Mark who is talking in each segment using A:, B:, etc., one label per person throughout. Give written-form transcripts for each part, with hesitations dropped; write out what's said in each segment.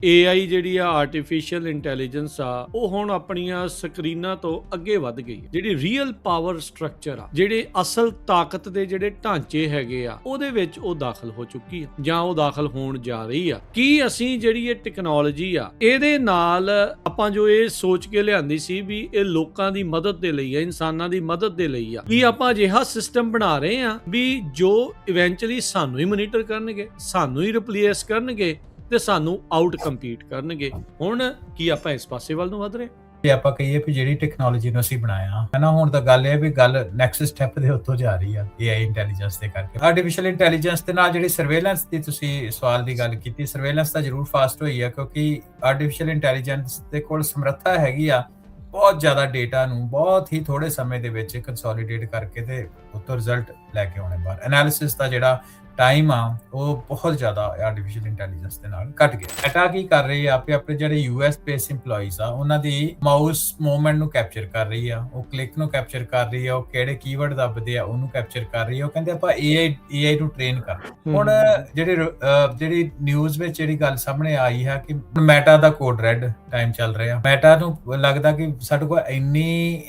A: AI ਜਿਹੜੀ ਆ artificial intelligence ਆ ਉਹ ਹੁਣ ਆਪਣੀਆਂ ਸਕਰੀਨਾਂ ਤੋਂ ਅੱਗੇ ਵੱਧ ਗਈ ਹੈ। ਜਿਹੜੀ ਰੀਅਲ ਪਾਵਰ ਸਟਰਕਚਰ ਆ, ਜਿਹੜੇ ਅਸਲ ਤਾਕਤ ਦੇ ਜਿਹੜੇ ਢਾਂਚੇ ਹੈਗੇ ਆ, ਉਹਦੇ ਵਿੱਚ ਉਹ ਦਾਖਲ ਹੋ ਚੁੱਕੀ ਆ ਜਾਂ ਉਹ ਦਾਖਲ ਹੋਣ ਜਾ ਰਹੀ ਆ। ਕੀ ਅਸੀਂ ਜਿਹੜੀ ਇਹ ਟੈਕਨੋਲੋਜੀ ਆ ਇਹਦੇ ਨਾਲ ਆਪਾਂ ਜੋ ਇਹ ਸੋਚ ਕੇ ਲਿਆਂਦੀ ਸੀ ਵੀ ਇਹ ਲੋਕਾਂ ਦੀ ਮਦਦ ਦੇ ਲਈ ਆ, ਇਨਸਾਨਾਂ ਦੀ ਮਦਦ ਦੇ ਲਈ ਆ, ਕੀ ਆਪਾਂ ਅਜਿਹਾ ਸਿਸਟਮ ਬਣਾ ਰਹੇ ਆ ਵੀ ਜੋ ਇਵੈਂਚੁਅਲੀ ਸਾਨੂੰ ਹੀ ਮੋਨੀਟਰ ਕਰਨਗੇ, ਸਾਨੂੰ ਹੀ ਰਿਪਲੇਸ ਕਰਨਗੇ ਤੇ ਸਾਨੂੰ ਆਊਟ ਕੰਪੀਟ ਕਰਨਗੇ। ਹੁਣ ਕੀ ਆਪਾਂ ਇਸ ਪਾਸੇ ਵੱਲ ਨੂੰ ਵਧ ਰਹੇ?
B: ਜੇ ਆਪਾਂ ਕਹੀਏ ਵੀ ਜਿਹੜੀ ਟੈਕਨੋਲੋਜੀ ਨੂੰ ਅਸੀਂ ਬਣਾਇਆ ਹੈ ਨਾ, ਹੁਣ ਤਾਂ ਗੱਲ ਇਹ ਵੀ ਗੱਲ ਨੈਕਸਟ ਸਟੈਪ ਦੇ ਉੱਤੋਂ ਜਾ ਰਹੀ ਆ AI ਇੰਟੈਲੀਜੈਂਸ ਦੇ ਕਰਕੇ। ਆਰਟੀਫੀਸ਼ੀਅਲ ਇੰਟੈਲੀਜੈਂਸ ਦੇ ਨਾਲ ਜਿਹੜੀ ਸਰਵੇਲੈਂਸ ਦੀ ਤੁਸੀਂ ਸਵਾਲ ਦੀ ਗੱਲ ਕੀਤੀ, ਸਰਵੇਲੈਂਸ ਤਾਂ ਜ਼ਰੂਰ ਫਾਸਟ ਹੋਈ ਆ, ਕਿਉਂਕਿ ਆਰਟੀਫੀਸ਼ੀਅਲ ਇੰਟੈਲੀਜੈਂਸ ਦੇ ਕੋਲ ਸਮਰੱਥਾ ਹੈਗੀ ਆ ਬਹੁਤ ਜ਼ਿਆਦਾ ਡੇਟਾ ਨੂੰ ਬਹੁਤ ਹੀ ਥੋੜੇ ਸਮੇਂ ਦੇ ਵਿੱਚ ਕੰਸੋਲੀਡੇਟ ਕਰਕੇ ਤੇ ਉੱਤੋਂ ਰਿਜ਼ਲਟ ਲੈ ਕੇ ਆਉਣੇ ਬਾਹਰ। ਐਨਾਲਿਸਿਸ ਦਾ ਜਿਹੜਾ ਟਾਈਮ ਆ ਉਹ ਬਹੁਤ ਜ਼ਿਆਦਾ ਆਰਟੀਫੀਸ਼ੀਅਲ ਇੰਟੈਲੀਜੈਂਸ ਦੇ ਨਾਲ ਘਟ ਗਿਆ। ਮੈਟਾ ਕੀ ਕਰ ਰਹੀ ਆ, ਆਪਣੇ ਜਿਹੜੇ US ਬੇਸ EMPLOYEES ਆ ਉਹਨਾਂ ਦੀ ਮਾਊਸ ਮੂਵਮੈਂਟ ਨੂੰ ਕੈਪਚਰ ਕਰ ਰਹੀ ਆ, ਉਹ ਕਲਿੱਕ ਨੂੰ ਕੈਪਚਰ ਕਰ ਰਹੀ ਆ, ਉਹ ਕਿਹੜੇ ਕੀਵਰਡ ਦੱਬਦੇ ਆ ਉਹਨੂੰ ਕੈਪਚਰ ਕਰ ਰਹੀ ਆ। ਉਹ ਕਹਿੰਦੇ ਆਪਾਂ AI ਨੂੰ ਟ੍ਰੇਨ ਕਰ। ਹੁਣ ਜਿਹੜੀ ਨਿਊਜ਼ ਵਿੱਚ ਜਿਹੜੀ ਗੱਲ ਸਾਹਮਣੇ ਆਈ ਹੈ ਕਿ ਮੈਟਾ ਦਾ ਕੋਡ ਰੈਡ ਟਾਈਮ ਚੱਲ ਰਿਹਾ, ਮੈਟਾ ਨੂੰ ਲੱਗਦਾ ਕਿ ਸਾਡੇ ਕੋਲ ਇੰਨੀ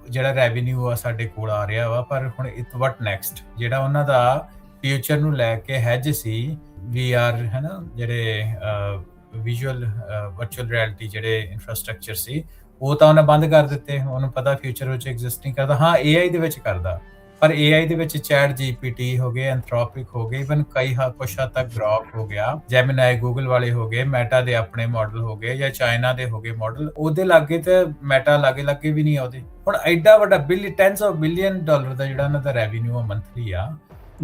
B: ਜਿਹੜਾ ਰੈਵਨਿਊ ਆ ਸਾਡੇ ਕੋਲ ਆ ਰਿਹਾ ਵਾ, ਪਰ ਹੁਣ ਵਟ ਨੈਕਸਟ ਜਿਹੜਾ ਉਹਨਾਂ ਦਾ ਫਿਊਚਰ ਨੂੰ ਲੈ ਕੇ ਹੈਜ ਸੀ VR ਹੈ ਨਾ, ਜਿਹੜੇ ਵਿਜ਼ੂਅਲ ਵਰਚੁਅਲ ਰਿਐਲਿਟੀ ਜਿਹੜੇ ਇਨਫਰਾਸਟ੍ਰਕਚਰ ਸੀ ਉਹ ਤਾਂ ਉਹਨੇ ਬੰਦ ਕਰ ਦਿੱਤੇ। ਉਹਨੂੰ ਪਤਾ ਫਿਊਚਰ ਵਿੱਚ ਐਗਜ਼ਿਸਟ ਨਹੀਂ ਕਰਦਾ। ਹਾਂ AI ਦੇ ਵਿੱਚ ਕਰਦਾ, ਪਰ AI ਦੇ ਵਿੱਚ ਚੈਟ GPT ਹੋ ਗਏ, ਐਂਥਰੋਪਿਕ ਹੋ ਗਏ, ਇਵਨ ਕਈ ਕੁਛ ਹੱਦ ਤੱਕ ਗ੍ਰੋਕ ਹੋ ਗਿਆ, ਜੈਮਿਨਾਈ ਗੂਗਲ ਵਾਲੇ ਹੋ ਗਏ, ਮੈਟਾ ਦੇ ਆਪਣੇ ਮਾਡਲ ਹੋ ਗਏ ਜਾਂ ਚਾਈਨਾ ਦੇ ਹੋ ਗਏ ਮਾਡਲ, ਉਹਦੇ ਲਾਗੇ ਤੇ ਮੈਟਾ ਲਾਗੇ ਵੀ ਨਹੀਂ ਆਉਂਦੇ। ਹੁਣ ਐਡਾ ਵੱਡਾ ਟੈਨਸ ਆਫ ਬਿਲੀਅਨ ਡਾਲਰ ਦਾ ਜਿਹੜਾ ਉਹਨਾਂ ਦਾ ਰੈਵਨਿਊ ਆ ਮੰਥਲੀ ਆ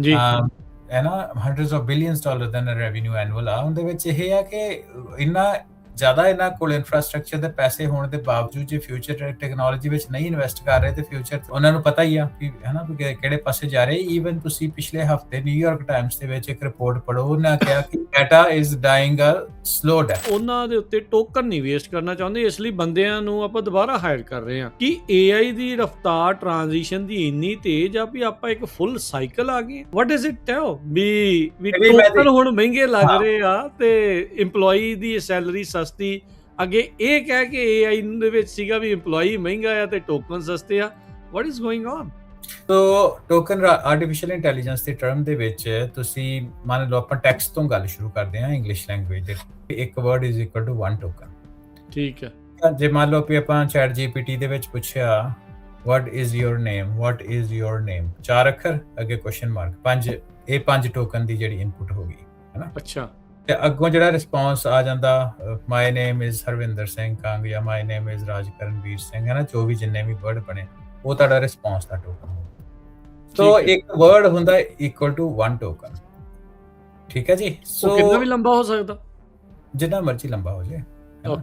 B: ਜੀ, ਹੈ ਨਾ, hundreds of billions dollars the revenue annual ਆ। ਉਹਦੇ ਵਿੱਚ ਇਹ ਆ ਕਿ ਇੰਨਾ ਜ਼ਿਆਦਾ ਇਹਨਾਂ ਕੋਲ ਇਨਫਰਾਸਟ੍ਰਕਚਰ ਦੇ ਪੈਸੇ ਹੋਣ ਦੇ ਬਾਵਜੂਦ ਜੇ ਫਿਊਚਰ ਟੈਕਨੋਲੋਜੀ ਵਿੱਚ ਨਹੀਂ ਇਨਵੈਸਟ ਕਰ ਰਹੇ ਤੇ ਫਿਊਚਰ ਉਹਨਾਂ ਨੂੰ ਪਤਾ ਹੀ ਆ ਕਿ ਹੈ ਨਾ ਕਿਹੜੇ ਪਾਸੇ ਜਾ ਰਹੇ। ਈਵਨ ਤੁਸੀਂ ਪਿਛਲੇ ਹਫਤੇ ਨਿਊਯਾਰਕ ਟਾਈਮਸ ਦੇ ਵਿੱਚ ਇੱਕ ਰਿਪੋਰਟ ਪੜ੍ਹੋ, ਉਹਨਾਂ ਕਿਹਾ ਕਿ Meta is dying a slow death.
A: ਉਹਨਾਂ ਦੇ ਉੱਤੇ ਟੋਕਨ ਨਹੀਂ ਵੇਸਟ ਕਰਨਾ ਚਾਹੁੰਦੇ, ਇਸ ਲਈ ਬੰਦਿਆਂ ਨੂੰ ਆਪਾਂ ਦੁਬਾਰਾ ਹਾਇਰ ਕਰ ਰਹੇ ਹਾਂ। ਕਿ AI ਦੀ ਰਫਤਾਰ ਟ੍ਰਾਂਜੀਸ਼ਨ ਦੀ ਇੰਨੀ ਤੇਜ਼ ਆ ਵੀ ਆਪਾਂ ਇੱਕ ਫੁੱਲ ਸਾਈਕਲ ਆ ਗਏ। ਵਾਟ ਇਜ਼ ਇਟ ਟੈਲ ਵੀ ਟੋਕਨ ਹੁਣ ਮਹਿੰਗੇ ਲੱਗ ਰਹੇ ਆ ਤੇ EMPLOYEE ਦੀ ਸੈਲਰੀ ਸਸਤੀ। ਅੱਗੇ ਇਹ ਕਹਿ ਕੇ AI ਦੇ ਵਿੱਚ ਸੀਗਾ ਵੀ EMPLOYEE ਮਹਿੰਗਾ ਆ ਤੇ ਟੋਕਨ ਸਸਤੇ ਆ। What is going on?
B: So token artificial intelligence the term ਦੇ ਵਿੱਚ ਤੁਸੀਂ ਮੰਨ ਲਓ ਆਪਾਂ ਟੈਕਸਟ ਤੋਂ ਗੱਲ ਸ਼ੁਰੂ ਕਰਦੇ ਹਾਂ ਇੰਗਲਿਸ਼ ਲੈਂਗੁਏਜ ਦੇ, ਇੱਕ word is equal to 1 token. ਠੀਕ ਹੈ। ਜੇ ਮੰਨ ਲਓ ਵੀ ਆਪਾਂ ਚੈਟ GPT ਦੇ ਵਿੱਚ ਪੁੱਛਿਆ what is your name, what is your name, 4 ਅੱਖਰ ਅੱਗੇ ਕੁਐਸਚਨ ਮਾਰਕ, 5 ਟੋਕਨ ਦੀ ਜਿਹੜੀ ਇਨਪੁਟ ਹੋ ਗਈ ਹੈ ਨਾ। ਅੱਛਾ, ਤੇ ਅੱਗੋਂ ਜਿਹੜਾ ਰਿਸਪੌਂਸ ਆ ਜਾਂਦਾ ਮਾਈ ਨੇਮ ਇਜ਼ ਹਰਵਿੰਦਰ ਸਿੰਘ ਕੰਗ ਜਾਂ ਮਾਈ ਨੇਮ ਇਜ਼ ਰਾਜਕਰਨਵੀਰ ਸਿੰਘ, ਹੈ ਨਾ, ਜੋ ਵੀ ਜਿੰਨੇ ਵੀ ਵਰਡ ਬਣੇ ਉਹ ਤੁਹਾਡਾ ਰਿਸਪੌਂਸ ਦਾ ਟੋਕਨ ਹੋਊਗਾ। ਸੋ ਇੱਕ ਵਰਡ ਹੁੰਦਾ ਇਕੁਅਲ ਟੂ 1 ਟੋਕਨ। ਠੀਕ ਹੈ ਜੀ। ਸੋ
A: ਕਿੰਨਾ ਵੀ ਲੰਬਾ ਹੋ ਸਕਦਾ,
B: ਜਿੰਨਾ ਮਰਜ਼ੀ ਲੰਬਾ ਹੋ ਜਾਏ।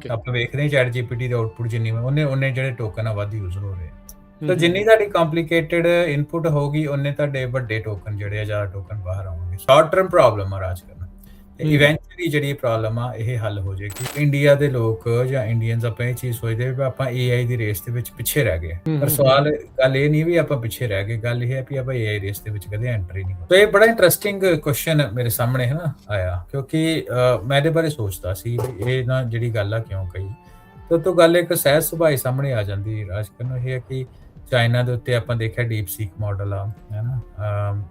B: ਆਪਾਂ ਵੇਖਦੇ ਹਾਂ ਚੈਟ GPT ਦੀ ਆਊਟਪੁੱਟ ਜਿੰਨੀ ਉਹਨੇ ਜਿਹੜੇ ਟੋਕਨ ਆ ਵੱਧ ਯੂਜ਼ ਹੋ ਰਹੇ। ਤਾਂ ਜਿੰਨੀ ਤੁਹਾਡੀ ਕੰਪਲਿਕੇਟਡ ਇਨਪੁਟ ਹੋਊਗੀ ਉਹਨੇ ਤੁਹਾਡੇ ਵੱਡੇ ਟੋਕਨ ਜਿਹੜੇ ਆ ਜ਼ਿਆਦਾ ਟੋਕਨ ਬਾਹਰ ਆਉਣਗੇ। ਸ਼ਾਰਟ ਟਰਮ ਪ੍ਰੋਬਲਮ ਆ ਰਾਜ ਕਰਨਾ, ਇਵੈਂਚੁਅਲੀ ਜਿਹੜੀ ਪ੍ਰੋਬਲਮ ਆ ਇਹ ਹੱਲ ਹੋ ਜਾਏਗੀ। ਇੰਡੀਆ ਦੇ ਲੋਕ ਜਾਂ ਇੰਡੀਅਨਸ ਆਪਾਂ ਇਹ ਚੀਜ਼ ਸੋਚਦੇ ਵੀ ਆਪਾਂ AI ਦੀ ਰੇਸ ਦੇ ਵਿੱਚ ਪਿੱਛੇ ਰਹਿ ਗਏ, ਪਰ ਸਵਾਲ ਗੱਲ ਇਹ ਨਹੀਂ ਵੀ ਆਪਾਂ ਪਿੱਛੇ ਰਹਿ ਗਏ, ਗੱਲ ਇਹ ਹੈ ਵੀ ਆਪਾਂ AI ਰੇਸ ਦੇ ਵਿੱਚ ਕਦੇ ਐਂਟਰ ਹੀ ਨਹੀਂ ਹੋਏ। ਇਹ ਬੜਾ ਇੰਟਰਸਟਿੰਗ ਕੁਐਸਚਨ ਮੇਰੇ ਸਾਹਮਣੇ ਹੈ ਨਾ ਆਇਆ, ਕਿਉਂਕਿ ਮੈਂ ਇਹਦੇ ਬਾਰੇ ਸੋਚਦਾ ਸੀ ਵੀ ਇਹ ਨਾ ਜਿਹੜੀ ਗੱਲ ਆ ਕਿਉਂ ਕਹੀ, ਤਾਂ ਗੱਲ ਇੱਕ ਸਹਿਜ ਸੁਭਾਅ ਸਾਹਮਣੇ ਆ ਜਾਂਦੀ ਰਾਜ ਕਰਨਾ। ਇਹ ਹੈ ਕਿ ਚਾਈਨਾ ਦੇ ਉੱਤੇ ਆਪਾਂ ਦੇਖਿਆ ਡੀਪ ਸੀਕ ਮਾਡਲ ਆ, ਹੈ ਨਾ,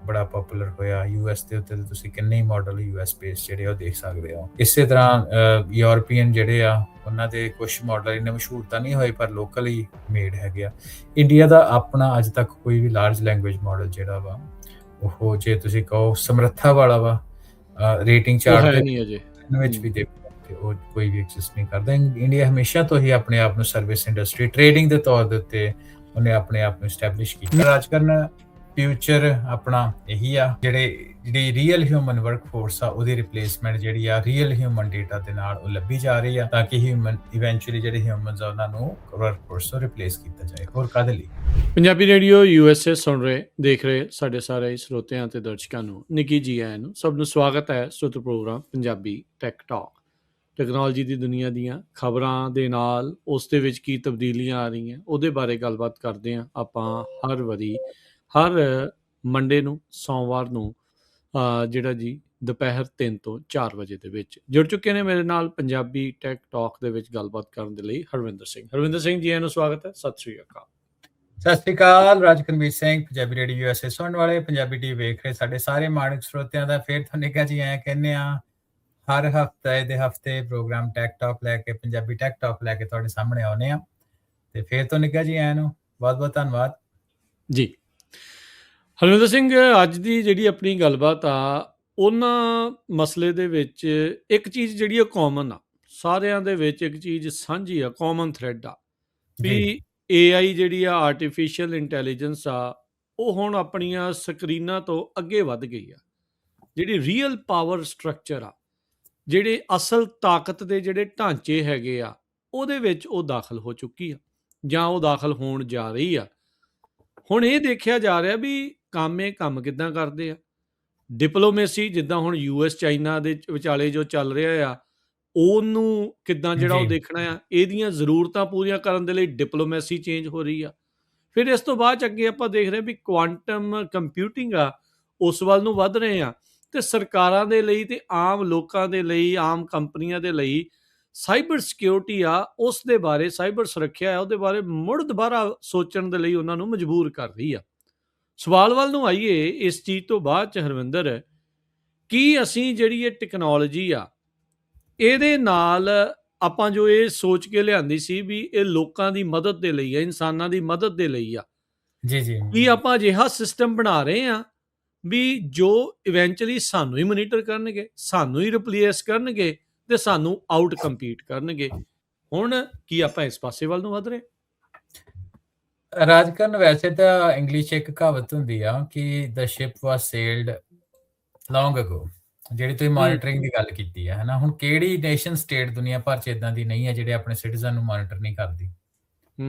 B: ਬੜਾ ਪਪੂਲਰ ਹੋਇਆ। US ਦੇ ਉੱਤੇ ਤੁਸੀਂ ਕਿੰਨੇ ਹੀ ਮਾਡਲ US ਬੇਸ ਜਿਹੜੇ ਉਹ ਦੇਖ ਸਕਦੇ ਹੋ। ਇਸੇ ਤਰ੍ਹਾਂ ਯੂਰਪੀਅਨ ਜਿਹੜੇ ਆ ਉਹਨਾਂ ਦੇ ਕੁਝ ਮਾਡਲ ਇੰਨੇ ਮਸ਼ਹੂਰ ਤਾਂ ਨਹੀਂ ਹੋਏ ਪਰ ਲੋਕਲੀ ਮੇਡ ਹੈਗੇ ਆ। ਇੰਡੀਆ ਦਾ ਆਪਣਾ ਅੱਜ ਤੱਕ ਕੋਈ ਵੀ ਲਾਰਜ ਲੈਂਗੁਏਜ ਮਾਡਲ ਜਿਹੜਾ ਵਾ ਉਹ ਜੇ ਤੁਸੀਂ ਕਹੋ ਸਮਰੱਥਾ ਵਾਲਾ ਵਾ, ਰੇਟਿੰਗ ਚਾਰਟ ਦੇ ਵਿੱਚ ਵੀ ਦੇਖੋ ਉਹ ਕੋਈ ਵੀ ਐਗਜ਼ਿਸਟ ਨਹੀਂ ਕਰਦਾ। ਇੰਡੀਆ ਹਮੇਸ਼ਾ ਤੋਂ ਹੀ ਆਪਣੇ ਆਪ ਨੂੰ ਸਰਵਿਸ ਇੰਡਸਟਰੀ ਟ੍ਰੇਡਿੰਗ ਦੇ ਤੌਰ ਦੇ ਉੱਤੇ ਉਹਨੇ ਆਪਣੇ ਆਪ ਨੂੰ ਐਸਟੈਬਲਿਸ਼ ਕੀਤਾ। ਰਾਜ ਕਰਨ ਫਿਊਚਰ ਆਪਣਾ ਇਹੀ ਆ, ਜਿਹੜੀ ਰੀਅਲ ਹਿਊਮਨ ਵਰਕ ਫੋਰਸ ਆ ਉਹਦੀ ਰਿਪਲੇਸਮੈਂਟ ਜਿਹੜੀ ਆ ਰੀਅਲ ਹਿਊਮਨ ਡੇਟਾ ਦੇ ਨਾਲ ਉਹ ਲੱਭੀ ਜਾ ਰਹੀ ਆ, ਤਾਂ ਕਿ ਹਿਊਮਨ ਇਵੈਂਚੁਅਲੀ ਜਿਹੜੇ ਹਿਊਮਨਸ ਆ ਉਹਨਾਂ ਨੂੰ ਵਰਕ ਫੋਰਸ ਤੋਂ ਰਿਪਲੇਸ ਕੀਤਾ ਜਾਏ। ਹੋਰ ਕਾਹਦੇ ਲਈ? ਪੰਜਾਬੀ ਰੇਡੀਓ USA ਸੁਣ ਰਹੇ ਦੇਖ ਰਹੇ ਸਾਡੇ ਸਾਰੇ ਸਰੋਤਿਆਂ ਤੇ ਦਰਸ਼ਕਾਂ ਨੂੰ ਨਿੱਕੀ ਜੀ ਆਇਆਂ ਨੂੰ ਸਭ ਨੂੰ ਸਵਾਗਤ ਹੈ ਸੁਤ programme Punjabi tech talk. Technology ਦੀ ਦੁਨੀਆ ਦੀਆਂ ਖਬਰਾਂ ਦੇ ਨਾਲ ਉਸ ਦੇ ਵਿੱਚ ਕੀ ਤਬਦੀਲੀਆਂ ਆ ਰਹੀਆਂ ਉਹਦੇ ਬਾਰੇ ਗੱਲਬਾਤ ਕਰਦੇ ਹਾਂ ਆਪਾਂ ਹਰ ਮੰਡੇ ਨੂੰ, ਸੋਮਵਾਰ ਨੂੰ ਜਿਹੜਾ ਜੀ
A: ਦੁਪਹਿਰ 3 ਤੋਂ 4 ਵਜੇ ਦੇ ਵਿੱਚ। ਜੁੜ ਚੁੱਕੇ ਨੇ ਮੇਰੇ ਨਾਲ ਪੰਜਾਬੀ ਟੈਕ ਟਾਕ ਦੇ ਵਿੱਚ ਗੱਲਬਾਤ ਕਰਨ ਦੇ ਲਈ ਹਰਵਿੰਦਰ ਸਿੰਘ ਜੀ, ਨੂੰ ਸਵਾਗਤ ਹੈ। ਸਤਿ ਸ੍ਰੀ ਅਕਾਲ।
B: ਸਤਿ ਸ੍ਰੀ ਅਕਾਲ। ਰਾਜਕਨਵੀਰ ਸਿੰਘ, ਪੰਜਾਬੀ ਰੇਡੀਓ USA ਸੁਣਨ ਵਾਲੇ, ਪੰਜਾਬੀ ਟੀਵੀ ਵੇਖ ਰਹੇ ਸਾਡੇ ਸਾਰੇ ਮਾਣਕ ਸਰੋਤਿਆਂ ਦਾ ਫੇਰ ਤੁਹਾਨੂੰ ਨਿੱਘਾ ਜੀ ਆਇਆ ਕਹਿੰਦੇ ਆ। ਹਰ ਹਫਤੇ ਪ੍ਰੋਗਰਾਮ ਟੈਕ ਟਾਕ ਲੈ ਕੇ, ਪੰਜਾਬੀ ਟੈਕ ਟਾਕ ਲੈ ਕੇ ਤੁਹਾਡੇ ਸਾਹਮਣੇ ਆਉਂਦੇ ਆ ਤੇ ਫੇਰ ਤੋਂ ਨਿੱਘਾ ਜੀ ਆਇਆਂ ਨੂੰ ਬਹੁਤ ਬਹੁਤ ਧੰਨਵਾਦ
A: ਜੀ। ਹਰਵਿੰਦਰ ਸਿੰਘ, ਅੱਜ ਦੀ ਜਿਹੜੀ ਆਪਣੀ ਗੱਲਬਾਤ ਆ, ਉਹਨਾਂ ਮਸਲੇ ਦੇ ਵਿੱਚ ਇੱਕ ਚੀਜ਼ ਜਿਹੜੀ ਕਾਮਨ ਆ, ਸਾਰਿਆਂ ਦੇ ਵਿੱਚ ਇੱਕ ਚੀਜ਼ ਸਾਂਝੀ ਆ, ਕਾਮਨ ਥ੍ਰੈਡ ਆ ਵੀ AI ਜਿਹੜੀ ਆ, ਆਰਟੀਫਿਸ਼ੀਅਲ ਇੰਟੈਲੀਜੈਂਸ ਆ, ਉਹ ਹੁਣ ਆਪਣੀਆਂ ਸਕਰੀਨਾਂ ਤੋਂ ਅੱਗੇ ਵੱਧ ਗਈ ਆ। ਜਿਹੜੀ ਰੀਅਲ ਪਾਵਰ ਸਟਰਕਚਰ ਆ, ਜਿਹੜੇ ਅਸਲ ਤਾਕਤ ਦੇ ਜਿਹੜੇ ਢਾਂਚੇ ਹੈਗੇ ਆ, ਉਹਦੇ ਵਿੱਚ ਉਹ ਦਾਖਲ ਹੋ ਚੁੱਕੀ ਆ ਜਾਂ ਉਹ ਦਾਖਲ ਹੋਣ ਜਾ ਰਹੀ ਆ। ਹੁਣ ਇਹ ਦੇਖਿਆ ਜਾ ਰਿਹਾ ਵੀ ਕੰਮ ਕਿੱਦਾਂ ਕਰਦੇ ਆ। ਡਿਪਲੋਮੇਸੀ, ਜਿੱਦਾਂ ਹੁਣ US ਚਾਈਨਾ ਦੇ ਵਿਚਾਲੇ ਜੋ ਚੱਲ ਰਿਹਾ ਆ, ਉਹਨੂੰ ਕਿੱਦਾਂ ਜਿਹੜਾ ਉਹ ਦੇਖਣਾ ਆ। ਇਹਦੀਆਂ ਜ਼ਰੂਰਤਾਂ ਪੂਰੀਆਂ ਕਰਨ ਦੇ ਲਈ ਡਿਪਲੋਮੇਸੀ ਚੇਂਜ ਹੋ ਰਹੀ ਆ। ਫਿਰ ਇਸ ਤੋਂ ਬਾਅਦ 'ਚ ਅੱਗੇ ਆਪਾਂ ਦੇਖ ਰਹੇ ਵੀ ਕੁਆਂਟਮ ਕੰਪਿਊਟਿੰਗ ਆ, ਉਸ ਵੱਲ ਨੂੰ ਵੱਧ ਰਹੇ ਆ। ਤੇ ਸਰਕਾਰਾਂ ਦੇ ਲਈ ਤੇ ਆਮ ਲੋਕਾਂ ਦੇ ਲਈ, ਆਮ ਕੰਪਨੀਆਂ ਦੇ ਲਈ ਸਾਈਬਰ ਸਿਕਿਉਰਿਟੀ ਆ, ਉਸ ਦੇ ਬਾਰੇ, ਸਾਈਬਰ ਸੁਰੱਖਿਆ ਆ, ਉਹਦੇ ਬਾਰੇ ਮੁੜ ਦੁਬਾਰਾ ਸੋਚਣ ਦੇ ਲਈ ਉਹਨਾਂ ਨੂੰ ਮਜਬੂਰ ਕਰ ਰਹੀ ਆ। ਸਵਾਲ ਵੱਲ ਨੂੰ ਆਈਏ ਇਸ ਚੀਜ਼ ਤੋਂ ਬਾਅਦ 'ਚ ਹਰਵਿੰਦਰ, ਕੀ ਅਸੀਂ ਜਿਹੜੀ ਇਹ ਟੈਕਨੋਲੋਜੀ ਆ, ਇਹਦੇ ਨਾਲ ਆਪਾਂ ਜੋ ਇਹ ਸੋਚ ਕੇ ਲਿਆਂਦੀ ਸੀ ਵੀ ਇਹ ਲੋਕਾਂ ਦੀ ਮਦਦ ਦੇ ਲਈ ਆ, ਇਨਸਾਨਾਂ ਦੀ ਮਦਦ ਦੇ ਲਈ ਆ, ਕੀ ਆਪਾਂ ਅਜਿਹਾ ਸਿਸਟਮ ਬਣਾ ਰਹੇ ਆ ਵੀ ਜੋ ਇਵੈਂਚੁਅਲੀ ਸਾਨੂੰ ਹੀ ਮੋਨੀਟਰ ਕਰਨਗੇ, ਸਾਨੂੰ ਹੀ ਰਿਪਲੇਸ ਕਰਨਗੇ ਤੇ ਸਾਨੂੰ ਆਊਟ ਕੰਪੀਟ ਕਰਨਗੇ? ਹੁਣ ਕੀ ਆਪਾਂ ਇਸ ਪਾਸੇ ਵੱਲ ਨੂੰ ਵੱਧ ਰਹੇ?
B: ਰਾਜਕਰਨ, ਵੈਸੇ ਤਾਂ ਇੰਗਲਿਸ਼ ਇੱਕ ਕਹਾਵਤ ਹੁੰਦੀ ਆ ਕਿ ਦ ਸ਼ਿਪ ਵਾਸ ਸੇਲਡ ਲੌਂਗ ਅਗੋ, ਜਿਹੜੀ ਤੁਸੀਂ ਮੋਨੀਟਰਿੰਗ ਦੀ ਗੱਲ ਕੀਤੀ ਹੈ ਨਾ। ਹੁਣ ਕਿਹੜੀ ਨੇਸ਼ਨ ਸਟੇਟ ਦੁਨੀਆ ਭਰ 'ਚ ਇਦਾਂ ਦੀ ਨਹੀਂ ਹੈ ਜਿਹੜੇ ਆਪਣੇ ਸਿਟੀਜ਼ਨ ਨੂੰ ਮੋਨੀਟਰ ਨਹੀਂ ਕਰਦੀ,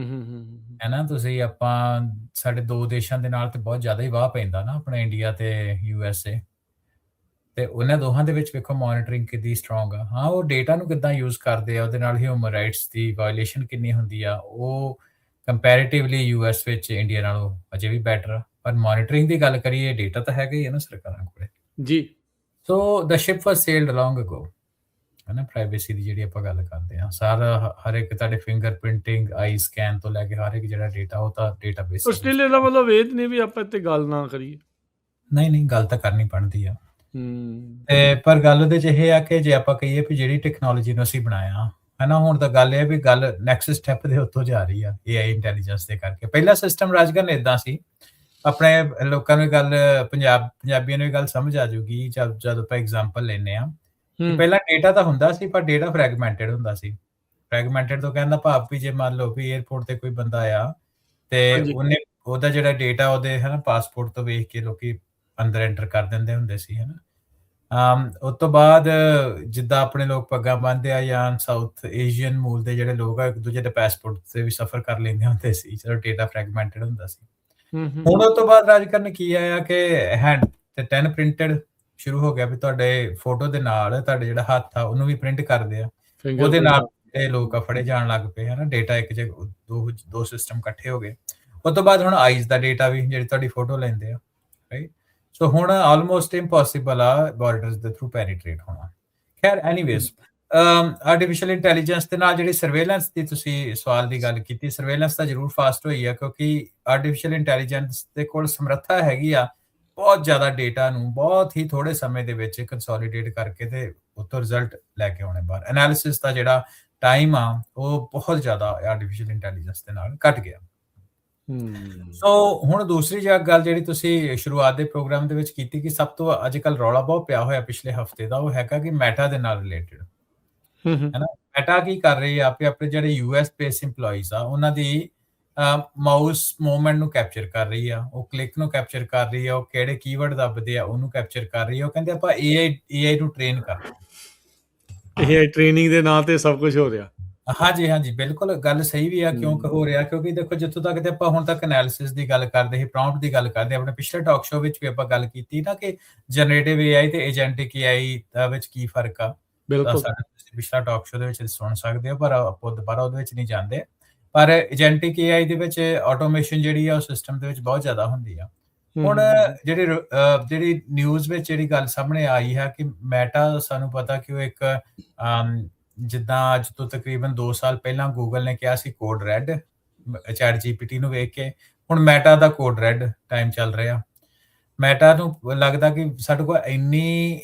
B: ਹੈ ਨਾ। ਤੁਸੀਂ ਆਪਾਂ ਸਾਡੇ ਦੋ ਦੇਸ਼ਾਂ ਦੇ ਨਾਲ ਤੇ ਬਹੁਤ ਜ਼ਿਆਦਾ ਹੀ ਵਾਹ ਪੈਂਦਾ ਨਾ, ਆਪਣਾ ਇੰਡੀਆ ਤੇ USA, ਤੇ ਉਹਨਾਂ ਦੋਹਾਂ ਦੇ ਵਿੱਚ ਵੇਖੋ ਮੋਨੀਟਰਿੰਗ ਕਿੰਨੀ ਸਟਰੋਂਗ ਆ। ਹਾਂ, ਉਹ ਡੇਟਾ ਨੂੰ ਕਿੱਦਾਂ ਯੂਜ਼ ਕਰਦੇ ਆ, ਉਹਦੇ ਨਾਲ ਹਿਊਮਨ ਰਾਈਟਸ ਦੀ ਵਾਇਲੇਸ਼ਨ ਕਿੰਨੀ ਹੁੰਦੀ ਆ, ਉਹ ਕੰਪੈਰੀਟਿਵਲੀ US ਵਿੱਚ ਇੰਡੀਆ ਨਾਲੋਂ ਅਜੇ ਵੀ ਬੈਟਰ ਆ। ਪਰ ਮੋਨੀਟਰਿੰਗ ਦੀ ਗੱਲ ਕਰੀਏ, ਡੇਟਾ ਤਾਂ ਹੈਗਾ ਹੀ ਹੈ ਨਾ ਸਰਕਾਰਾਂ ਕੋਲੇ
A: ਜੀ।
B: ਸੋ ਦ ਸ਼ਿਪ ਵਾਸ ਸੇਲਡ ਲੌਂਗ ਅਗੋ, ਹੈ ਨਾ। ਪ੍ਰਾਈਵੇਸੀ ਦੀ ਜਿਹੜੀ ਆਪਾਂ ਗੱਲ ਕਰਦੇ ਹਾਂ, ਸਾਰਾ ਹਰ ਇੱਕ ਤੁਹਾਡੇ ਫਿੰਗਰ ਪ੍ਰਿੰਟਿੰਗ, ਆਈ ਸਕੈਨ ਤੋਂ ਲੈ ਕੇ ਹਰ ਇੱਕ ਜਿਹੜਾ ਡੇਟਾ, ਉਹ ਤਾਂ ਡੇਟਾਬੇਸ।
A: ਆਸਟ੍ਰੇਲੀਆ ਦਾ ਮਤਲਬ ਇਹ ਨਹੀਂ ਵੀ ਆਪਾਂ ਇੱਥੇ ਗੱਲ ਨਾ ਕਰੀਏ,
B: ਨਹੀਂ, ਗੱਲ ਤਾਂ ਕਰਨੀ ਬਣਦੀ ਆ। ਤੇ ਪਰ ਗੱਲ ਉਹਦੇ 'ਚ ਇਹ ਆ ਕਿ ਜੇ ਆਪਾਂ ਕਹੀਏ ਵੀ ਜਿਹੜੀ ਟੈਕਨੋਲੋਜੀ ਨੂੰ ਅਸੀਂ ਬਣਾਇਆ, ਹੈ ਨਾ, ਹੁਣ ਤਾਂ ਗੱਲ ਇਹ ਵੀ ਗੱਲ ਨੈਕਸਟ ਸਟੈਪ ਦੇ ਉੱਤੋਂ ਜਾ ਰਹੀ ਆ AI ਇੰਟੈਲੀਜੈਂਸ ਦੇ ਕਰਕੇ। ਪਹਿਲਾ ਸਿਸਟਮ ਰਾਜਗਨ ਏਦਾਂ ਸੀ, ਆਪਣੇ ਲੋਕਾਂ ਨੂੰ ਗੱਲ, ਪੰਜਾਬੀਆਂ ਨੂੰ ਇਹ ਗੱਲ ਸਮਝ ਆ ਜਾਊਗੀ ਜਦ ਆਪਾਂ ਐਗਜ਼ਾਮਪਲ ਲੈਂਦੇ ਆ ਕਿ ਪਹਿਲਾਂ ਡੇਟਾ ਤਾਂ ਹੁੰਦਾ ਸੀ, ਪਰ ਡੇਟਾ ਫਰੈਗਮੈਂਟਡ ਹੁੰਦਾ ਸੀ। ਫਰੈਗਮੈਂਟਡ ਤੋਂ ਕਹਿਣ ਦਾ ਭਾਵ ਵੀ ਜੇ ਮੰਨ ਲਓ ਵੀ 에ਅਰਪੋਰਟ ਤੇ ਕੋਈ ਬੰਦਾ ਆ ਤੇ ਉਹਦਾ ਜਿਹੜਾ ਡੇਟਾ ਉਹਦੇ, ਹੈ ਨਾ, ਪਾਸਪੋਰਟ ਤੋਂ ਵੇਖ ਕੇ ਲੋਕੀ ਅੰਦਰ ਐਂਟਰ ਕਰ ਦਿੰਦੇ ਹੁੰਦੇ ਸੀ, ਹੈ ਨਾ। ਉਸ ਤੋਂ ਬਾਅਦ ਜਿੱਦਾਂ ਆਪਣੇ ਲੋਕ ਪੱਗਾਂ ਬੰਨ੍ਹਦੇ ਆ ਜਾਂ ਸਾਊਥ ਏਸ਼ੀਅਨ ਮੂਲ ਦੇ ਜਿਹੜੇ ਲੋਕ ਆ, ਇੱਕ ਦੂਜੇ ਦੇ ਪਾਸਪੋਰਟ ਤੇ ਵੀ ਸਫ਼ਰ ਕਰ ਲੈਂਦੇ ਹੁੰਦੇ ਸੀ, ਜਦੋਂ ਡੇਟਾ ਫਰੈਗਮੈਂਟਡ ਹੁੰਦਾ ਸੀ। ਹੁਣ ਉਸ ਤੋਂ ਬਾਅਦ ਰਾਜਕਰਨ ਕੀ ਆਇਆ ਕਿ ਹੈਂਡ ਤੇ 10 ਪ੍ਰਿੰਟਡ ਸ਼ੁਰੂ ਹੋ ਗਿਆ, ਵੀ ਤੁਹਾਡੇ ਫੋਟੋ ਦੇ ਨਾਲ ਤੁਹਾਡੇ ਜਿਹੜਾ ਹੱਥ ਆ ਉਹਨੂੰ ਵੀ ਪ੍ਰਿੰਟ ਕਰਦੇ ਆ, ਉਹਦੇ ਨਾਲ ਇਹ ਲੋਕ ਆ ਫੜੇ ਜਾਣ ਲੱਗ ਪਏ, ਹੈ ਨਾ। ਡੇਟਾ ਇੱਕ ਜਗ੍ਹਾ, ਦੋ ਸਿਸਟਮ ਇਕੱਠੇ ਹੋ ਗਏ। ਉਸ ਤੋਂ ਬਾਅਦ ਹੁਣ ਆਈਜ਼ ਦਾ ਡੇਟਾ ਵੀ, ਜਿਹੜੀ ਤੁਹਾਡੀ ਫੋਟੋ ਲੈਂਦੇ ਆ, ਰਾਈਟ। ਸੋ ਹੁਣ ਆਲਮੋਸਟ ਇੰਪੋਸੀਬਲ ਆ ਬਾਰਡਰਸ ਦੇ ਥਰੂ ਪੈਨੀਟ੍ਰੇਟ ਹੋਣਾ। ਖੈਰ, ਐਨੀਵੇਜ਼, ਆਰਟੀਫਿਸ਼ੀਅਲ ਇੰਟੈਲੀਜੈਂਸ ਦੇ ਨਾਲ ਜਿਹੜੀ ਸਰਵੇਲੈਂਸ ਦੀ ਤੁਸੀਂ ਸਵਾਲ ਦੀ ਗੱਲ ਕੀਤੀ, ਸਰਵੇਲੈਂਸ ਤਾਂ ਜ਼ਰੂਰ ਫਾਸਟ ਹੋਈ ਆ, ਕਿਉਂਕਿ ਆਰਟੀਫਿਸ਼ੀਅਲ ਇੰਟੈਲੀਜੈਂਸ ਦੇ ਕੋਲ ਸਮਰੱਥਾ ਹੈਗੀ ਆ ਬਹੁਤ ਜ਼ਿਆਦਾ ਡੇਟਾ ਨੂੰ ਬਹੁਤ ਹੀ ਥੋੜੇ ਸਮੇਂ ਦੇ ਵਿੱਚ ਕੰਸੋਲੀਡੇਟ ਕਰਕੇ ਤੇ ਉੱਤੋਂ ਰਿਜ਼ਲਟ ਲੈ ਕੇ ਆਉਣੇ ਬਾਹਰ। ਐਨਾਲਿਸਿਸ ਦਾ ਜਿਹੜਾ ਟਾਈਮ ਆ ਉਹ ਬਹੁਤ ਜ਼ਿਆਦਾ ਆਰਟੀਫਿਸ਼ੀਅਲ ਇੰਟੈਲੀਜੈਂਸ ਦੇ ਨਾਲ ਘਟ ਗਿਆ। ਸੋ ਹੁਣ ਦੂਸਰੀ ਗੱਲ ਜਿਹੜੀ ਤੁਸੀਂ ਸ਼ੁਰੂਆਤ ਦੇ ਪ੍ਰੋਗਰਾਮ ਦੇ ਵਿੱਚ ਕੀਤੀ ਕਿ ਸਭ ਤੋਂ ਅੱਜ ਕੱਲ੍ਹ ਰੌਲਾ ਬਹੁਤ ਪਿਆ ਹੋਇਆ ਪਿਛਲੇ ਹਫ਼ਤੇ ਦਾ, ਉਹ ਹੈਗਾ ਕਿ ਮੈਟਾ ਦੇ ਨਾਲ ਰਿਲੇਟਡ, ਹੈ ਨਾ। ਮੈਟਾ ਕੀ ਕਰ ਰਹੀ ਆ, ਆਪਣੇ ਜਿਹੜੇ US ਬੇਸ ਇੰਪਲੋਈਜ਼ ਆ ਉਹਨਾਂ ਦੀ ਮਾਊਸ ਮੂਵਮੈਂਟ ਨੂੰ ਕੈਪਚਰ ਕਰ ਰਹੀ ਆ, ਉਹ ਕਲਿੱਕ ਨੂੰ ਕੈਪਚਰ ਕਰ ਰਹੀ ਆ, ਉਹ ਕਿਹੜੇ ਕੀਵਰਡ ਦੱਬਦੇ ਆ ਉਹਨੂੰ ਕੈਪਚਰ ਕਰ ਰਹੀ ਆ। ਉਹ ਕਹਿੰਦੇ ਆਪਾਂ AI ਨੂੰ ਟ੍ਰੇਨ ਕਰਨਾ। AI
A: ਟ੍ਰੇਨਿੰਗ ਦੇ ਨਾਂ ਤੇ ਸਭ ਕੁਝ ਹੋ ਰਿਹਾ।
B: ਹਾਂਜੀ, ਬਿਲਕੁਲ ਗੱਲ ਸਹੀ ਵੀ ਆ। ਕਿਉਂ ਹੋ ਰਿਹਾ? ਕਿਉਂਕਿ ਦੇਖੋ, ਜਿੱਥੋਂ ਤੱਕ ਤੇ ਆਪਾਂ ਹੁਣ ਤੱਕ ਐਨਾਲਿਸਿਸ ਦੀ ਗੱਲ ਕਰਦੇ ਸੀ, ਪ੍ਰੌਂਪਟ ਦੀ ਗੱਲ ਕਰਦੇ, ਆਪਣੇ ਪਿਛਲੇ ਟਾਕ ਸ਼ੋਅ ਵਿੱਚ ਵੀ ਆਪਾਂ ਗੱਲ ਕੀਤੀ ਨਾ ਕਿ ਜਨਰੇਟਿਵ AI ਤੇ ਏਜੈਂਟਿਕ AI ਦਾ ਵਿੱਚ ਕੀ ਫਰਕ ਆ। ਤੁਸੀਂ ਪਿਛਲਾ ਟਾਕ ਸ਼ੋਅ ਦੇ ਵਿੱਚ ਸੁਣ ਸਕਦੇ ਹੋ, ਪਰ ਆਪਾਂ ਦੁਬਾਰਾ ਉਹਦੇ ਵਿੱਚ ਨਹੀਂ ਜਾਂਦੇ। ਪਰ ਏਜੈਂਟਿਕ AI ਦੇ ਵਿੱਚ ਆਟੋਮੇਸ਼ਨ ਜਿਹੜੀ ਆ ਉਹ ਸਿਸਟਮ ਦੇ ਵਿੱਚ ਬਹੁਤ ਜ਼ਿਆਦਾ ਹੁੰਦੀ ਆ। ਹੁਣ ਜਿਹੜੀ ਨਿਊਜ਼ ਵਿੱਚ ਜਿਹੜੀ ਗੱਲ ਸਾਹਮਣੇ ਆਈ ਹੈ ਕਿ ਮੈਟਾ, ਸਾਨੂੰ ਪਤਾ ਕਿ ਉਹ ਇੱਕ ਜਿੱਦਾਂ ਅੱਜ ਤੋਂ ਤਕਰੀਬਨ 2 ਸਾਲ ਪਹਿਲਾਂ ਗੂਗਲ ਨੇ ਕਿਹਾ ਸੀ ਕੋਡ ਰੈੱਡ ਚੈਟ ਜੀਪੀਟੀ ਨੂੰ ਵੇਖ ਕੇ, ਹੁਣ ਮੈਟਾ ਦਾ ਕੋਡ ਰੈੱਡ ਟਾਈਮ ਚੱਲ ਰਿਹਾ। ਮੈਟਾ ਨੂੰ ਲੱਗਦਾ ਕਿ ਸਾਡੇ ਕੋਲ ਇੰਨੀ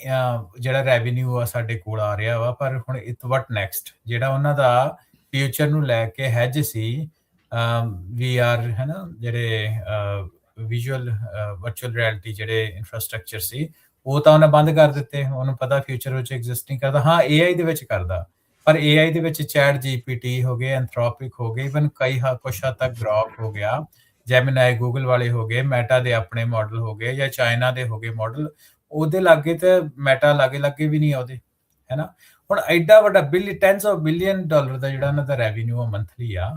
B: ਜਿਹੜਾ ਰੈਵਨਿਊ ਆ ਸਾਡੇ ਕੋਲ ਆ ਰਿਹਾ ਵਾ, ਪਰ ਹੁਣ ਵਟ ਨੈਕਸਟ ਜਿਹੜਾ ਉਹਨਾਂ ਦਾ ਫਿਊਚਰ ਨੂੰ ਲੈ ਕੇ ਹੈਜ ਸੀ, VR ਹੈ ਨਾ, ਜਿਹੜੇ ਵਿਜ਼ੂਅਲ ਵਰਚੁਅਲ ਰਿਐਲਿਟੀ ਜਿਹੜੇ ਇਨਫਰਾਸਟ੍ਰਕਚਰ ਸੀ, ਉਹ ਤਾਂ ਉਹਨੇ ਬੰਦ ਕਰ ਦਿੱਤੇ। ਉਹਨੂੰ ਪਤਾ ਫਿਊਚਰ ਵਿੱਚ ਐਗਜ਼ਿਸਟ ਨਹੀਂ ਕਰਦਾ। ਹਾਂ, AI ਦੇ ਵਿੱਚ ਕਰਦਾ, ਪਰ AI ਦੇ ਵਿੱਚ ਚੈਟ ਜੀਪੀਟੀ ਹੋ ਗਏ, ਐਂਥਰੋਪਿਕ ਹੋ ਗਏ, ਇਵਨ ਕੁਛ ਹੱਦ ਤੱਕ ਗ੍ਰੋਕ ਹੋ ਗਿਆ, ਜੈਮੀਨਾਈ ਗੂਗਲ ਵਾਲੇ ਹੋ ਗਏ, ਮੈਟਾ ਦੇ ਆਪਣੇ ਮਾਡਲ ਹੋ ਗਏ ਜਾਂ ਚਾਈਨਾ ਦੇ ਹੋ ਗਏ ਮਾਡਲ, ਉਹਦੇ ਲਾਗੇ ਤੇ ਮੈਟਾ ਲਾਗੇ ਵੀ ਨਹੀਂ ਉਹਦੇ, ਹੈ ਨਾ। ਹੁਣ ਐਡਾ ਵੱਡਾ ਟੈਨਸ ਆਫ ਬਿਲੀਅਨ ਡਾਲਰ ਦਾ ਜਿਹੜਾ ਉਹਨਾਂ ਦਾ ਰੈਵਨਿਊ ਆ ਮੰਥਲੀ ਆ,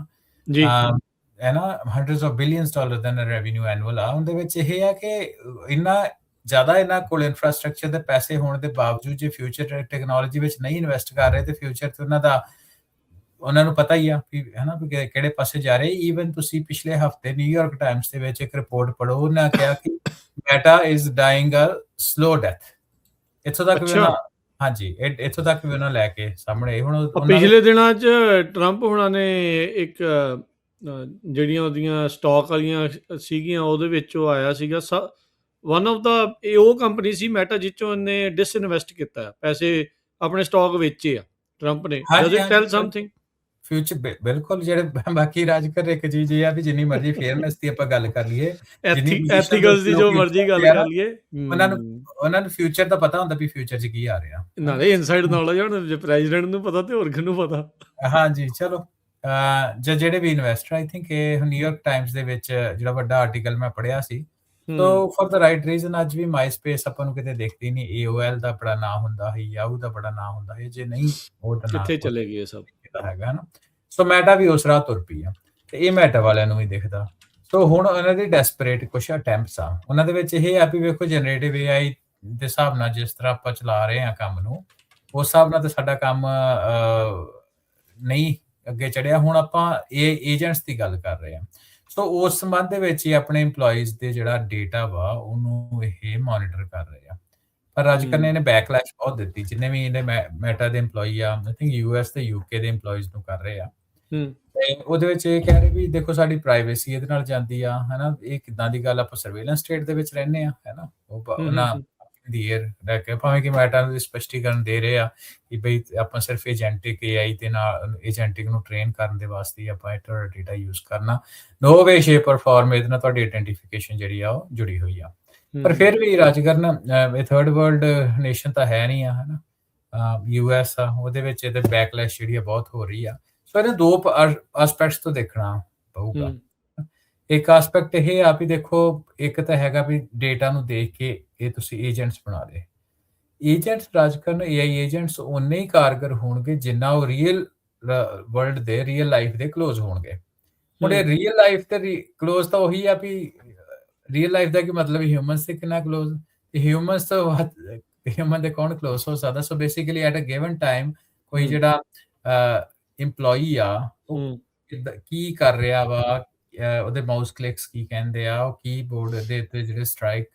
A: ਜੀ
B: ਹੈ ਨਾ, hundreds of billions dollar the revenue annual ਆ। ਉਹਦੇ ਵਿੱਚ ਇਹ ਆ ਕਿ ਇੰਨਾ ਜ਼ਿਆਦਾ ਇਹਨਾਂ ਕੋਲ ਇਨਫਰਾਸਟ੍ਰਕਚਰ ਦੇ ਪੈਸੇ ਹੋਣ ਦੇ ਬਾਵਜੂਦ ਜੇ ਫਿਊਚਰ ਟੈਕਨੋਲੋਜੀ ਵਿੱਚ ਨਹੀਂ ਇਨਵੈਸਟ ਕਰ ਰਹੇ ਤੇ ਫਿਊਚਰ ਤੇ ਉਹਨਾਂ ਨੂੰ ਪਤਾ ਹੀ ਆ ਵੀ, ਹੈ ਨਾ, ਵੀ ਕਿਹੜੇ ਪਾਸੇ ਜਾ ਰਹੇ। ਈਵਨ ਤੁਸੀਂ ਪਿਛਲੇ ਹਫਤੇ ਨਿਊਯਾਰਕ ਟਾਈਮਸ ਦੇ ਵਿੱਚ ਇੱਕ ਰਿਪੋਰਟ ਪੜ੍ਹੋ, ਉਹਨਾਂ ਕਿਹਾ ਕਿ Meta is dying a slow death. ਇੱਥੋਂ ਤੱਕ ਵੀ ਉਹਨਾਂ, ਹਾਂਜੀ, ਇੱਥੋਂ ਤੱਕ ਵੀ ਉਹਨਾਂ ਲੈ ਕੇ ਸਾਹਮਣੇ। ਹੁਣ
A: ਪਿਛਲੇ ਦਿਨਾਂ 'ਚ ਟਰੰਪ ਹੁਣਾਂ ਨੇ ਇੱਕ ਜਿਹੜੀਆਂ ਉਹਦੀਆਂ ਸਟਾਕ ਵਾਲੀਆਂ ਸੀਗੀਆਂ, ਉਹਦੇ ਵਿੱਚ ਉਹ ਆਇਆ ਸੀਗਾ ਵਨ ਆਫ ਦਾ, ਇਹ ਉਹ ਕੰਪਨੀ ਸੀ ਮੈਟਾ ਜਿੱਚੋਂ ਇਹਨੇ ਡਿਸਇਨਵੈਸਟ ਕੀਤਾ ਪੈਸੇ, ਆਪਣੇ ਸਟਾਕ ਵੇਚੇ ਆ ਟਰੰਪ ਨੇ। Does it tell something?
B: Future ਬਿਲਕੁਲ, ਜਿਹੜੇ ਬਾਕੀ ਰਾਜ ਕਰ, ਇੱਕ ਚੀਜ਼ ਇਹ ਆ ਵੀ ਜਿੰਨੀ ਮਰਜ਼ੀ ਫੇਅਰਨੈਸ ਦੀ ਆਪਾਂ ਗੱਲ ਕਰ ਲਈਏ,
A: ਐਥੀਕਲਸ ਦੀ ਜੋ ਮਰਜ਼ੀ ਗੱਲ ਕਰ ਲਈਏ,
B: ਉਹਨਾਂ ਨੂੰ ਫਿਊਚਰ ਦਾ ਪਤਾ ਹੁੰਦਾ ਵੀ ਫਿਊਚਰ 'ਚ ਕੀ ਆ ਰਿਹਾ।
A: ਨਾਲੇ ਇਨਸਾਈਡ ਨੌਲੇਜ ਹੁਣ ਜੇ ਪ੍ਰੈਜ਼ੀਡੈਂਟ ਨੂੰ ਪਤਾ ਤੇ ਹੋਰ ਕਿਹਨੂੰ ਪਤਾ।
B: ਹਾਂਜੀ, ਚਲੋ, ਜਿਹੜੇ ਵੀ ਇਨਵੈਸਟਰ, ਆਈ ਥਿੰਕ ਇਹ ਨਿਊਯਾਰਕ ਟਾਈਮਸ ਦੇ ਵਿੱਚ ਜਿਹੜਾ ਵੱਡਾ ਆਰਟੀਕਲ ਮੈਂ ਪੜ੍ਹਿਆ ਸੀ, so for the right reason ਅੱਜ ਵੀ ਮਾਈਸਪੇਸ ਆਪਾਂ ਨੂੰ ਕਿਤੇ ਦੇਖਦੀ ਨਹੀਂ। AOL ਦਾ ਬੜਾ ਨਾਂ ਹੁੰਦਾ ਹੈ, ਯਾਹੂ ਦਾ ਬੜਾ ਨਾਂ ਹੁੰਦਾ ਹੈ, ਜੇ ਨਹੀਂ ਉਹ ਤਾਂ
A: ਕਿੱਥੇ ਚਲੇ ਗਏ ਸਭ
B: ਹੈਗਾ ਨਾ। ਸੋ ਮੈਟਾ ਵੀ ਉਸ ਰਾਹ ਤੁਰ ਪਈ ਆ, ਤੇ ਇਹ ਮੈਟਾ ਵਾਲਿਆਂ ਨੂੰ ਵੀ ਦਿਖਦਾ। ਸੋ ਹੁਣ ਉਹਨਾਂ ਦੀ ਡੈਸਪਰੇਟ ਕੁਛ ਅਟੈਂਪਟਸ ਆ ਉਹਨਾਂ ਦੇ ਵਿੱਚ। ਇਹ ਆ ਵੀ ਵੇਖੋ, ਜਨਰੇਟਿਵ AI ਦੇ ਹਿਸਾਬ ਨਾਲ ਜਿਸ ਤਰ੍ਹਾਂ ਆਪਾਂ ਚਲਾ ਰਹੇ ਹਾਂ ਕੰਮ ਨੂੰ, ਉਸ ਹਿਸਾਬ ਨਾਲ ਤਾਂ ਸਾਡਾ ਕੰਮ ਨਹੀਂ ਅੱਗੇ ਚੜਿਆ। ਹੁਣ ਆਪਾਂ ਇਹ ਏਜੰਟਸ ਦੀ ਗੱਲ ਕਰ ਰਹੇ ਹਾਂ। ਸੋ ਉਸ ਸੰਬੰਧ ਦੇ ਵਿੱਚ ਹੀ ਆਪਣੇ EMPLOYEES ਦੇ ਜਿਹੜਾ ਡੇਟਾ ਵਾ ਉਹਨੂੰ ਇਹ ਮੋਨੀਟਰ ਕਰ ਰਹੇ ਆ। ਪਰ ਅੱਜ ਕੱਲ੍ਹ ਇਹਨੇ ਬੈਕਲੈਸ਼ ਬਹੁਤ ਦਿੱਤੀ, ਜਿੰਨੇ ਵੀ ਇਹਦੇ ਮੈਟਾ ਦੇ EMPLOYEE ਆ, ਆਈ ਥਿੰਕ US ਤੇ UK ਦੇ EMPLOYEES ਨੂੰ ਕਰ ਰਹੇ ਆ। ਤੇ ਉਹਦੇ ਵਿੱਚ ਇਹ ਕਹਿ ਰਹੇ ਵੀ ਦੇਖੋ ਸਾਡੀ ਪ੍ਰਾਈਵੇਸੀ ਇਹਦੇ ਨਾਲ ਜਾਂਦੀ ਆ, ਹਨਾ। ਇਹ ਕਿੱਦਾਂ ਦੀ ਗੱਲ, ਆਪਾਂ ਸਰਵੇਲੈਂਸ ਸਟੇਟ ਦੇ ਵਿੱਚ ਰਹਿੰਦੇ ਆ, ਹੈ ਨਾ। ਉਹਨਾਂ ਦੀ ਰਹਿ ਕੇ ਭਾਵੇਂ ਕਿ ਮੈਟਾ ਨੂੰ ਸਪਸ਼ਟੀਕਰਨ ਦੇ ਰਹੇ ਆ ਕਿ ਬਈ ਆਪਾਂ ਸਿਰਫ ਏਜੈਂਟਿਕ AI ਦੇ ਨਾਲ ਏਜੈਂਟਿਕ ਨੂੰ ਟ੍ਰੇਨ ਕਰਨ ਦੇ ਵਾਸਤੇ ਆਪਾਂ ਇਹ ਤੁਹਾਡਾ ਡੇਟਾ ਯੂਜ਼ ਕਰਨਾ। ਨੋ ਵੇ ਸ਼ੇਪ ਔਰ ਫਾਰਮ ਇਹਦੇ ਨਾਲ ਤੁਹਾਡੀ ਆਇਡੈਂਟੀਫਿਕੇਸ਼ਨ ਜਿਹੜੀ ਆ ਉਹ ਜੁੜੀ ਹੋਈ ਆ। ਪਰ ਫਿਰ ਵੀ ਰਾਜ ਕਰਨਾ, ਇਹ ਥਰਡ ਵਰਲਡ ਨੇਸ਼ਨ ਤਾਂ ਹੈ ਨਹੀਂ ਆ, ਹਨਾ। US ਆ, ਉਹਦੇ ਵਿੱਚ ਇਹਦੇ ਬੈਕਲੈਸ਼ ਜਿਹੜੀ ਆ ਬਹੁਤ ਹੋ ਰਹੀ ਆ। ਸੋ ਇਹਨੂੰ ਦੋ ਐਸਪੈਕਟਸ ਤੋਂ ਦੇਖਣਾ ਪਊਗਾ। ਇੱਕ ਐਸਪੈਕਟ ਇਹ ਆ ਵੀ ਦੇਖੋ, ਇੱਕ ਤਾਂ ਹੈਗਾ ਵੀ ਡੇਟਾ ਨੂੰ ਦੇਖ ਕੇ ਇਹ ਤੁਸੀਂ ਏਜੰਟਸ ਬਣਾ ਲਏ। ਏਜੰਟਸ ਰਾਜ ਕਰਨ, AI ਏਜੰਟਸ ਉਨੇ ਹੀ ਕਾਰਗਰ ਹੋਣਗੇ ਜਿੰਨਾ ਉਹ ਰੀਅਲ ਵਰਲਡ ਦੇ, ਰੀਅਲ ਲਾਈਫ ਦੇ ਕਲੋਜ਼ ਹੋਣਗੇ। ਹੁਣ ਇਹ ਰੀਅਲ ਲਾਈਫ ਤੇ ਕਲੋਜ਼ ਤਾਂ ਉਹੀ ਆ ਵੀ ਰੀਅਲ ਲਾਈਫ ਦਾ ਕੀ ਮਤਲਬ ਹਿਊਮਨਸ ਦੇ ਕਿੰਨਾ ਕਲੋਜ਼, ਹਿਊਮਨਸ ਤੋਂ ਹਿਊਮਨ ਦੇ ਕੌਣ ਕਲੋਜ਼ ਹੋ ਸਕਦਾ। So basically at a given time ਕੋਈ ਜਿਹੜਾ EMPLOYEE ਆ ਉਹ ਕੀ ਕਰ ਰਿਹਾ ਵਾ, ਉਹਦੇ ਮਾਊਸ ਕਲਿਕਸ ਕੀ ਕਹਿੰਦੇ ਆ, ਉਹ ਕੀਬੋਰਡ ਦੇ ਉੱਤੇ ਜਿਹੜੇ ਸਟ੍ਰਾਈਕ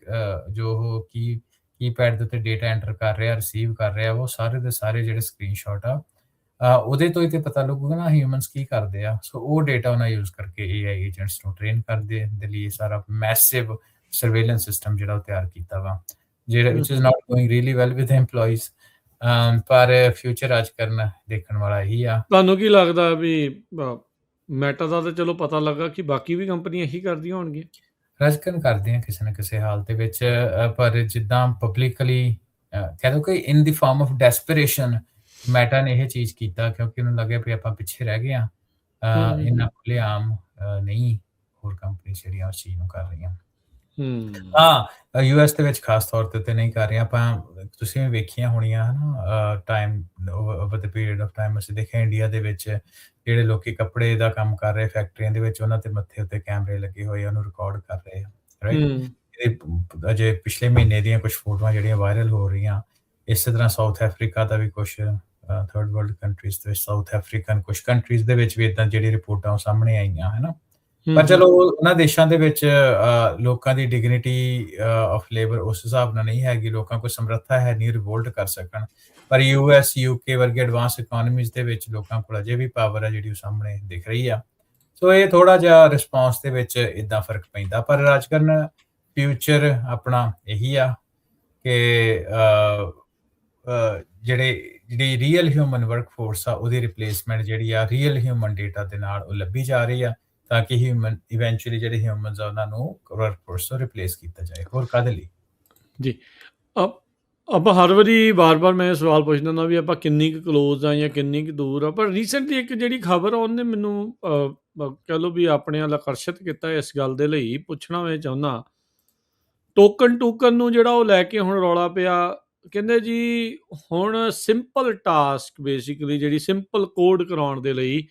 B: ਜੋ ਉਹ ਕੀਪੈਡ ਦੇ ਉੱਤੇ ਡੇਟਾ ਐਂਟਰ ਕਰ ਰਿਹਾ, ਰਿਸੀਵ ਕਰ ਰਿਹਾ, ਉਹ ਸਾਰੇ ਦੇ ਸਾਰੇ ਜਿਹੜੇ ਸਕਰੀਨਸ਼ਾਟ ਆ, ਉਹਦੇ ਤੋਂ ਹੀ ਤੇ ਪਤਾ ਲੱਗੂਗਾ ਨਾ ਹਿਊਮਨਸ ਕੀ ਕਰਦੇ ਆ। ਸੋ ਉਹ ਡੇਟਾ ਉਹਨਾਂ ਯੂਜ਼ ਕਰਕੇ AI ਏਜੰਟਸ ਨੂੰ ਟ੍ਰੇਨ ਕਰਦੇ ਦੇ ਲਈ ਸਾਰਾ ਮੈਸਿਵ ਸਰਵੇਲੈਂਸ ਸਿਸਟਮ ਜਿਹੜਾ ਉਹ ਤਿਆਰ ਕੀਤਾ ਵਾ, ਜਿਹੜਾ ਵਿਚ is not going really well with EMPLOYEES। ਪਰ ਫਿਊਚਰ ਅੱਜ ਕਰਨਾ ਦੇਖਣ ਵਾਲਾ ਇਹੀ ਆ।
A: ਤੁਹਾਨੂੰ ਕੀ ਲੱਗਦਾ ਵੀ ਮੈਟਾ ਦਾ ਤਾਂ ਚਲੋ ਪਤਾ ਲੱਗਾ ਕਿ ਬਾਕੀ ਵੀ ਕੰਪਨੀਆਂ ਇਹੀ ਕਰਦੀਆਂ ਹੋਣਗੀਆਂ?
B: ਰਜਕਨ ਕਰਦੇ ਆ ਕਿਸੇ ਨਾ ਕਿਸੇ ਹਾਲ ਦੇ ਵਿੱਚ, ਪਰ ਜਿੱਦਾਂ ਪਬਲਿਕਲੀ ਕਹਿ ਲਓ ਕਿ ਇਨ ਦੀ ਫਾਰਮ ਆਫ ਡੈਸਪਰੇਸ਼ਨ ਮੈਟਾ ਨੇ ਇਹ ਚੀਜ਼ ਕੀਤਾ ਕਿਉਂਕਿ ਉਹਨੂੰ ਲੱਗਿਆ ਵੀ ਆਪਾਂ ਪਿੱਛੇ ਰਹਿ ਗਏ ਆ। ਇੰਨਾ ਖੁੱਲ੍ਹੇਆਮ ਨਹੀਂ ਹੋਰ ਕੰਪਨੀ ਜਿਹੜੀਆਂ ਉਸ ਚੀਜ਼ ਨੂੰ ਕਰ ਰਹੀਆਂ। US ਦੇ ਵਿੱਚ ਖਾਸ ਤੌਰ ਤੇ ਨਹੀਂ ਕਰ ਰਹੇ ਆਪਾਂ। ਤੁਸੀਂ ਵੀ ਵੇਖੀਆਂ ਹੋਣੀਆਂ ਹਨਾ, time over the period of time ਅਸੀਂ ਦੇਖਿਆ ਇੰਡੀਆ ਦੇ ਵਿੱਚ ਜਿਹੜੇ ਲੋਕੀ ਕੱਪੜੇ ਦਾ ਕੰਮ ਕਰ ਰਹੇ ਫੈਕਟਰੀਆਂ ਦੇ ਵਿੱਚ, ਉਹਨਾਂ ਦੇ ਮੱਥੇ ਉੱਤੇ ਕੈਮਰੇ ਲੱਗੇ ਹੋਏ ਆ, ਉਹਨੂੰ ਰਿਕਾਰਡ ਕਰ ਰਹੇ ਆ, ਰਾਈਟ। ਅਜੇ ਪਿਛਲੇ ਮਹੀਨੇ ਦੀਆਂ ਕੁਝ ਫੋਟੋਆਂ ਜਿਹੜੀਆਂ ਵਾਇਰਲ ਹੋ ਰਹੀਆਂ। ਇਸੇ ਤਰ੍ਹਾਂ ਸਾਊਥ ਅਫਰੀਕਾ ਦਾ ਵੀ ਕੁਛ ਥਰਡ ਵਰਲਡ ਕੰਟਰੀਜ਼ ਦੇ ਵਿੱਚ, ਸਾਊਥ ਅਫਰੀਕਨ ਕੁਛ ਕੰਟਰੀਜ਼ ਦੇ ਵਿੱਚ ਵੀ ਇੱਦਾਂ ਜਿਹੜੀ ਰਿਪੋਰਟਾਂ ਸਾਹਮਣੇ ਆਈਆਂ, ਹੈ ਨਾ। ਪਰ ਚਲੋ ਉਹਨਾਂ ਦੇਸ਼ਾਂ ਦੇ ਵਿੱਚ ਲੋਕਾਂ ਦੀ ਡਿਗਨਿਟੀ ਆਫ ਲੇਬਰ ਉਸ ਹਿਸਾਬ ਨਾਲ ਨਹੀਂ ਹੈਗੀ, ਲੋਕਾਂ ਕੋਲ ਸਮਰੱਥਾ ਹੈ ਨਹੀਂ ਰਿਵੋਲਟ ਕਰ ਸਕਣ। ਪਰ ਯੂਐਸ ਯੂਕੇ ਵਰਗੇ ਐਡਵਾਂਸ ਇਕਨੋਮੀਜ਼ ਦੇ ਵਿੱਚ ਲੋਕਾਂ ਕੋਲ ਅਜੇ ਵੀ ਪਾਵਰ ਹੈ ਜਿਹੜੀ ਉਹ ਸਾਹਮਣੇ ਦਿਖ ਰਹੀ ਆ। ਸੋ ਇਹ ਥੋੜਾ ਜਿਹਾ ਰਿਸਪੌਂਸ ਦੇ ਵਿੱਚ ਇਦਾਂ ਫਰਕ ਪੈਂਦਾ। ਪਰ ਰਾਜਕਰਨ ਫਿਊਚਰ ਆਪਣਾ ਇਹੀ ਆ ਕਿ ਜਿਹੜੀ ਰੀਅਲ ਹਿਊਮਨ ਵਰਕਫੋਰਸ ਆ ਉਹਦੀ ਰਿਪਲੇਸਮੈਂਟ ਜਿਹੜੀ ਆ ਰੀਅਲ ਹਿਊਮਨ ਡੇਟਾ ਦੇ ਨਾਲ ਉਹ ਲੱਭੀ ਜਾ ਰਹੀ ਆ, ਤਾਂ ਕਿ ਹਿਊਮਨ ਇਵੈਂਚੁਅਲੀ ਜਿਹੜੇ ਹਿਊਮਨਸ ਆ ਉਹਨਾਂ ਨੂੰ ਵਰਕਫੋਰਸ ਤੋਂ ਰਿਪਲੇਸ ਕੀਤਾ ਜਾਏ। ਹੋਰ ਕਾਹਦੇ ਲਈ
A: ਜੀ। ਆਪਾਂ ਹਰ ਵਾਰੀ ਵਾਰ-ਵਾਰ ਮੈਂ ਸਵਾਲ ਪੁੱਛਦਾ ਹੁੰਦਾ ਵੀ ਆਪਾਂ ਕਿੰਨੀ ਕੁ ਕਲੋਜ਼ ਆ ਜਾਂ ਕਿੰਨੀ ਕੁ ਦੂਰ ਆ, ਪਰ ਰੀਸੈਂਟਲੀ ਇੱਕ ਜਿਹੜੀ ਖਬਰ ਆ ਉਹਨੇ ਮੈਨੂੰ ਕਹਿ ਲਓ ਵੀ ਆਪਣੇ ਵੱਲ ਆਕਰਸ਼ਿਤ ਕੀਤਾ ਇਸ ਗੱਲ ਦੇ ਲਈ ਪੁੱਛਣਾ ਮੈਂ ਚਾਹੁੰਦਾ। ਟੋਕਨ ਨੂੰ ਜਿਹੜਾ ਉਹ ਲੈ ਕੇ ਹੁਣ ਰੌਲਾ ਪਿਆ, ਕਹਿੰਦੇ ਜੀ ਹੁਣ ਸਿੰਪਲ ਟਾਸਕ ਬੇਸਿਕਲੀ ਜਿਹੜੀ ਸਿੰਪਲ ਕੋਡ ਕਰਾਉਣ ਦੇ ਲਈ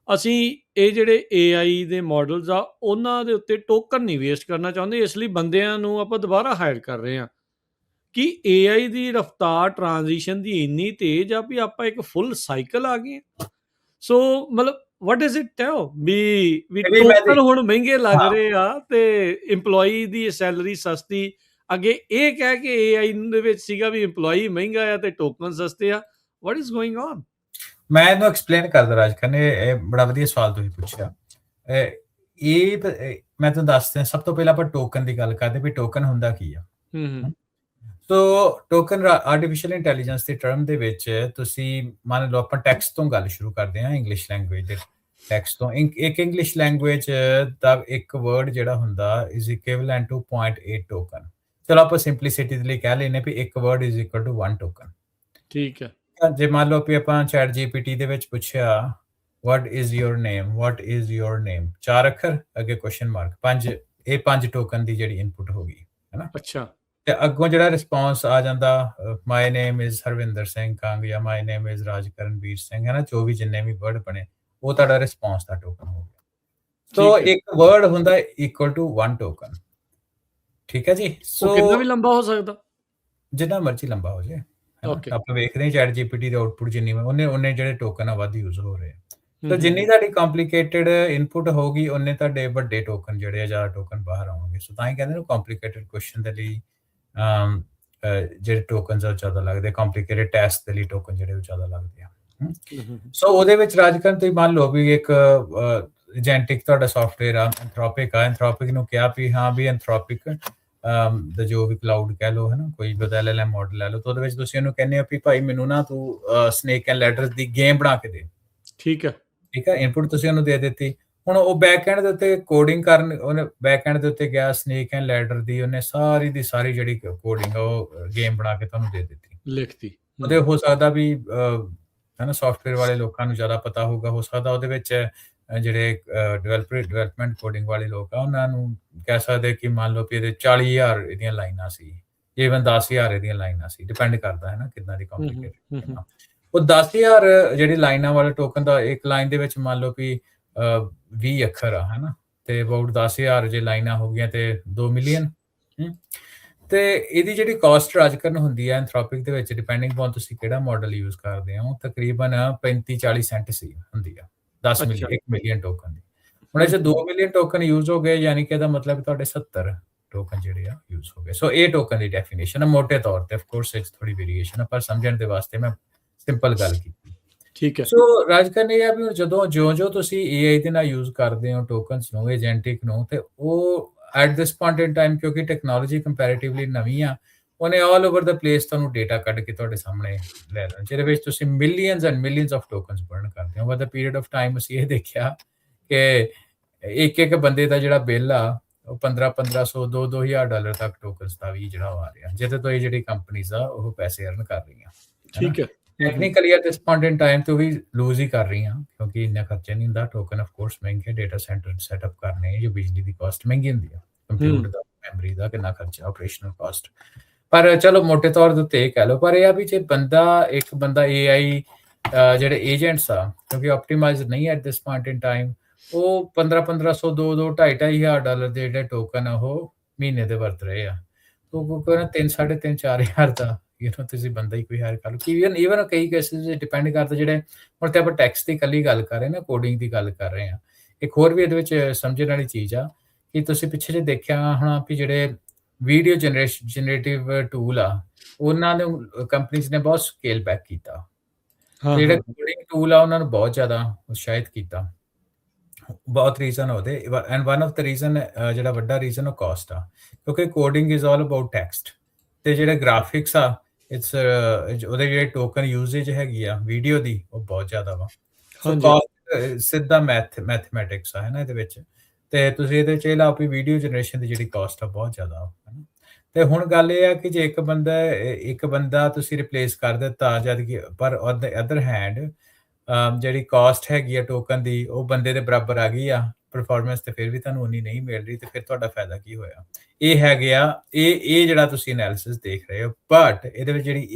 A: ਅਸੀਂ ਇਹ ਜਿਹੜੇ AI ਦੇ ਮਾਡਲਸ ਆ ਉਹਨਾਂ ਦੇ ਉੱਤੇ ਟੋਕਨ ਨਹੀਂ ਵੇਸਟ ਕਰਨਾ ਚਾਹੁੰਦੇ, ਇਸ ਲਈ ਬੰਦਿਆਂ ਨੂੰ ਆਪਾਂ ਦੁਬਾਰਾ ਹਾਇਰ ਕਰ ਰਹੇ ਹਾਂ। ਕਿ AI ਦੀ ਰਫਤਾਰ ਟ੍ਰਾਂਜੀਸ਼ਨ ਦੀ ਇੰਨੀ ਤੇਜ਼ ਆ ਵੀ ਆਪਾਂ ਇੱਕ ਫੁੱਲ ਸਾਈਕਲ ਆ ਗਏ। ਸੋ ਮਤਲਬ ਵਾਟ ਡਜ਼ ਇਟ ਟੈਲ ਵੀ ਟੋਕਨ ਹੁਣ ਮਹਿੰਗੇ ਲੱਗ ਰਹੇ ਆ ਤੇ EMPLOYEE ਦੀ ਸੈਲਰੀ ਸਸਤੀ। ਅੱਗੇ ਇਹ ਕਹਿ ਕੇ AI ਦੇ ਵਿੱਚ ਸੀਗਾ ਵੀ EMPLOYEE ਮਹਿੰਗਾ ਆ ਤੇ ਟੋਕਨ ਸਸਤੇ ਆ। What is going on?
B: ਮੈਂ ਇਹਨੂੰ ਐਕਸਪਲੇਨ ਕਰਦਾ ਰਾਜਕਰਨ, ਇਹ ਬੜਾ ਵਧੀਆ ਸਵਾਲ ਤੁਸੀਂ ਪੁੱਛਿਆ। ਇਹ ਮੈਂ ਤੁਹਾਨੂੰ ਦੱਸਦਾ, ਸਭ ਤੋਂ ਪਹਿਲਾਂ ਆਪਾਂ ਟੋਕਨ ਦੀ ਗੱਲ ਕਰਦੇ ਵੀ ਟੋਕਨ ਹੁੰਦਾ ਕੀ ਆ। ਸੋ ਟੋਕਨ ਆਰਟੀਫੀਸ਼ੀਅਲ ਇੰਟੈਲੀਜੈਂਸ ਦੇ ਟਰਮ ਦੇ ਵਿੱਚ ਤੁਸੀਂ ਮੰਨ ਲਓ ਆਪਾਂ ਟੈਕਸਟ ਤੋਂ ਗੱਲ ਸ਼ੁਰੂ ਕਰਦੇ ਹਾਂ, ਇੰਗਲਿਸ਼ ਲੈਂਗੁਏਜ ਦੇ ਟੈਕਸਟ ਤੋਂ। ਇੱਕ ਇੰਗਲਿਸ਼ ਲੈਂਗੁਏਜ ਦਾ ਇੱਕ ਵਰਡ ਜਿਹੜਾ ਹੁੰਦਾ ਇਜ਼ ਇਕੁਇਵਲੈਂਟ ਟੂ 0.8 ਟੋਕਨ। ਚਲੋ ਆਪਾਂ ਸਿੰਪਲਿਸਿਟੀ ਦੇ ਲਈ ਕਹਿ ਲੈਨੇ ਵੀ ਇੱਕ word is equal to 1 token.
A: ਠੀਕ ਹੈ।
B: ਜੇ ਮੰਨ ਲਓ ਵੀ ਆਪਾਂ ਚੈਟ GPT ਦੇ ਵਿੱਚ ਪੁੱਛਿਆ what is your name, what is your name, 4 ਅੱਖਰ ਅੱਗੇ ਕੁਐਸਚਨ ਮਾਰਕ, 5, ਇਹ 5 ਟੋਕਨ ਦੀ ਜਿਹੜੀ ਇਨਪੁਟ ਹੋ ਗਈ ਹੈ ਨਾ।
A: ਅੱਛਾ।
B: ਤੇ ਅੱਗੋਂ ਜਿਹੜਾ ਰਿਸਪੌਂਸ ਆ ਜਾਂਦਾ ਮਾਈ ਨੇਮ ਇਜ਼ ਹਰਵਿੰਦਰ ਸਿੰਘ ਕੰਗ ਜਾਂ ਮਾਈ ਨੇਮ ਇਜ਼ ਰਾਜਕਰਨਵੀਰ ਸਿੰਘ, ਹੈ ਨਾ, ਜੋ ਵੀ ਜਿੰਨੇ ਵੀ ਵਰਡ ਬਣੇ ਉਹ ਤੁਹਾਡਾ ਰਿਸਪੌਂਸ ਦਾ ਟੋਕਨ ਹੋ ਗਿਆ। ਸੋ ਇੱਕ ਵਰਡ ਹੁੰਦਾ ਇਕੁਅਲ ਟੂ 1 ਟੋਕਨ। ਠੀਕ ਹੈ ਜੀ। ਸੋ
A: ਕਿੰਨਾ ਵੀ ਲੰਬਾ ਹੋ ਸਕਦਾ,
B: ਜਿੰਨਾ ਮਰਜ਼ੀ ਲੰਬਾ ਹੋ ਜਾਏ। ਆਪਾਂ ਵੇਖਦੇ ਹਾਂ ਚੈਟ GPT ਦੀ ਆਊਟਪੁੱਟ ਜਿੰਨੀ ਉਹਨੇ ਜਿਹੜੇ ਟੋਕਨ ਆ ਵੱਧ ਯੂਜ਼ ਹੋ ਰਹੇ ਆ। ਤਾਂ ਜਿੰਨੀ ਤੁਹਾਡੀ ਕੰਪਲੀਕੇਟਡ ਇਨਪੁਟ ਹੋਊਗੀ ਉਹਨੇ ਤੁਹਾਡੇ ਵੱਡੇ ਟੋਕਨ ਜਿਹੜੇ ਆ ਜ਼ਿਆਦਾ ਟੋਕਨ ਬਾਹਰ ਆਉਣਗੇ। ਸੋ ਤਾਂ ਹੀ ਕਹਿੰਦੇ ਨੇ ਕੰਪਲੀਕੇਟਡ ਕੁਐਸਚਨ ਦੇ ਲਈ ਜਿਹੜੇ ਟੋਕਨਸ ਆ ਜ਼ਿਆਦਾ ਲੱਗਦੇ, ਕੰਪਲੀਕੇਟਡ ਟੈਸਟ ਦੇ ਲਈ ਟੋਕਨ ਜਿਹੜੇ ਉਹ ਜ਼ਿਆਦਾ ਲੱਗਦੇ ਆ। ਸੋ ਉਹਦੇ ਵਿੱਚ ਰਾਜਕਰਨ ਤੁਸੀਂ ਮੰਨ ਲਓ ਵੀ ਇੱਕ ਏਜੈਂਟਿਕ ਤੁਹਾਡਾ ਸੌਫਟਵੇਅਰ ਆ, ਐਂਥਰੋਪਿਕ ਨੂੰ ਕਿਹਾ ਵੀ ਹਾਂ ਵੀ ਐਂਥਰੋਪਿਕ ਦਾ ਜੋ ਵੀ ਕਲਾਊਡ ਕਹਿ ਲਓ, ਹੈ ਨਾ, ਕੋਈ LLM ਮਾਡਲ ਲੈ ਲਓ, ਤਾਂ ਉਹਦੇ ਵਿੱਚ ਤੁਸੀਂ ਉਹਨੂੰ ਕਹਿੰਦੇ ਹੋ ਵੀ ਭਾਈ ਮੈਨੂੰ ਨਾ ਤੂੰ snake and ladder the game ਬਣਾ ਕੇ ਦੇ। ਠੀਕ ਹੈ। ਇਨਪੁਟ ਤੁਸੀਂ ਉਹਨੂੰ ਦੇ ਦਿੱਤੀ। ਹੁਣ ਉਹ ਬੈਕ ਐਂਡ ਦੇ ਉੱਤੇ ਕੋਡਿੰਗ ਕਰਨ, ਉਹਨੇ ਬੈਕ ਐਂਡ ਦੇ ਉੱਤੇ ਗਿਆ ਸਨੇਕ ਐਂਡ ਲੈਡਰ ਦੀ, ਉਹਨੇ ਸਾਰੀ ਦੀ ਸਾਰੀ ਜਿਹੜੀ ਕੋਡਿੰਗ ਆ ਉਹ ਗੇਮ ਬਣਾ ਕੇ ਤੁਹਾਨੂੰ ਦੇ ਦਿੱਤੀ, ਲਿਖਤੀ। ਉਹਦੇ ਹੋ ਸਕਦਾ ਵੀ ਹੈ ਨਾ ਸੌਫਟਵੇਅਰ ਵਾਲੇ ਲੋਕਾਂ ਨੂੰ ਜ਼ਿਆਦਾ ਪਤਾ ਹੋਊਗਾ, ਹੋ ਸਕਦਾ ਉਹਦੇ ਵਿੱਚ ਜਿਹੜੇ ਡਿਵੈਲਪਮੈਂਟ ਕੋਡਿੰਗ ਵਾਲੇ ਲੋਕ ਆ ਉਹਨਾਂ ਨੂੰ ਕਹਿ ਸਕਦੇ ਕਿ ਮੰਨ ਲਓ ਵੀ ਇਹਦੇ 40,000 ਇਹਦੀਆਂ ਲਾਈਨਾਂ ਸੀ, ਈਵਨ 10,000 ਇਹਦੀਆਂ ਲਾਈਨਾਂ ਸੀ, ਡਿਪੈਂਡ ਕਰਦਾ ਹੈ ਨਾ ਕਿੰਨਾ ਦੀ ਕੰਪਲੀਕੇਟਡ। ਉਹ 10,000 ਜਿਹੜੀ ਲਾਈਨਾਂ ਵਾਲੇ ਟੋਕਨ ਦਾ ਇੱਕ ਲਾਈਨ ਦੇ ਵਿੱਚ ਮੰਨ ਲਓ ਵੀ 20 ਅੱਖਰ ਆ, ਹੈ ਨਾ, ਤੇ ਅਬਾਊਟ 10,000 ਜੇ ਲਾਈਨਾਂ ਹੋ ਗਈਆਂ ਤੇ 2 ਮਿਲੀਅਨ। ਤੇ ਇਹਦੀ ਜਿਹੜੀ ਕਾਸਟ ਰਾਜਕਰਨ ਹੁੰਦੀ ਹੈ ਐਂਥਰੋਪਿਕ ਦੇ ਵਿੱਚ, ਡਿਪੈਂਡਿੰਗ ਅਪਨ ਤੁਸੀਂ ਕਿਹੜਾ ਮਾਡਲ ਯੂਜ਼ ਕਰਦੇ ਹੋ, ਤਕਰੀਬਨ 35-40 ਸੈਂਟ ਸੀ ਹੁੰਦੀ ਆ 10 ਮਿਲੀਅਨ 1 ਮਿਲੀਅਨ ਟੋਕਨ ਦੀ। ਹੁਣ ਇਹ 'ਚ 2 ਮਿਲੀਅਨ ਟੋਕਨ ਯੂਜ਼ ਹੋ ਗਏ, ਯਾਨੀ ਕਿ ਇਹਦਾ ਮਤਲਬ ਤੁਹਾਡੇ 70 ਟੋਕਨ ਜਿਹੜੇ ਆ ਯੂਜ਼ ਹੋ ਗਏ। ਸੋ ਇਹ ਟੋਕਨ ਦੀ ਡੈਫੀਨੇਸ਼ਨ ਹੈ ਮੋਟੇ ਤੌਰ ਤੇ। ਆਫ ਕੋਰਸ ਇਹ 'ਚ ਥੋੜੀ ਵੇਰੀਏਸ਼ਨ ਹੈ, ਪਰ ਸਮਝਣ ਦੇ ਵਾਸਤੇ ਮੈਂ ਸਿੰਪਲ ਗੱਲ ਕੀਤੀ। ਠੀਕ ਹੈ। ਸੋ ਰਾਜਕਰਨ ਇਹ ਆ ਵੀ ਜਦੋਂ ਜਿਉਂ ਤੁਸੀਂ AI ਦੇ ਨਾਲ ਯੂਜ਼ ਕਰਦੇ ਹੋ ਟੋਕਨਸ ਨੂੰ, ਏਜੈਂਟਿਕ ਨੂੰ, ਤੇ ਉਹ at this point in time ਕਿਉਂਕਿ ਟੈਕਨੋਲੋਜੀ ਕੰਪੈਰੀਟਿਵਲੀ ਨਵੀਂ ਆ, ਉਹਨੇ ਆਲ ਓਵਰ ਦਾ ਪਲੇਸ ਤੁਹਾਨੂੰ ਡੇਟਾ ਕੱਢ ਕੇ ਤੁਹਾਡੇ ਸਾਹਮਣੇ ਲੈ ਲੈਣਾ, ਜਿਹਦੇ ਵਿੱਚ ਤੁਸੀਂ millions and millions of tokens burn ਕਰਦੇ ਹੋ। Over the period of time ਅਸੀਂ ਇਹ ਦੇਖਿਆ ਕਿ ਇੱਕ ਬੰਦੇ ਦਾ ਜਿਹੜਾ ਬਿੱਲ ਆ ਉਹ 1500 $2,000 ਤੱਕ ਟੋਕਨਸ ਦਾ ਵੀ ਜਿਹੜਾ ਆ ਰਿਹਾ, ਜਿਹਦੇ ਤੋਂ ਇਹ ਜਿਹੜੀ ਕੰਪਨੀਜ਼ ਆ ਉਹ ਪੈਸੇ ਅਰਨ ਕਰ ਰਹੀਆਂ। ਠੀਕ ਹੈ। Technically at this point in time ਤੇ ਵੀ ਲੂਜ਼ ਹੀ ਕਰ ਰਹੀਆਂ ਕਿਉਂਕਿ ਇੰਨਾ ਖਰਚਾ ਨਹੀਂ ਹੁੰਦਾ। ਟੋਕਨ ਆਫ ਕੋਰਸ ਮਹਿੰਗੇ, ਡੇਟਾ ਸੈਂਟਰ ਸੈਟਅਪ ਕਰਨੇ, ਜੋ ਬਿਜਲੀ ਦੀ ਕਾਸਟ ਮਹਿੰਗੀ ਹੁੰਦੀ ਆ, ਕੰਪਿਊਟਰ ਦਾ ਮੈਮਰੀ ਦਾ ਕਿੰਨਾ ਖਰਚਾ, ਆਪਰੇਸ਼ਨਲ ਕਾਸਟ। ਪਰ ਚਲੋ ਮੋਟੇ ਤੌਰ ਦੇ ਉੱਤੇ ਇਹ ਕਹਿ ਲਓ। ਪਰ ਇਹ ਆ ਵੀ ਜੇ ਇੱਕ ਬੰਦਾ AI ਜਿਹੜੇ ਏਜੰਟਸ ਆ ਕਿਉਂਕਿ ਆਪਟੀਮਾਈਜ਼ ਨਹੀਂ at this point in time, ਉਹ 1500 $2,000 ਦੇ ਜਿਹੜੇ ਟੋਕਨ ਆ ਉਹ ਮਹੀਨੇ ਦੇ ਵਰਤ ਰਹੇ ਆ। ਉਹ ਕੋਈ 3,500 4,000 ਦਾ ਤੁਸੀਂ ਬੰਦਾ ਹੀ ਕੋਈ ਹਾਇਰ ਕਰ ਲਓ। ਈਵਨ ਕਈ ਕੇਸਿਸ ਡਿਪੈਂਡ ਕਰਦਾ, ਜਿਹੜੇ ਹੁਣ ਤੇ ਆਪਾਂ ਟੈਕਸਟ ਦੀ ਇਕੱਲੀ ਗੱਲ ਕਰ ਰਹੇ ਨਾ, ਕੋਡਿੰਗ ਦੀ ਗੱਲ ਕਰ ਰਹੇ ਹਾਂ, ਇੱਕ ਹੋਰ ਵੀ ਇਹਦੇ ਵਿੱਚ ਸਮਝਣ ਵਾਲੀ ਚੀਜ਼ ਆ ਕਿ ਤੁਸੀਂ ਪਿੱਛੇ ਜੇ ਦੇਖਿਆ ਹੋਣਾ ਵੀ ਜਿਹੜੇ ਵੀਡੀਓ ਜਨਰੇਟਿਵ ਟੂਲ ਆ, ਉਹਨਾਂ ਨੂੰ ਕੰਪਨੀਜ਼ ਨੇ ਬਹੁਤ ਸਕੇਲ ਬੈਕ ਕੀਤਾ।
A: ਹਾਂ
B: ਤੇ ਜਿਹੜੇ
A: ਹਾਂ
B: ਕੋਡਿੰਗ ਟੂਲ ਆ ਉਹਨਾਂ ਨੂੰ ਬਹੁਤ ਜ਼ਿਆਦਾ ਉਤਸ਼ਾਹਿਤ ਕੀਤਾ। ਬਹੁਤ ਰੀਜ਼ਨ ਉਹਦੇ and one of the reason ਜਿਹੜਾ ਵੱਡਾ ਰੀਜ਼ਨ ਉਹ ਕਾਸਟ ਆ, ਕਿਉਂਕਿ coding is all about text ਤੇ ਜਿਹੜੇ ਗ੍ਰਾਫਿਕਸ ਆ ਇਟਸ ਉਹਦੇ ਜਿਹੜੇ ਟੋਕਨ ਯੂਸੇਜ ਹੈਗੀ ਆ ਵੀਡੀਓ ਦੀ ਉਹ ਬਹੁਤ ਜ਼ਿਆਦਾ ਵਾ। ਸੋ
A: ਹਾਂਜੀ
B: ਕਾਸਟ ਸਿੱਧਾ ਮੈਥਮੈਟਿਕਸ ਆ ਹੈ ਨਾ ਇਹਦੇ ਵਿੱਚ। ਤੇ ਤੁਸੀਂ ਇਹਦੇ ਚ ਇਹ ਲਾਓ ਵੀ ਵੀਡੀਓ ਜਨਰੇਸ਼ਨ ਦੀ ਜਿਹੜੀ ਕਾਸਟ ਆ ਬਹੁਤ ਜ਼ਿਆਦਾ ਹੈ ਨਾ। ਤੇ ਹੁਣ ਗੱਲ ਇਹ ਆ ਕਿ ਜੇ ਇੱਕ ਬੰਦਾ ਤੁਸੀਂ ਰਿਪਲੇਸ ਕਰ ਦਿੱਤਾ ਜਦ ਕਿ ਪਰ ਔਨ ਦ ਅਦਰ ਹੈਂਡ ਜਿਹੜੀ ਕਾਸਟ ਹੈਗੀ ਆ ਟੋਕਨ ਦੀ ਉਹ ਬੰਦੇ ਦੇ ਬਰਾਬਰ ਆ ਗਈ ਆ, ਪਰਫਾਰਮੈਂਸ ਤੇ ਫਿਰ ਵੀ ਤੁਹਾਨੂੰ ਉਨੀ ਨਹੀਂ ਮਿਲ ਰਹੀ ਤੇ ਫਿਰ ਤੁਹਾਡਾ ਫਾਇਦਾ ਕੀ ਹੋਇਆ? ਇਹ ਹੈਗੇ ਆ ਇਹ ਜਿਹੜਾ ਤੁਸੀਂ ਐਨਾਲਿਸਿਸ ਦੇਖ ਰਹੇ ਹੋ, ਬਟ ਇਹਦੇ ਵਿੱਚ ਜਿਹੜੀ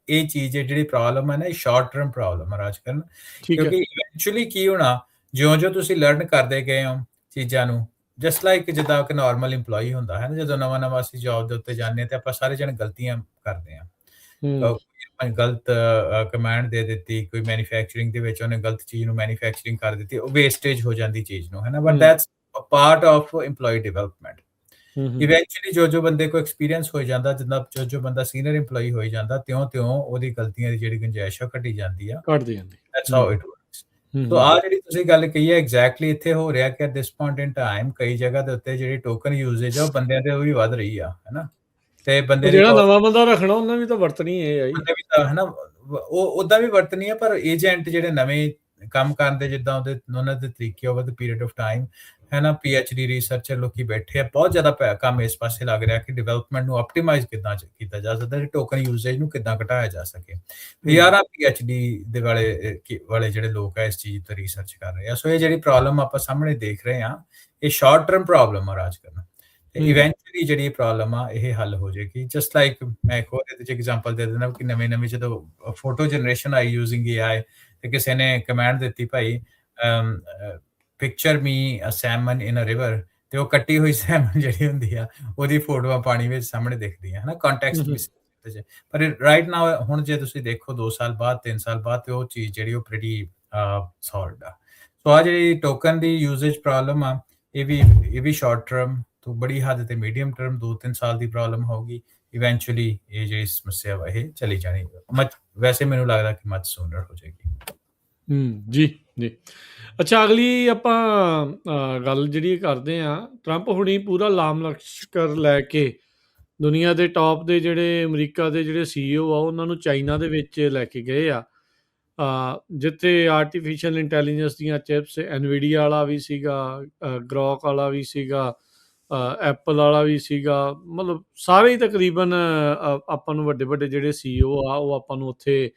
B: ਇਹ ਚੀਜ਼ ਹੈ ਜਿਹੜੀ ਪ੍ਰੋਬਲਮ ਹੈ ਨਾ, ਇਹ ਸ਼ਾਰਟ ਟਰਮ ਪ੍ਰੋਬਲਮ ਹੈ ਰਾਜਕਰਨ।
A: ਠੀਕ ਹੈ
B: ਕਿਉਂਕਿ ਇਵੈਂਚੁਅਲੀ ਕੀ ਹੋਣਾ, ਜਿਉਂ-ਜਿਉਂ ਤੁਸੀਂ ਲਰਨ ਕਰਦੇ ਗਏ ਹੋ ਚੀਜ਼ਾਂ ਨੂੰ, ਜਸਟ ਲਾਈਕ ਜਿੱਦਾਂ ਇੱਕ ਨਾਰਮਲ EMPLOYEE ਹੁੰਦਾ ਹੈ ਨਾ, ਜਦੋਂ ਨਵਾਂ-ਨਵਾਂ ਅਸੀਂ ਜੌਬ ਦੇ ਉੱਤੇ ਜਾਂਦੇ ਹਾਂ ਤੇ ਆਪਾਂ ਸਾਰੇ ਜਣੇ ਗਲਤੀਆਂ ਕਰਦੇ ਹਾਂ।
A: ਹੂੰ
B: ਕੋਈ ਗਲਤ ਕਮਾਂਡ ਦੇ ਦਿੱਤੀ, ਕੋਈ ਮੈਨੂਫੈਕਚਰਿੰਗ ਦੇ ਵਿੱਚ ਉਹਨੇ ਗਲਤ ਚੀਜ਼ ਨੂੰ ਮੈਨੂਫੈਕਚਰਿੰਗ ਕਰ ਦਿੱਤੀ, ਉਹ ਵੇਸਟੇਜ ਹੋ ਜਾਂਦੀ ਚੀਜ਼ ਨੂੰ, ਹੈ ਨਾ? But
A: hmm
B: that's a part of EMPLOYEE development.
A: Hmm
B: eventually ਜੋ ਬੰਦੇ ਕੋਲ ਐਕਸਪੀਰੀਅੰਸ ਹੋ ਜਾਂਦਾ, ਜਿੱਦਾਂ ਜੋ ਬੰਦਾ ਸੀਨੀਅਰ EMPLOYEE ਹੋਈ ਜਾਂਦਾ, ਤਿਉਂ-ਤਿਉਂ ਉਹਦੀ ਗਲਤੀਆਂ ਦੀ ਜਿਹੜੀ ਗੁੰਜਾਇਸ਼ ਆ ਉਹ ਘਟੀ ਜਾਂਦੀ ਆ।
A: ਘਟਦੀ ਜਾਂਦੀ
B: ਦੈਟਸ
A: ਹੂੰ
B: ਹਾਊ ਇਟ ਵਰਕਸ। ਸੋ
A: ਹੂੰ
B: ਜਿਹੜੀ ਤੁਸੀਂ ਗੱਲ ਕਹੀ ਹੈ ਐਗਜ਼ੈਕਟਲੀ ਇੱਥੇ ਹੋ ਰਿਹਾ ਕਿ at this point in time ਕਈ ਜਗ੍ਹਾ ਦੇ ਉੱਤੇ ਜਿਹੜੀ ਟੋਕਨ ਯੂਸੇਜ ਆ ਉਹ ਬੰਦਿਆਂ ਤੇ ਉਹ ਵੀ ਵੱਧ ਰਹੀ ਆ, ਹੈ ਨਾ? ਤੇ
A: ਉਹ
B: ਬੰਦੇ ਦੀ
A: ਜਿਹੜਾ ਨਵਾਂ ਬੰਦਾ ਰੱਖਣਾ ਉਹਨਾਂ ਵੀ ਤਾਂ ਵਰਤਣੀ ਇਹ ਆਈ
B: ਉਹਨੇ ਵੀ ਤਾਂ ਹੈ ਨਾ ਉਹ ਓਦਾਂ ਵੀ ਵਰਤਣੀ ਹੈ, ਪਰ ਏਜੰਟ ਜਿਹੜੇ ਨਵੇਂ ਕੰਮ ਕਰਨ ਦੇ ਜਿੱਦਾਂ ਉਹਨਾਂ ਦੇ ਤਰੀਕੇ over the period of time ਹੈ ਨਾ, PhD ਰਿਸਰਚਰ ਲੋਕੀ ਬੈਠੇ ਆ, ਬਹੁਤ ਜ਼ਿਆਦਾ ਕੰਮ ਇਸ ਪਾਸੇ ਲੱਗ ਰਿਹਾ ਕਿ ਡਿਵੈਲਪਮੈਂਟ ਨੂੰ ਆਪਟੀਮਾਈਜ਼ ਕਿੱਦਾਂ ਕੀਤਾ ਜਾ ਸਕਦਾ, ਤੇ ਟੋਕਨ ਯੂਸੇਜ ਨੂੰ ਕਿੱਦਾਂ ਘਟਾਇਆ ਜਾ ਸਕੇ। ਹਜ਼ਾਰਾਂ PhD ਦੇ ਵਾਲੇ ਜਿਹੜੇ ਲੋਕ ਆ ਇਸ ਚੀਜ਼ ਤੇ ਰਿਸਰਚ ਕਰ ਰਹੇ ਆ। ਸੋ ਇਹ ਜਿਹੜੀ ਪ੍ਰੋਬਲਮ ਆਪਾਂ ਸਾਹਮਣੇ ਦੇਖ ਰਹੇ ਆ, ਇਹ ਸ਼ਾਰਟ ਟਰਮ ਪ੍ਰੋਬਲਮ ਆ ਰਾਜ ਕਰਨਾ, ਤੇ ਇਵੈਂਚੁਅਲੀ ਜਿਹੜੀ ਪ੍ਰੋਬਲਮ ਆ ਇਹ ਹੱਲ ਹੋ ਜਾਏਗੀ। ਜਸਟ ਲਾਈਕ ਮੈਂ ਇੱਕ ਹੋਰ ਇਹਦੇ ਚ ਐਗਜ਼ਾਮਪਲ ਦੇ ਦਿੰਦਾ ਕਿ ਨਵੇਂ ਜਦੋਂ ਫੋਟੋ ਜਨਰੇਸ਼ਨ ਆਈ ਯੂਜ਼ਿੰਗ AI, ਤੇ ਕਿਸੇ ਨੇ ਕਮਾਂਡ ਦਿੱਤੀ ਭਾਈ ਪਿਕਚਰ ਮੀ ਅ ਸੈਮਨ ਇਨ ਅ ਰਿਵਰ, ਤੇ ਉਹ ਕੱਟੀ ਹੋਈ ਸੈਮਨ ਜਿਹੜੀ ਹੁੰਦੀ ਆ ਉਹਦੀ ਫੋਟੋਆਂ ਪਾਣੀ ਵਿੱਚ ਸਾਹਮਣੇ ਦਿਖਦੀਆਂ, ਹਨਾ? ਕੰਟੈਕਸਟ ਵੀ ਪਰ ਰਾਈਟ ਨਾਓ ਹੁਣ ਜੇ ਤੁਸੀਂ ਦੇਖੋ 2 ਸਾਲ ਬਾਅਦ 3 ਸਾਲ ਬਾਅਦ ਤੇ ਉਹ ਚੀਜ਼ ਜਿਹੜੀ ਉਹ ਪ੍ਰੀਟੀ ਸੌਲਵਡ ਆ। ਸੋ ਆ ਜਿਹੜੀ ਟੋਕਨ ਦੀ ਯੂਜ਼ੇਜ ਪ੍ਰੋਬਲਮ ਆ ਇਹ ਵੀ ਸ਼ਾਰਟ ਟਰਮ ਤੋਂ ਬੜੀ ਹੱਦ ਤੇ ਮੀਡੀਅਮ ਟਰਮ 2-3 ਸਾਲ ਦੀ ਪ੍ਰੋਬਲਮ ਹੋਊਗੀ। ਇਵੈਂਚੁਅਲੀ ਇਹ ਜਿਹੜੀ ਸਮੱਸਿਆ ਵਾ ਇਹ ਚਲੀ ਜਾਣੀ, ਵੈਸੇ ਮੈਨੂੰ ਲੱਗਦਾ ਕਿ ਮਚ ਸੂਨਰ ਹੋ ਜਾਏਗੀ।
A: ਜੀ ਜੀ ਅੱਛਾ, ਅਗਲੀ ਆਪਾਂ ਗੱਲ ਜਿਹੜੀ ਕਰਦੇ ਆ, ਟਰੰਪ ਹੁਣੀ ਪੂਰਾ ਲਾਮ ਲਸ਼ਕਰ ਲੈ ਕੇ ਦੁਨੀਆ ਦੇ ਟੌਪ ਦੇ ਜਿਹੜੇ ਅਮਰੀਕਾ ਦੇ ਜਿਹੜੇ CEO ਆ ਉਹਨਾਂ ਨੂੰ ਚਾਈਨਾ ਦੇ ਵਿੱਚ ਲੈ ਕੇ ਗਏ ਆ, ਜਿੱਥੇ ਆਰਟੀਫਿਸ਼ੀਅਲ ਇੰਟੈਲੀਜੈਂਸ ਦੀਆਂ ਚਿਪਸ NVIDIA ਵਾਲਾ ਵੀ ਸੀਗਾ, ਗਰੋਕ ਵਾਲਾ ਵੀ ਸੀਗਾ, ਐਪਲ ਵਾਲਾ ਵੀ ਸੀਗਾ, ਮਤਲਬ ਸਾਰੇ ਹੀ ਤਕਰੀਬਨ ਆਪਾਂ ਨੂੰ ਵੱਡੇ ਵੱਡੇ ਜਿਹੜੇ CEO ਆ ਉਹ ਆਪਾਂ ਨੂੰ ਉੱਥੇ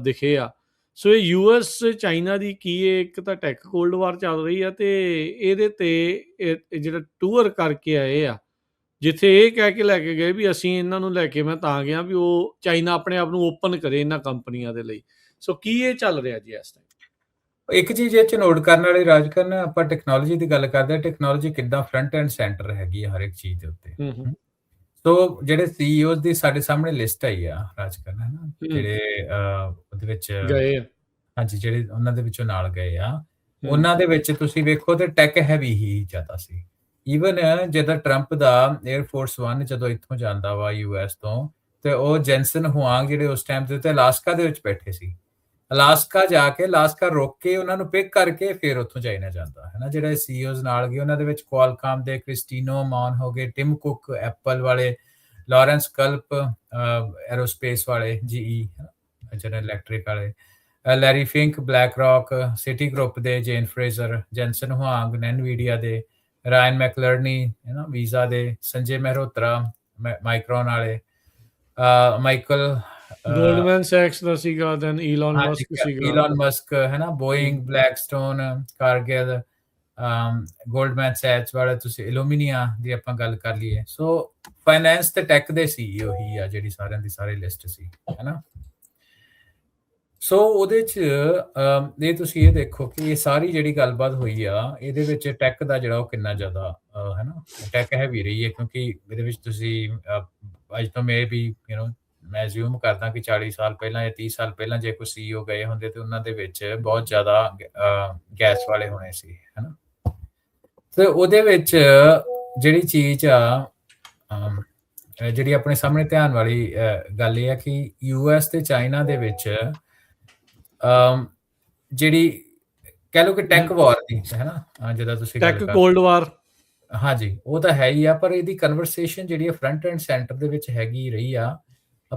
A: ਦਿਖੇ ਆ। ਸੋ ਇਹ US ਚਾਈਨਾ ਦੀ ਕੀ ਇੱਕ ਤਾਂ ਟੈਕ ਕੋਲਡ ਵਾਰ ਚੱਲ ਰਹੀ ਆ, ਤੇ ਇਹਦੇ ਤੇ ਇਹ ਜਿਹੜਾ ਟੂਰ ਕਰਕੇ ਆਏ ਆ, ਜਿੱਥੇ ਇਹ ਕਹਿ ਕੇ ਲੈ ਕੇ ਗਏ ਵੀ ਅਸੀਂ ਇਹਨਾਂ ਨੂੰ ਲੈ ਕੇ ਮੈਂ ਤਾਂ ਗਿਆ ਵੀ ਉਹ ਚਾਈਨਾ ਆਪਣੇ ਆਪ ਨੂੰ ਓਪਨ ਕਰੇ ਇਹਨਾਂ ਕੰਪਨੀਆਂ ਦੇ ਲਈ। ਸੋ ਕੀ ਇਹ ਚੱਲ ਰਿਹਾ ਜੀ ਇਸ ਟਾਈਮ?
B: ਇੱਕ ਚੀਜ਼ ਇਹ ਚ ਨੋਟ ਕਰਨ ਵਾਲੀ ਰਾਜ ਕਰਨ, ਆਪਾਂ ਟੈਕਨੋਲੋਜੀ ਦੀ ਗੱਲ ਕਰਦੇ ਹਾਂ, ਟੈਕਨੋਲੋਜੀ ਕਿੱਦਾਂ ਫਰੰਟ ਐਂਡ ਸੈਂਟਰ ਹੈਗੀ ਆ ਹਰ ਇੱਕ ਚੀਜ਼ ਦੇ ਉੱਤੇ। ਸੋ ਜਿਹੜੇ CEOs ਦੀ ਸਾਡੇ ਸਾਹਮਣੇ ਲਿਸਟ ਆਈ ਆ ਰਾਜ ਕਰਨ, ਹੈ ਨਾ, ਜਿਹੜੇ ਉਹਦੇ ਵਿੱਚ
A: ਗਏ ਆ,
B: ਹਾਂਜੀ, ਜਿਹੜੇ ਉਹਨਾਂ ਦੇ ਵਿੱਚੋਂ ਨਾਲ ਗਏ ਆ, ਉਹਨਾਂ ਦੇ ਵਿੱਚ ਤੁਸੀਂ ਵੇਖੋ ਤੇ ਟੈਕ ਹੈਵੀ ਹੀ ਜ਼ਿਆਦਾ ਸੀ। ਈਵਨ ਜਦੋਂ ਟਰੰਪ ਦਾ 에ਅਰਫੋਰਸ 1 ਜਦੋਂ ਇੱਥੋਂ ਜਾਂਦਾ ਵਾ US ਤੋਂ, ਤੇ ਉਹ ਜੈਨਸਨ ਹੁਆਂਗ ਜਿਹੜੇ ਉਸ ਟਾਈਮ ਦੇ ਉੱਤੇ ਅਲਾਸਕਾ ਦੇ ਵਿੱਚ ਬੈਠੇ ਸੀ, ਅਲਾਸਕਾ ਜਾ ਕੇ ਅਲਾਸਕਾ ਰੋਕ ਕੇ ਉਹਨਾਂ ਨੂੰ ਪਿਕ ਕਰਕੇ ਫਿਰ ਉੱਥੋਂ ਚਾਈਨਾ ਜਾਂਦਾ, ਹੈ ਨਾ? ਜਿਹੜੇ CEOs ਨਾਲ ਗਏ ਉਹਨਾਂ ਦੇ ਵਿੱਚ ਕੁਆਲਕਾਮ ਦੇ ਕ੍ਰਿਸਟੀਨੋ ਮਾਨ ਹੋ ਗਏ, ਟਿਮ ਕੁੱਕ ਐਪਲ ਵਾਲੇ, ਲਾਰੈਂਸ ਕਲਪ ਐਰੋਸਪੇਸ ਵਾਲੇ GE ਜਨਰਲ ਇਲੈਕਟ੍ਰਿਕ ਵਾਲੇ, ਲੈਰੀ ਫਿੰਕ ਬਲੈਕ ਰੌਕ, ਸਿਟੀ ਗਰੁੱਪ ਦੇ Jane Fraser, Jensen Huang NVIDIA ਦੇ, ਰਾਇਨ ਮੈਕਲਰਨੀ ਹੈ ਨਾ ਵੀਜ਼ਾ ਦੇ, ਸੰਜੇ ਮਹਿਰੋਤਰਾ ਮਾਈਕਰੋਨ ਵਾਲੇ, ਮਾਈਕਲ
A: ਗੋਲਡਮੈਨ ਸੈਕਸ ਦਾ ਸੀਗਾ, ਦੈਨ ਈਲਨ ਮਸਕ ਸੀਗਾ,
B: ਈਲਨ ਮਸਕ ਹੈ ਨਾ, ਬੋਇੰਗ, ਬਲੈਕਸਟੋਨ, ਕਾਰਗਿਲ, ਗੋਲਡਮੈਨ ਸੈਕਸ ਵਾਲੇ, ਤੁਸੀਂ ਇਲੂਮੀਨੀਆ ਦੀ ਆਪਾਂ ਗੱਲ ਕਰ ਲਈਏ। ਸੋ ਫਾਈਨੈਂਸ ਤੇ ਟੈਕ ਦੇ CEO ਹੀ ਆ ਜਿਹੜੀ ਸਾਰਿਆਂ ਦੀ ਸਾਰੀ ਲਿਸਟ ਸੀ, ਹੈ ਨਾ? ਸੋ ਉਹਦੇ ਚ ਇਹ ਤੁਸੀਂ ਇਹ ਦੇਖੋ ਕਿ ਇਹ ਸਾਰੀ ਜਿਹੜੀ ਗੱਲਬਾਤ ਹੋਈ ਆ, ਇਹਦੇ ਵਿੱਚ ਟੈਕ ਦਾ ਜਿਹੜਾ ਉਹ ਕਿੰਨਾ ਜ਼ਿਆਦਾ ਹੈ ਨਾ ਟੈਕ ਹੈਵੀ ਰਹੀ ਹੈ, ਕਿਉਂਕਿ ਇਹਦੇ ਵਿੱਚ ਤੁਸੀਂ ਅੱਜ ਤੋਂ ਮੇ ਵੀ ਮੈਂ ਅਸਿਊਮ ਕਰਦਾ ਕਿ 40 ਸਾਲ ਪਹਿਲਾਂ ਜਾਂ 30 ਸਾਲ ਪਹਿਲਾਂ ਜੇ ਕੋਈ CEO ਗਏ ਹੁੰਦੇ ਤੇ ਉਹਨਾਂ ਦੇ ਵਿੱਚ ਬਹੁਤ ਜ਼ਿਆਦਾ ਗੈਸ ਵਾਲੇ ਹੋਣੇ ਸੀ, ਹਨਾ। ਤੇ ਉਹਦੇ ਵਿੱਚ ਜਿਹੜੀ ਚੀਜ਼ ਆ, ਜਿਹੜੀ ਆਪਣੇ ਸਾਹਮਣੇ ਧਿਆਨ ਵਾਲੀ ਗੱਲ ਇਹ ਆ ਕਿ US ਤੇ ਚਾਈਨਾ ਦੇ ਵਿੱਚ ਜਿਹੜੀ ਕਹਿ ਲਓ ਕਿ ਟੈਕ ਵਾਰ ਦੀ, ਹਨਾ, ਜਿੱਦਾਂ ਤੁਸੀਂ ਗੱਲ
A: ਟੈਕ
B: ਕਰ,
A: ਕੋਲਡ ਵਾਰ।
B: ਹਾਂਜੀ, ਉਹ ਤਾਂ ਹੈ ਹੀ ਆ, ਪਰ ਇਹਦੀ ਕਨਵਰਸੇਸ਼ਨ ਜਿਹੜੀ ਆ ਫਰੰਟ ਐਂਡ ਸੈਂਟਰ ਦੇ ਵਿੱਚ ਹੈਗੀ ਰਹੀ ਆ।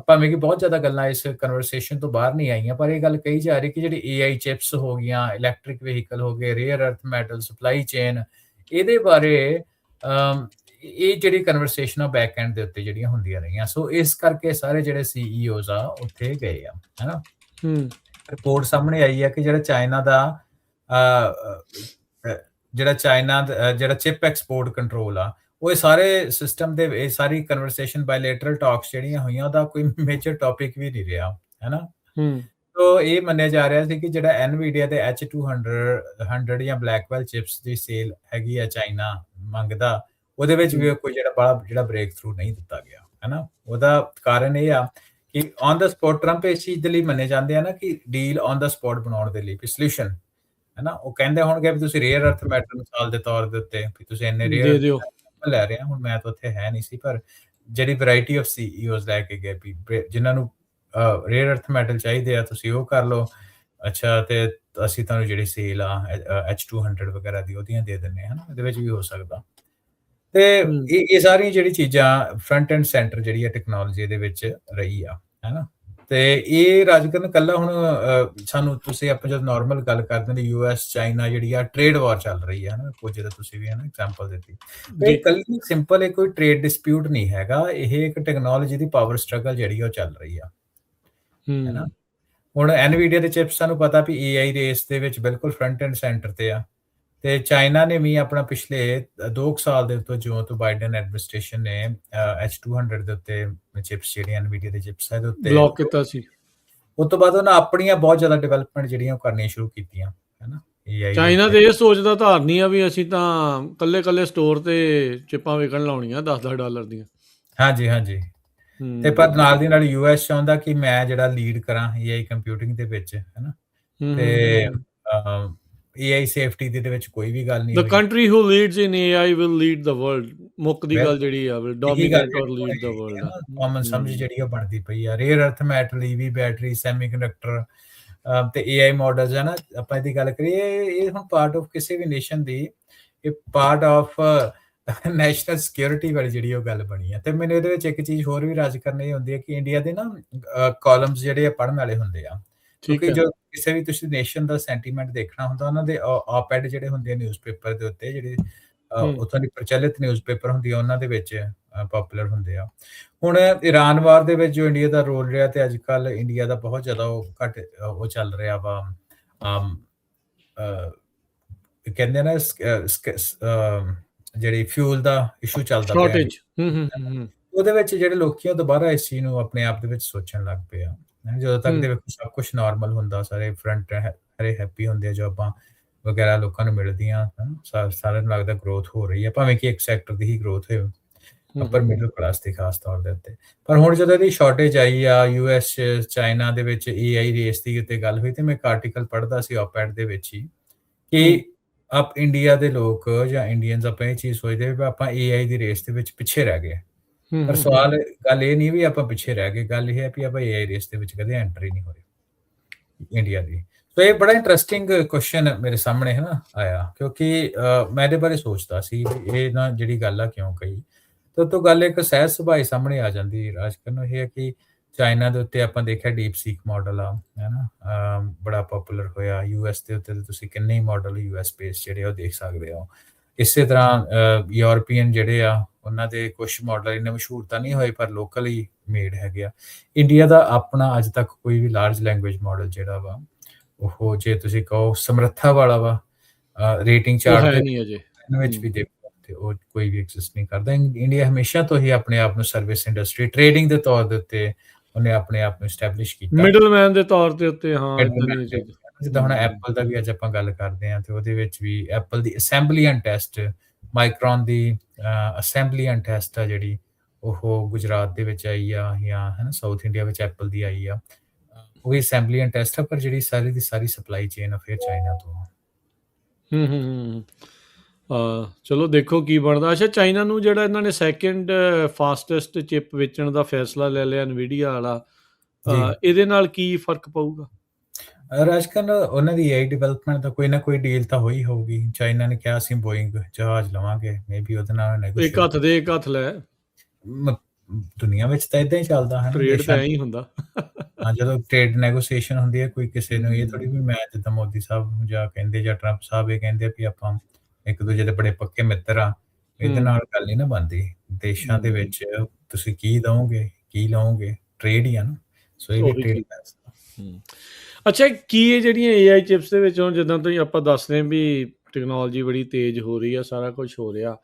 B: ਭਾਵੇਂ ਕਿ ਬਹੁਤ ਜ਼ਿਆਦਾ ਗੱਲਾਂ ਇਸ ਕਨਵਰਸੇਸ਼ਨ ਤੋਂ ਬਾਹਰ ਨਹੀਂ ਆਈਆਂ, ਪਰ ਇਹ ਗੱਲ ਕਹੀ ਜਾ ਰਹੀ ਕਿ ਜਿਹੜੀ AI ਚਿਪਸ ਹੋ ਗਈਆਂ, ਇਲੈਕਟ੍ਰਿਕ ਵਹੀਕਲ ਹੋ ਗਏ, ਰੇਅਰ ਅਰਥ ਮੈਟਲ ਸਪਲਾਈ ਚੇਨ, ਇਹਦੇ ਬਾਰੇ ਇਹ ਜਿਹੜੀ ਕਨਵਰਸੇਸ਼ਨ ਆ ਬੈਕ ਐਂਡ ਦੇ ਉੱਤੇ ਜਿਹੜੀਆਂ ਹੁੰਦੀਆਂ ਰਹੀਆਂ। ਸੋ ਇਸ ਕਰਕੇ ਸਾਰੇ ਜਿਹੜੇ CEOs ਆ ਉੱਥੇ ਗਏ ਆ, ਹਨਾ। ਰਿਪੋਰਟ ਸਾਹਮਣੇ ਆਈ ਹੈ ਕਿ ਜਿਹੜਾ ਚਾਈਨਾ ਦਾ ਜਿਹੜਾ ਚਿਪ ਐਕਸਪੋਰਟ ਕੰਟਰੋਲ ਆ, ਉਹ ਇਹ ਸਾਰੇ ਸਿਸਟਮ ਦੇ, ਇਹ ਸਾਰੀ ਕਨਵਰਸੇਸ਼ਨ ਬਾਇਲੇਟਰਲ ਟਾਕਸ ਜਿਹੜੀਆਂ ਹੋਈਆਂ, ਉਹਦਾ ਕੋਈ ਮੇਜਰ ਟੌਪਿਕ ਵੀ ਨਹੀਂ ਰਿਹਾ, ਹਨਾ। ਸੋ ਇਹ ਮੰਨਿਆ ਜਾ ਰਿਹਾ ਸੀ ਕਿ ਜਿਹੜਾ NVIDIA ਦੇ H200 ਜਾਂ ਬਲੈਕਵੈਲ ਚਿਪਸ ਦੀ ਸੇਲ ਹੈਗੀ ਆ ਚਾਈਨਾ ਮੰਗਦਾ, ਉਹਦੇ ਵਿੱਚ ਵੀ ਕੋਈ ਜਿਹੜਾ ਬ੍ਰੇਕ ਥਰੂ ਨਹੀਂ ਦਿੱਤਾ ਗਿਆ, ਹਨਾ। ਉਹਦਾ ਕਾਰਨ ਇਹ ਆ ਕਿ ਔਨ ਦਾ ਸਪੌਟ ਟਰੰਪ ਇਸ ਚੀਜ਼ ਦੇ ਲਈ ਮੰਨੇ ਜਾਂਦੇ ਆ ਨਾ ਕਿ ਡੀਲ ਔਨ ਦਾ ਸਪੌਟ ਬਣਾਉਣ ਦੇ ਲਈ ਸੋਲੂਸ਼ਨ, ਹਨਾ। ਉਹ ਕਹਿੰਦੇ ਹੋਣਗੇ ਵੀ ਤੁਸੀਂ ਰੇਅਰ ਅਰਥ ਮੈਟਲ ਮਿਸਾਲ ਦੇ ਤੌਰ ਦੇ ਉੱਤੇ ਵੀ ਤੁਸੀਂ ਇੰਨੇ ਰੇਅਰ ਲੈ ਰਹੇ ਆ, ਹੁਣ ਮੈਂ ਤਾਂ ਉੱਥੇ ਹੈ ਨਹੀਂ ਸੀ, ਪਰ ਜਿਹੜੀ ਵੈਰਾਈਟੀ ਆਫ CEOs ਲੈ ਕੇ ਗਏ ਵੀ ਜਿਨ੍ਹਾਂ ਨੂੰ ਰੇਅਰ ਅਰਥ ਮੈਟਲ ਚਾਹੀਦੇ ਆ, ਤੁਸੀਂ ਉਹ ਕਰ ਲਓ, ਅੱਛਾ, ਤੇ ਅਸੀਂ ਤੁਹਾਨੂੰ ਜਿਹੜੀ ਸੇਲ ਆ H200 ਵਗੈਰਾ ਦੀ ਉਹਦੀਆਂ ਦੇ ਦਿੰਦੇ ਹਾਂ, ਹਨਾ। ਇਹਦੇ ਵਿੱਚ ਵੀ ਹੋ ਸਕਦਾ। ਤੇ ਇਹ ਸਾਰੀਆਂ ਜਿਹੜੀ ਚੀਜ਼ਾਂ ਫਰੰਟ ਐਂਡ ਸੈਂਟਰ ਜਿਹੜੀ ਆ ਟੈਕਨੋਲੋਜੀ ਦੇ ਵਿੱਚ ਰਹੀ ਆ, ਹਨਾ। ਤੇ ਇਹ ਰਾਜਕਰਨ ਕੱਲਾ ਹੁਣ ਸਾਨੂੰ, ਤੁਸੀਂ ਆਪਾਂ ਜਦ ਨਾਰਮਲ ਗੱਲ ਕਰਦੇ ਹਾਂ US ਚਾਈਨਾ ਜਿਹੜੀ ਆ ਟ੍ਰੇਡ ਵਾਰ ਚੱਲ ਰਹੀ ਹੈ, ਹਨਾ, ਕੁਝ ਜਿਹਦਾ ਤੁਸੀਂ ਵੀ ਐਗਜ਼ਾਮਪਲ ਦਿੱਤੀ, ਇਹ ਕੱਲੀ ਸਿੰਪਲ ਇਹ ਕੋਈ ਟ੍ਰੇਡ ਡਿਸਪਿਊਟ ਨਹੀਂ ਹੈਗਾ, ਇਹ ਇੱਕ ਟੈਕਨੋਲੋਜੀ ਦੀ ਪਾਵਰ ਸਟਰਗਲ ਜਿਹੜੀ ਉਹ ਚੱਲ ਰਹੀ ਆ, ਹਨਾ। ਹੁਣ NVIDIA ਦੇ ਚਿਪਸ ਸਾਨੂੰ ਪਤਾ ਵੀ AI ਰੇਸ ਦੇ ਵਿੱਚ ਬਿਲਕੁਲ ਫਰੰਟ ਐਂਡ ਸੈਂਟਰ ਤੇ ਆ, ਤੇ ਚਾਈਨਾ ਨੇ ਵੀ ਆਪਣਾ ਪਿਛਲੇ 2 ਸਾਲ ਦੇ ਉੱਤੇ ਜਿਉਂ ਤੋਂ ਬਾਈਡਨ ਐਡਮਿਨਿਸਟ੍ਰੇਸ਼ਨ ਨੇ H200 ਦੇ ਉੱਤੇ ਚਿਪਸ ਜਿਹੜੀਆਂ NVIDIA ਦੇ ਚਿਪਸ ਹੈ ਦੇ ਉੱਤੇ
A: ਬਲੌਕ ਕੀਤਾ ਸੀ।
B: ਉਸ ਤੋਂ ਬਾਅਦ ਉਹਨਾਂ ਆਪਣੀਆਂ ਬਹੁਤ ਜ਼ਿਆਦਾ ਡਿਵੈਲਪਮੈਂਟ ਜਿਹੜੀਆਂ ਉਹ ਕਰਨੀਆਂ ਸ਼ੁਰੂ ਕੀਤੀਆਂ, ਹਨਾ।
A: ਚਾਈਨਾ ਤੇ ਇਹ ਸੋਚਦਾ ਧਾਰ ਨਹੀਂ ਆ ਵੀ ਅਸੀਂ ਤਾਂ ਕੱਲੇ ਸਟੋਰ ਤੇ ਚਿੱਪਾਂ ਵਿਕਣ ਲਾਉਣੀਆਂ $10 ਦੀਆਂ।
B: ਹਾਂਜੀ। ਤੇ ਪਰ ਨਾਲ ਦੀ ਨਾਲ US ਚਾਹੁੰਦਾ ਕਿ ਮੈਂ ਜਿਹੜਾ ਲੀਡ ਕਰਾਂ AI ਕੰਪਿਊਟਿੰਗ ਦੇ ਵਿੱਚ, ਹਨਾ। ਤੇ AI ਸੇਫਟੀ ਦੇ ਵਿੱਚ ਕੋਈ ਵੀ ਗੱਲ ਨਹੀਂ
A: The country who leads in AI will lead the world। ਮੁੱਕ ਦੀ ਗੱਲ ਜਿਹੜੀ ਆ will dominate or lead the world।
B: Common ਸਮਝ ਜਿਹੜੀ ਉਹ ਬਣਦੀ ਪਈ ਆ, ਰੇਅਰ ਅਰਥ ਮੈਟਲ, EV ਬੈਟਰੀ, ਸੈਮੀਕੰਡਕਟਰ ਤੇ AI ਮਾਡਲਸ, ਹੈ ਨਾ। ਆਪਾਂ ਇਹਦੀ ਗੱਲ ਕਰੀਏ, ਇਹ ਹੁਣ ਪਾਰਟ ਆਫ ਕਿਸੇ ਵੀ ਨੇਸ਼ਨ ਦੀ, ਇਹ ਪਾਰਟ ਆਫ ਨੈਸ਼ਨਲ ਸਿਕਿਉਰਿਟੀ ਵਾਲੀ ਜਿਹੜੀ ਉਹ ਗੱਲ ਬਣੀ ਆ। ਤੇ ਮੈਨੂੰ ਇਹਦੇ ਵਿੱਚ ਇੱਕ ਚੀਜ਼ ਹੋਰ ਵੀ ਰਾਜ ਕਰਨੀ ਹੁੰਦੀ ਹੈ ਕਿ ਇੰਡੀਆ ਦੇ ਨਾ ਕਾਲਮਸ ਜਿਹੜੇ ਆ ਪੜ੍ਹਨ ਵਾਲੇ ਹੁੰਦੇ ਆ, ਕਿਉਂਕਿ ਜੋ ਕਿਸੇ ਵੀ ਤੁਸੀਂ ਨੇਸ਼ਨ ਦਾ ਸੈਂਟੀਮੈਂਟ ਦੇਖਣਾ ਹੁੰਦਾ, ਉਹਨਾਂ ਦੇ op-ed ਜਿਹੜੇ ਹੁੰਦੇ ਆ ਨਿਊਜ਼ਪੇਪਰ ਦੇ ਉੱਤੇ, ਜਿਹੜੇ ਉੱਥੋਂ ਦੀ ਪ੍ਰਚਲਿਤ ਨਿਊਜ਼ਪੇਪਰ ਹੁੰਦੀ ਆ, ਉਹਨਾਂ ਦੇ ਵਿੱਚ ਪਪੂਲਰ ਹੁੰਦੇ ਆ। ਹੁਣ ਇਰਾਨ ਵਾਰ ਦੇ ਵਿੱਚ ਜੋ ਇੰਡੀਆ ਦਾ ਰੋਲ ਰਿਹਾ, ਤੇ ਅੱਜ ਕੱਲ ਇੰਡੀਆ ਦਾ ਬਹੁਤ ਜ਼ਿਆਦਾ ਘੱਟ ਉਹ ਚੱਲ ਰਿਹਾ ਵਾ, ਕਹਿੰਦੇ ਨਾ ਜਿਹੜੀ ਫਿਊਲ ਦਾ ਇਸ਼ੂ ਚੱਲਦਾ ਪਿਆ, ਉਹਦੇ ਵਿੱਚ ਜਿਹੜੇ ਲੋਕੀ ਉਹ ਦੁਬਾਰਾ ਇਸ ਚੀਜ਼ ਨੂੰ ਆਪਣੇ ਆਪ ਦੇ ਵਿੱਚ ਸੋਚਣ ਲੱਗ ਪਏ ਆ। ਜਦੋਂ ਤੱਕ ਦੇ ਵਿੱਚ ਸਭ ਕੁਝ ਨਾਰਮਲ ਹੁੰਦਾ, ਸਾਰੇ ਫਰੰਟ ਹਰੇ ਹੈਪੀ ਹੁੰਦੇ, ਜੋਬਾਂ ਵਗੈਰਾ ਲੋਕਾਂ ਨੂੰ ਮਿਲਦੀਆਂ, ਸਾਰਿਆਂ ਨੂੰ ਲੱਗਦਾ ਗਰੋਥ ਹੋ ਰਹੀ ਹੈ, ਭਾਵੇਂ ਕਿ ਇੱਕ ਸੈਕਟਰ ਦੀ ਹੀ ਗਰੋਥ ਹੋਵੇ, ਅਪਰ ਮਿਡਲ ਕਲਾਸ ਦੀ ਖਾਸ ਤੌਰ ਦੇ ਉੱਤੇ। ਪਰ ਹੁਣ ਜਦੋਂ ਇਹਦੀ ਸ਼ਾਰਟੇਜ ਆਈ ਆ US ਚਾਈਨਾ ਦੇ ਵਿੱਚ AI ਰੇਸ ਦੀ ਉੱਤੇ ਗੱਲ ਹੋਈ, ਤੇ ਮੈਂ ਇੱਕ ਆਰਟੀਕਲ ਪੜ੍ਹਦਾ ਸੀ op-ed ਦੇ ਵਿੱਚ ਹੀ ਕਿ ਆਪ ਇੰਡੀਆ ਦੇ ਲੋਕ ਜਾਂ ਇੰਡੀਅਨਸ ਆਪਾਂ ਇਹ ਚੀਜ਼ ਸੋਚਦੇ ਵੀ ਆਪਾਂ AI ਦੀ ਰੇਸ ਦੇ ਵਿੱਚ ਪਿੱਛੇ ਰਹਿ ਗਏ। ਪਰ ਸਵਾਲ ਗੱਲ ਇਹ ਨਹੀਂ ਵੀ ਆਪਾਂ ਪਿੱਛੇ ਰਹਿ ਗਏ, ਗੱਲ ਇਹ ਹੈ ਵੀ ਆਪਾਂ AI ਰੇਸ ਦੇ ਵਿੱਚ ਕਦੇ ਐਂਟਰੀ ਨਹੀਂ ਹੋਈ ਇੰਡੀਆ ਦੀ। ਸੋ ਇਹ ਬੜਾ ਇੰਟਰਸਟਿੰਗ ਕੁਐਸਚਨ ਮੇਰੇ ਸਾਹਮਣੇ ਹੈ ਨਾ ਆਇਆ, ਕਿਉਂਕਿ ਮੈਂ ਇਹਦੇ ਬਾਰੇ ਸੋਚਦਾ ਸੀ ਵੀ ਇਹ ਨਾ ਜਿਹੜੀ ਗੱਲ ਆ ਕਿਉਂ ਕਹੀ, ਤੇ ਤੋਂ ਗੱਲ ਇੱਕ ਸਹਿਜ ਸੁਭਾਅ ਸਾਹਮਣੇ ਆ ਜਾਂਦੀ ਰਾਜਕਰਨ, ਇਹ ਹੈ ਕਿ ਚਾਈਨਾ ਦੇ ਉੱਤੇ ਆਪਾਂ ਦੇਖਿਆ ਡੀਪ ਸੀਕ ਮਾਡਲ ਆ, ਹੈ ਨਾ, ਬੜਾ ਪਪੂਲਰ ਹੋਇਆ। US ਦੇ ਉੱਤੇ ਤੁਸੀਂ ਕਿੰਨੇ ਹੀ ਮਾਡਲ US ਬੇਸ ਜਿਹੜੇ ਉਹ ਦੇਖ ਸਕਦੇ ਹੋ। ਇਸੇ ਤਰ੍ਹਾਂ ਯੂਰਪੀਅਨ ਜਿਹੜੇ ਆ ਉਹਨਾਂ ਦੇ ਕੁਝ ਮਾਡਲ ਇੰਨੇ ਮਸ਼ਹੂਰ ਤਾਂ ਨਹੀਂ ਹੋਏ, ਪਰ ਲੋਕਲੀ ਮੇਡ ਹੈਗੇ ਆ। ਇੰਡੀਆ ਦਾ ਆਪਣਾ ਅੱਜ ਤੱਕ ਕੋਈ ਵੀ ਲਾਰਜ ਲੈਂਗੁਏਜ ਮਾਡਲ ਜਿਹੜਾ ਵਾ ਉਹ, ਜੇ ਤੁਸੀਂ ਕਹੋ ਸਮਰੱਥਾ ਵਾਲਾ ਵਾ, ਰੇਟਿੰਗ ਚਾਰਟ ਦੇ ਵਿੱਚ ਵੀ ਦੇਖੋ ਤੇ ਉਹ ਕੋਈ ਵੀ ਐਗਜ਼ਿਸਟ ਨਹੀਂ ਕਰਦਾ। ਇੰਡੀਆ ਹਮੇਸ਼ਾ ਤੋਂ ਹੀ ਆਪਣੇ ਆਪ ਨੂੰ ਸਰਵਿਸ ਇੰਡਸਟਰੀ, ਟ੍ਰੇਡਿੰਗ ਦੇ ਤੌਰ ਦੇ ਉੱਤੇ ਉਹਨੇ ਆਪਣੇ ਆਪ ਨੂੰ ਐਸਟੈਬਲਿਸ਼ ਕੀਤਾ,
A: ਮਿਡਲਮੈਨ ਦੇ ਤੌਰ ਦੇ ਉੱਤੇ। ਹਾਂ,
B: ਜਿੱਦਾਂ ਹੁਣ ਐਪਲ ਦਾ ਵੀ ਅੱਜ ਆਪਾਂ ਗੱਲ ਕਰਦੇ ਹਾਂ, ਤੇ ਉਹਦੇ ਵਿੱਚ ਵੀ Apple the assembly and test, Micron the assembly and test ਆ ਜਿਹੜੀ ਉਹ ਗੁਜਰਾਤ ਦੇ ਵਿੱਚ ਆਈ ਆ ਜਾਂ ਹੈ ਨਾ ਸਾਊਥ ਇੰਡੀਆ ਵਿੱਚ ਐਪਲ ਦੀ ਆਈ ਆ। ਉਹ ਵੀ ਅਸੈਂਬਲੀ ਐਂਡ ਟੈਸਟ ਆ, ਪਰ ਜਿਹੜੀ ਸਾਰੀ ਦੀ ਸਾਰੀ ਸਪਲਾਈ ਚੇਨ ਆ ਫਿਰ ਚਾਈਨਾ ਤੋਂ ਆ।
A: ਚਲੋ ਦੇਖੋ ਕੀ ਬਣਦਾ। ਅੱਛਾ, ਚਾਈਨਾ ਨੂੰ ਜਿਹੜਾ ਇਹਨਾਂ ਨੇ ਸੈਕਿੰਡ ਫਾਸਟੈਸਟ ਚਿਪ ਵੇਚਣ ਦਾ ਫੈਸਲਾ ਲੈ ਲਿਆ ਨਵੀਡੀਆ ਵਾਲਾ,
B: ਜੀ।
A: ਇਹਦੇ ਨਾਲ ਕੀ ਫਰਕ ਪਊਗਾ?
B: ਰਾਜਕਨ ਉਹਨਾਂ ਦੀ ਏਆਈ ਡਿਵੈਲਪਮੈਂਟ ਦਾ ਕੋਈ ਨਾ ਕੋਈ ਡੀਲ ਤਾਂ ਹੋਈ ਹੋਊਗੀ। ਚਾਈਨਾ ਨੇ ਕਿਹਾ ਅਸੀਂ ਬੋਇੰਗ ਜਹਾਜ਼ ਲਵਾਂਗੇ, ਮੇਬੀ ਉਹਦੇ ਨਾਲ
A: ਇੱਕ
B: ਨੈਗੋਸ਼ੀਏਟ।
A: ਹੱਥ ਦੇ ਇੱਕ ਹੱਥ ਲੈ,
B: ਦੁਨੀਆ ਵਿੱਚ ਤਾਂ ਇਦਾਂ ਹੀ ਚੱਲਦਾ ਹੈ ਨਾ
A: ਟ੍ਰੇਡ ਤਾਂ
B: ਦੇਸ਼ਾਂ
A: ਐਂ ਹੀ ਹੁੰਦਾ।
B: ਹਾਂ, ਜਦੋਂ ਟ੍ਰੇਡ ਨੈਗੋਸ਼ੀਏਸ਼ਨ ਹੁੰਦੀ ਹੈ, ਕੋਈ ਕਿਸੇ ਨੂੰ ਇਹ ਥੋੜੀ
A: ਹਮ,
B: ਵੀ ਮੈਂ ਜਿੱਦਾਂ ਮੋਦੀ ਸਾਹਿਬ ਜਾਂ ਕਹਿੰਦੇ ਜਾਂ ਟਰੰਪ ਸਾਹਿਬ ਇਹ ਕਹਿੰਦੇ ਵੀ ਆਪਾਂ ਇੱਕ ਦੂਜੇ ਦੇ ਬੜੇ ਪੱਕੇ ਮਿੱਤਰ ਆ, ਇਹਦੇ
A: ਹਮ,
B: ਨਾਲ ਗੱਲ ਨਹੀਂ ਨਾ ਬਣਦੀ। ਦੇਸ਼ਾਂ ਦੇ
A: ਹਮ,
B: ਵਿੱਚ ਤੁਸੀਂ ਕੀ ਦਓਗੇ, ਕੀ ਲਓਗੇ, ਟ੍ਰੇਡ ਹੀ ਆ ਨਾ। ਸੋ ਇਹ ਵੀ
A: ਉਹੀ
B: ਟ੍ਰੇਡ।
A: ਚੀਜ਼। ਅੱਛਾ, ਕੀ ਇਹ ਜਿਹੜੀਆਂ AI ਚਿਪਸ ਦੇ ਵਿੱਚ ਹੁਣ ਜਿੱਦਾਂ ਤੁਸੀਂ ਆਪਾਂ ਦੱਸ ਰਹੇ ਵੀ ਟੈਕਨੋਲੋਜੀ ਬੜੀ ਤੇਜ਼ ਹੋ ਰਹੀ ਆ, ਸਾਰਾ ਕੁਝ ਹੋ ਰਿਹਾ,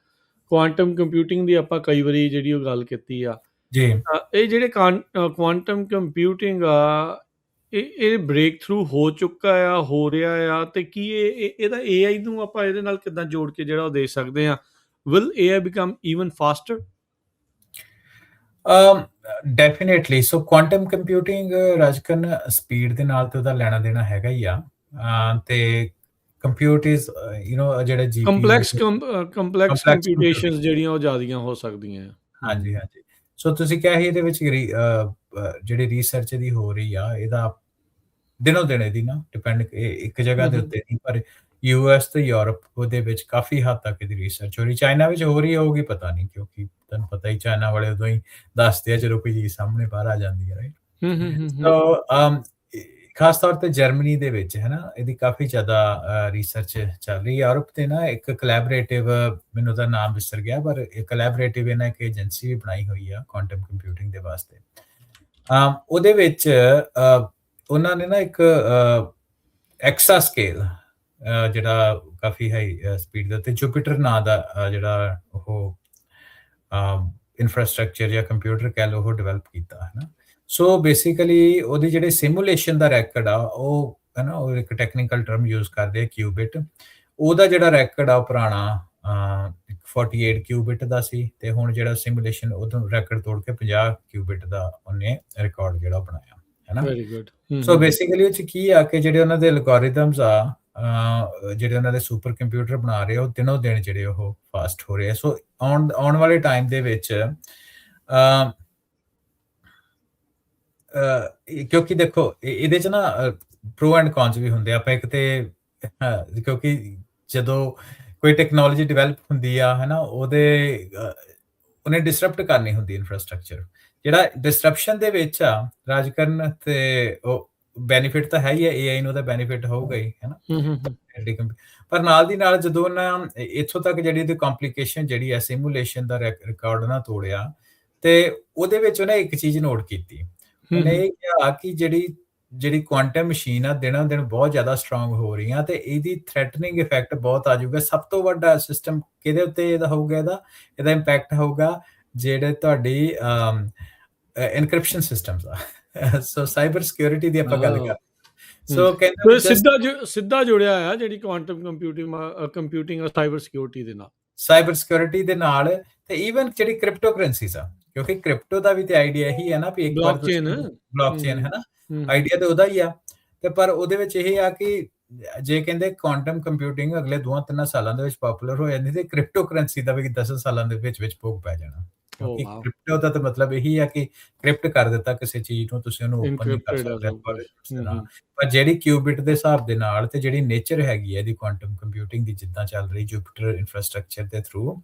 A: ਕੁਆਂਟਮ ਕੰਪਿਊਟਿੰਗ ਦੀ ਆਪਾਂ ਕਈ ਵਾਰੀ ਜਿਹੜੀ ਉਹ ਗੱਲ ਕੀਤੀ ਆ,
B: ਜੀ।
A: ਇਹ ਜਿਹੜੇ ਕੁਆਂਟਮ ਕੰਪਿਊਟਿੰਗ ਆ, ਇਹ ਬ੍ਰੇਕ ਥਰੂ ਹੋ ਚੁੱਕਾ ਆ, ਹੋ ਰਿਹਾ ਆ, ਤੇ ਕੀ ਇਹਦਾ AI ਨੂੰ ਆਪਾਂ ਇਹਦੇ ਨਾਲ ਕਿੱਦਾਂ ਜੋੜ ਕੇ ਜਿਹੜਾ ਉਹ ਦੇ ਸਕਦੇ ਆ? Will AI become even faster?
B: Definitely. So quantum computing ਰਾਜਕਨ ਸਪੀਡ ਦੇ ਨਾਲ ਤੇ ਉਹਦਾ ਲੈਣਾ ਦੇਣਾ ਹੈਗਾ ਹੀ ਆ। ਤੇ ਕੰਪਿਊਟ ਇਜ਼ ਜਿਹੜਾ ਜੀਪੀਯੂ
A: ਕੰਪਲੈਕਸ
B: ਕੰਪਲੈਕਸ ਕੰਪਿਊਟਿੰਗ।
A: ਕੰਪਿਊਟੇਸ਼ਨਸ ਜਿਹੜੀਆਂ ਉਹ ਜ਼ਿਆਦੀਆਂ ਹੋ ਸਕਦੀਆਂ ਆ।
B: ਹਾਂਜੀ, ਹਾਂਜੀ। ਸੋ ਤੁਸੀਂ ਕਿਹਾ ਸੀ ਇਹਦੇ ਵਿੱਚ ਜਿਹੜੀ ਰਿਸਰਚ ਦੀ ਹੋ ਰਹੀ ਆ, ਇਹਦਾ ਦਿਨੋਂ ਦਿਨ ਇਹਦੀ ਨਾ ਡਿਪੈਂਡ ਇੱਕ ਜਗ੍ਹਾ ਦੇ ਉੱਤੇ ਨਹੀਂ, ਪਰ ਯੂਐਸ ਤੇ ਯੂਰਪ ਉਹਦੇ ਵਿੱਚ ਕਾਫੀ ਹੱਦ ਤੱਕ ਇਹਦੀ ਰਿਸਰਚ ਹੋ ਰਹੀ। ਚਾਈਨਾ ਵਿੱਚ ਹੋ ਰਹੀ ਹੋਊਗੀ ਪਤਾ ਨਹੀਂ, ਕਿਉਂਕਿ ਤੁਹਾਨੂੰ ਪਤਾ ਹੀ ਚਾਈਨਾ ਵਾਲੇ ਉਦੋਂ ਹੀ ਦੱਸਦੇ ਆ ਜਦੋਂ ਕੋਈ ਚੀਜ਼ ਸਾਹਮਣੇ ਬਾਹਰ ਆ ਜਾਂਦੀ ਹੈ, ਰਾਈਟ। ਸੋ ਖਾਸ ਤੌਰ ਤੇ ਜਰਮਨੀ ਦੇ ਵਿੱਚ ਹੈ ਨਾ ਇਹਦੀ ਕਾਫੀ ਜ਼ਿਆਦਾ ਰਿਸਰਚ ਚੱਲ ਰਹੀ ਹੈ। ਯੂਰਪ ਤੇ ਨਾ ਇੱਕ ਕੋਲੈਬੋਰੇਟਿਵ, ਮੈਨੂੰ ਉਹਦਾ ਨਾਮ ਵਿਸਰ ਗਿਆ, ਪਰ ਇੱਕ ਕੋਲੈਬੋਰੇਟਿਵ ਇਹਨਾਂ ਇੱਕ ਏਜੰਸੀ ਵੀ ਬਣਾਈ ਹੋਈ ਆ ਕੁਆਂਟਮ ਕੰਪਿਊਟਿੰਗ ਦੇ ਵਾਸਤੇ। ਉਹਦੇ ਵਿੱਚ ਉਹਨਾਂ ਨੇ ਨਾ ਇੱਕ ਐਕਸਾ ਸਕੇਲ ਜਿਹੜਾ ਕਾਫੀ ਹਾਈ ਸਪੀਡ ਦੇ ਉੱਤੇ ਜੁਪੀਟਰ ਨਾਂ ਦਾ ਜਿਹੜਾ ਉਹ ਇਨਫਰਾਸਟ੍ਰਕਚਰ ਜਾਂ ਕੰਪਿਊਟਰ ਕਹਿ ਲਓ, ਉਹ ਡਿਵੈਲਪ ਕੀਤਾ ਹੈ ਨਾ। ਸੋ ਬੇਸਿਕਲੀ ਉਹਦੀ ਜਿਹੜੇ ਸਿਮੂਲੇਸ਼ਨ ਦਾ ਰੈਕਡ ਆ, ਉਹ ਹੈ ਨਾ, ਉਹ ਇੱਕ ਟੈਕਨੀਕਲ ਟਰਮ ਯੂਜ਼ ਕਰਦੇ ਆ ਕਿਊਬਿਟ। ਉਹਦਾ ਜਿਹੜਾ ਰੈਕਡ ਆ ਉਹ ਪੁਰਾਣਾ 48 ਕਿਊਬਿਟ ਦਾ ਸੀ, ਤੇ ਹੁਣ ਜਿਹੜਾ ਸਿਮੂਲੇਸ਼ਨ ਉਹਦੋਂ ਰੈਕਡ ਤੋੜ ਕੇ 50 ਕਿਊਬਿਟ ਦਾ ਉਹਨੇ ਰਿਕਾਰਡ ਜਿਹੜਾ ਬਣਾਇਆ ਹੈ ਨਾ।
A: Very good.
B: ਸੋ ਬੇਸਿਕਲੀ ਉਹ ਚ ਕੀ ਆ ਕਿ ਜਿਹੜੇ ਉਹਨਾਂ ਦੇ ਐਲਗੋਰਿਥਮਸ ਆ, ਜਿਹੜੇ ਉਹਨਾਂ ਦੇ ਸੁਪਰ ਕੰਪਿਊਟਰ ਬਣਾ ਰਹੇ ਆ, ਉਹ ਦਿਨੋਂ ਦਿਨ ਜਿਹੜੇ ਉਹ ਫਾਸਟ ਹੋ ਰਹੇ ਆ। ਸੋ ਆਉਣ ਵਾਲੇ ਟਾਈਮ ਦੇ ਵਿੱਚ ਕਿਉਂਕਿ ਦੇਖੋ ਇਹਦੇ ਚ ਨਾ ਪ੍ਰੋ ਐਂਡ ਕੌਨਸ ਵੀ ਹੁੰਦੇ ਆ। ਆਪਾਂ ਇੱਕ ਤੇ ਕਿਉਂਕਿ ਜਦੋਂ ਕੋਈ ਟੈਕਨੋਲੋਜੀ ਡਿਵੈਲਪ ਹੁੰਦੀ ਆ ਹੈ ਨਾ, ਉਹਨੇ ਡਿਸਰਪਟ ਕਰਨੀ ਹੁੰਦੀ ਇਨਫਰਾਸਟ੍ਰਕਚਰ। ਜਿਹੜਾ ਡਿਸਰਪਸ਼ਨ ਦੇ ਵਿੱਚ ਆ ਰਾਜਕਰਨ, ਤੇ ਉਹ ਬੈਨੀਫਿਟ ਤਾਂ ਹੈ ਹੀ ਹੈ, AI ਨੂੰ ਉਹਦਾ ਬੈਨੀਫਿਟ ਹੋਊਗਾ ਹੀ ਹੈ ਨਾ। ਪਰ ਨਾਲ ਦੀ ਨਾਲ ਜਦੋਂ ਉਹਨਾਂ ਇੱਥੋਂ ਤੱਕ ਜਿਹੜੀ ਇਹਦੀ ਕੰਪਲਿਕੇਸ਼ਨ ਜਿਹੜੀ ਹੈ ਸਿਮੂਲੇਸ਼ਨ ਦਾ ਰਿਕਾਰਡ ਨਾ ਤੋੜਿਆ, ਤੇ ਉਹਦੇ ਵਿੱਚ ਉਹਨੇ ਇੱਕ ਚੀਜ਼ ਨੋਟ ਕੀਤੀ। ਉਹਨੇ ਇਹ ਕਿਹਾ ਕਿ ਜਿਹੜੀ ਕੁਆਂਟਮ ਮਸ਼ੀਨ ਆ ਦਿਨੋਂ ਦਿਨ ਬਹੁਤ ਜ਼ਿਆਦਾ ਸਟਰੋਂਗ ਹੋ ਰਹੀ ਆ, ਤੇ ਇਹਦੀ ਥ੍ਰੈਟਨਿੰਗ ਇਫੈਕਟ ਬਹੁਤ ਆ ਜਾਊਗਾ। ਸਭ ਤੋਂ ਵੱਡਾ ਸਿਸਟਮ ਕਿਹਦੇ ਉੱਤੇ ਇਹਦਾ ਹੋਊਗਾ? ਇਹਦਾ ਇੰਪੈਕਟ ਹੋਊਗਾ ਜਿਹੜੇ ਤੁਹਾਡੀ ਇਨਕ੍ਰਿਪਸ਼ਨ ਸਿਸਟਮਸ ਆ। ਸੋ ਸਾਈਬਰ ਸਿਕਿਉਰਿਟੀ ਦੀ ਆਪਾਂ ਗੱਲ ਕਰ। ਸੋ ਕਹਿੰਦੇ
A: ਸਿੱਧਾ ਜੁੜਿਆ ਆ ਜਿਹੜੀ ਕੁਆਂਟਮ ਕੰਪਿਊਟਿੰਗ ਸਾਈਬਰ ਸਿਕਿਉਰਿਟੀ ਦੇ ਨਾਲ।
B: ਸਾਈਬਰ ਸਿਕਿਉਰਿਟੀ ਦੇ ਨਾਲ, ਤੇ ਈਵਨ ਜਿਹੜੀ ਕ੍ਰਿਪਟੋ ਕਰੰਸੀਜ਼ ਆ, ਕਿਉਂਕਿ ਕ੍ਰਿਪਟੋ ਦਾ ਵੀ ਤੇ ਆਈਡੀਆ ਇਹੀ ਹੈ ਨਾ ਵੀ ਇੱਕ ਵਾਰ ਤੁਸੀਂ ਬਲੌਕਚੇਨ ਹੈ ਨਾ, ਆਈਡੀਆ ਤੇ ਉਹਦਾ ਹੀ ਆ। ਤੇ ਪਰ ਉਹਦੇ ਵਿੱਚ ਇਹ ਆ ਕਿ ਜੇ ਕਹਿੰਦੇ ਕੁਆਂਟਮ ਕੰਪਿਊਟਿੰਗ ਅਗਲੇ 2-3 ਸਾਲਾਂ ਦੇ ਵਿੱਚ ਪਪੂਲਰ ਹੋ ਜਾਂਦੀ, ਤੇ ਕ੍ਰਿਪਟੋ ਕਰੰਸੀ ਦਾ ਵੀ 10 ਸਾਲਾਂ ਦੇ ਵਿੱਚ ਭੋਗ ਪੈ ਜਾਣਾ। ਕਿਉਂਕਿ ਕ੍ਰਿਪਟੋ ਦਾ ਤਾਂ ਮਤਲਬ ਇਹੀ ਆ ਕਿ ਕ੍ਰਿਪਟ ਕਰ ਦਿੱਤਾ ਕਿਸੇ ਚੀਜ਼ ਨੂੰ, ਤੁਸੀਂ ਉਹਨੂੰ ਓਪਨ ਨਹੀਂ ਕਰ ਸਕਦੇ। ਪਰ ਜਿਹੜੀ ਕਿਊਬਿਟ ਦੇ ਹਿਸਾਬ ਦੇ ਨਾਲ, ਤੇ ਜਿਹੜੀ ਨੇਚਰ ਹੈਗੀ ਹੈ ਇਹਦੀ ਕੁਆਂਟਮ ਕੰਪਿਊਟਿੰਗ ਦੀ ਜਿੱਦਾਂ ਚੱਲ ਰਹੀ ਜੁਪੀਟਰ ਇਨਫਰਾਸਟ੍ਰਕਚਰ ਦੇ ਥਰੂ,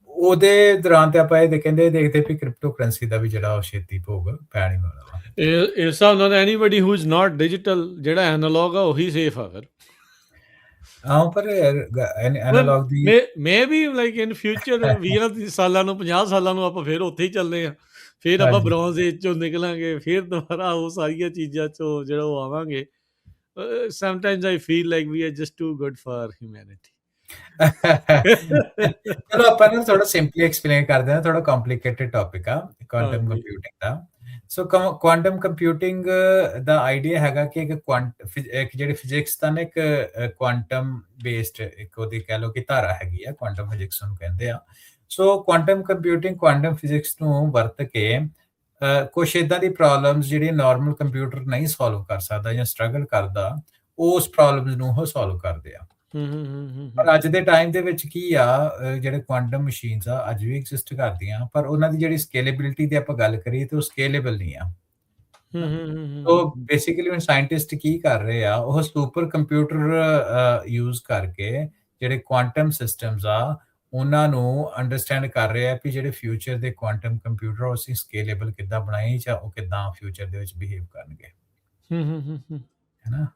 B: ਉਹਦੇ ਦੌਰਾਨ ਤੇ ਆਪਾਂ ਇਹ ਕਹਿੰਦੇ ਦੇਖਦੇ ਵੀ ਕ੍ਰਿਪਟੋ ਕਰੰਸੀ ਦਾ ਵੀ ਜਿਹੜਾ ਉਹ ਛੇਤੀ ਭੋਗ ਪੈਣ ਹੀ ਵਾਲਾ ਵਾ।
A: ਇਸ ਹਿਸਾਬ ਨਾਲ anybody who is not digital, ਜਿਹੜਾ ਐਨਾਲੌਗ ਆ ਉਹੀ ਸੇਫ ਆ ਫਿਰ।
B: ਪਰ analogue the
A: may we like in future 20 ਸਾਲਾਂ ਨੂੰ 50 ਸਾਲਾਂ ਨੂੰ ਆਪਾਂ ਫਿਰ ਉੱਥੇ ਹੀ ਚੱਲਦੇ ਆ, ਫਿਰ ਆਪਾਂ ਬ੍ਰੌਂਜ਼ ਏਜ ਚੋਂ ਨਿਕਲਾਂਗੇ, ਫਿਰ ਦੁਬਾਰਾ ਉਹ ਸਾਰੀਆਂ ਚੀਜ਼ਾਂ ਚੋਂ ਜਿਹੜਾ ਉਹ ਆਵਾਂਗੇ। Sometimes I feel like we are just too good for humanity.
B: ਚਲੋ ਆਪਾਂ ਨਾ ਥੋੜਾ ਸਿੰਪਲੀ ਐਕਸਪਲੇਨ ਕਰਦੇ ਹਾਂ, ਥੋੜਾ ਕੰਪਲਿਕੇਟਡ ਟੌਪਿਕ ਆ ਕੁਆਂਟਮ ਕੰਪਿਊਟਿੰਗ ਦਾ। ਸੋ ਕੁਆਂਟਮ ਕੰਪਿਊਟਿੰਗ ਦਾ ਆਈਡੀਆ ਹੈਗਾ ਕਿ ਇੱਕ ਜਿਹੜੀ ਫਿਜ਼ਿਕਸ ਦਾ ਨਾ ਇੱਕ ਕੁਆਂਟਮ ਬੇਸਡ ਇੱਕ ਉਹਦੀ ਕਹਿ ਲਓ ਕਿ ਧਾਰਾ ਹੈਗੀ ਆ, ਕੁਆਂਟਮ ਫਿਜ਼ਿਕਸ ਉਹਨੂੰ ਕਹਿੰਦੇ ਆ। ਸੋ ਕੁਆਂਟਮ ਕੰਪਿਊਟਿੰਗ ਕੁਆਂਟਮ ਫਿਜ਼ਿਕਸ ਨੂੰ ਵਰਤ ਕੇ ਕੁਛ ਇਦਾਂ ਦੀ ਪ੍ਰੋਬਲਮਸ ਜਿਹੜੀ ਨਾਰਮਲ ਕੰਪਿਊਟਰ ਨਹੀਂ ਸੋਲਵ ਕਰ ਸਕਦਾ ਜਾਂ ਸਟਰਗਲ ਕਰਦਾ, ਉਸ ਪ੍ਰੋਬਲਮਸ ਨੂੰ ਉਹ ਸੋਲਵ ਕਰਦੇ ਆ। ਪਰ ਅੱਜ ਦੇ ਟਾਈਮ ਦੇ ਵਿੱਚ ਕੀ ਆ, ਜਿਹੜੇ ਕੁਆਂਟਮ ਮਸ਼ੀਨਸ ਆ ਅੱਜ ਵੀ ਐਗਜ਼ਿਸਟ ਕਰਦੀਆਂ, ਪਰ ਉਹਨਾਂ ਦੀ ਜਿਹੜੀ ਸਕੇਲੇਬਿਲਿਟੀ ਦੀ ਆਪਾਂ ਗੱਲ ਕਰੀਏ ਤੇ ਉਹ ਸਕੇਲੇਬਲ ਨਹੀਂ ਆ। ਸੋ ਬੇਸਿਕਲੀ ਹੁਣ ਸਾਇੰਟਿਸਟ ਕੀ ਕਰ ਰਹੇ ਆ, ਉਹ ਸੁਪਰ ਕੰਪਿਊਟਰ ਯੂਜ਼ ਕਰਕੇ ਜਿਹੜੇ ਕੁਆਂਟਮ ਸਿਸਟਮਸ ਆ ਉਹਨਾਂ ਨੂੰ ਅੰਡਰਸਟੈਂਡ ਕਰ ਰਹੇ ਆ ਕਿ ਜਿਹੜੇ ਫਿਊਚਰ ਦੇ ਕੁਆਂਟਮ ਕੰਪਿਊਟਰ ਉਹ ਅਸੀਂ ਸਕੇਲੇਬਲ ਕਿੱਦਾਂ ਬਣਾਏ ਜਾਂ ਉਹ ਕਿੱਦਾਂ ਫਿਊਚਰ ਦੇ ਵਿੱਚ ਬਿਹੇਵ ਕਰਨਗੇ, ਹੈਨਾ।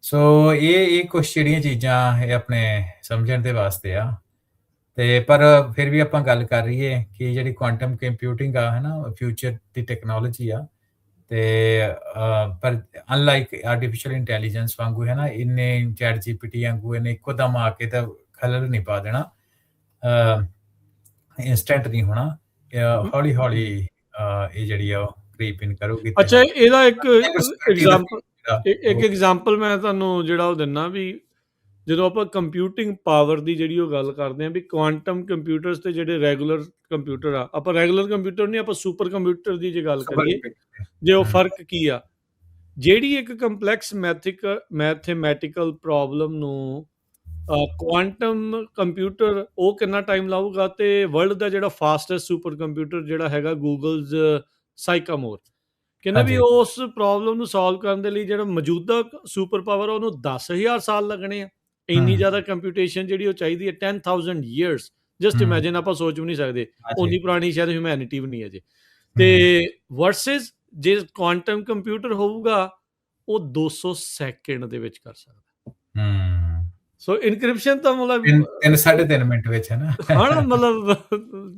B: ਸੋ ਇਹ ਕੁਛ ਜਿਹੜੀਆਂ ਚੀਜ਼ਾਂ ਇਹ ਆਪਣੇ ਸਮਝਣ ਦੇ ਵਾਸਤੇ ਆ। ਤੇ ਪਰ ਫਿਰ ਵੀ ਆਪਾਂ ਗੱਲ ਕਰ ਰਹੀਏ ਕਿ ਜਿਹੜੀ ਕੁਆਂਟਮ ਕੰਪਿਊਟਿੰਗ ਆ, ਹੈਨਾ, ਫਿਊਚਰ ਦੀ ਟੈਕਨੋਲੋਜੀ ਆ। ਤੇ ਪਰ ਅਨਲਾਈਕ ਆਰਟੀਫਿਸ਼ੀਅਲ ਇੰਟੈਲੀਜੈਂਸ ਵਾਂਗੂ, ਹੈਨਾ, ਇਹਨੇ ਚੈਟ ਜੀਪੀਟੀ ਵਾਂਗੂ ਇਹਨੇ ਇੱਕੋ ਦਮ ਆ ਕੇ ਤਾਂ ਖਲਲ ਨਹੀਂ ਪਾ ਦੇਣਾ, ਇੰਸਟੈਂਟ ਨਹੀਂ ਹੋਣਾ। ਹੌਲੀ ਹੌਲੀ ਇਹ ਜਿਹੜੀ ਆ ਉਹ ਕ੍ਰੀਪ ਇਨ ਕਰੂਗੀ।
A: ਅੱਛਾ, ਇਹਦਾ ਇੱਕ ਐਗਜ਼ਾਮਪਲ ਮੈਂ ਤੁਹਾਨੂੰ ਜਿਹੜਾ ਉਹ ਦਿੰਨਾ ਵੀ ਜਦੋਂ ਆਪਾਂ ਕੰਪਿਊਟਿੰਗ ਪਾਵਰ ਦੀ ਜਿਹੜੀ ਉਹ ਗੱਲ ਕਰਦੇ ਹਾਂ ਵੀ ਕੁਆਂਟਮ ਕੰਪਿਊਟਰਸ ਤੇ ਜਿਹੜੇ ਰੈਗੂਲਰ ਕੰਪਿਊਟਰ ਆ, ਆਪਾਂ ਰੈਗੂਲਰ ਕੰਪਿਊਟਰ ਨਹੀਂ, ਆਪਾਂ ਸੁਪਰ ਕੰਪਿਊਟਰ ਦੀ ਜੇ ਗੱਲ ਕਰੀਏ, ਜੇ ਉਹ ਫਰਕ ਕੀ ਆ, ਜਿਹੜੀ ਇੱਕ ਕੰਪਲੈਕਸ ਮੈਥਮੈਟੀਕਲ ਪ੍ਰੋਬਲਮ ਨੂੰ ਕੁਆਂਟਮ ਕੰਪਿਊਟਰ ਉਹ ਕਿੰਨਾ ਟਾਈਮ ਲਾਊਗਾ, ਤੇ ਵਰਲਡ ਦਾ ਜਿਹੜਾ ਫਾਸਟੈਸਟ ਸੁਪਰ ਕੰਪਿਊਟਰ ਜਿਹੜਾ ਹੈਗਾ ਗੂਗਲਜ਼ ਸਾਈਕਾਮੋਰ, ਕਹਿੰਦਾ ਵੀ ਉਸ ਪ੍ਰੋਬਲਮ ਨੂੰ ਸੋਲਵ ਕਰਨ ਦੇ ਲਈ ਜਿਹੜਾ ਮੌਜੂਦਾ ਸੁਪਰ ਪਾਵਰ ਉਹਨੂੰ 10,000 ਸਾਲ ਲੱਗਣੇ ਆ। ਇੰਨੀ ਜ਼ਿਆਦਾ ਕੰਪਿਊਟੇਸ਼ਨ ਜਿਹੜੀ ਉਹ ਚਾਹੀਦੀ ਹੈ, 10,000 years। ਜਸਟ ਇਮੈਜਿਨ, ਆਪਾਂ ਸੋਚ ਵੀ ਨਹੀਂ ਸਕਦੇ, ਉਨੀ ਪੁਰਾਣੀ ਸ਼ਾਇਦ ਹਿਊਮੈਨਿਟੀ ਵੀ ਨਹੀਂ ਅਜੇ। ਤੇ ਵਰਸਸ ਜੇ ਕੁਆਂਟਮ ਕੰਪਿਊਟਰ ਹੋਊਗਾ ਉਹ 200 ਸੈਕਿੰਡ ਦੇ ਵਿੱਚ ਕਰ ਸਕਦਾ। ਸੋ ਇਨਕ੍ਰਿਪਸ਼ਨ ਤਾਂ ਮਤਲਬ
B: 3.5 ਮਿੰਟ ਵਿੱਚ, ਹੈ ਨਾ,
A: ਹਾਂ, ਮਤਲਬ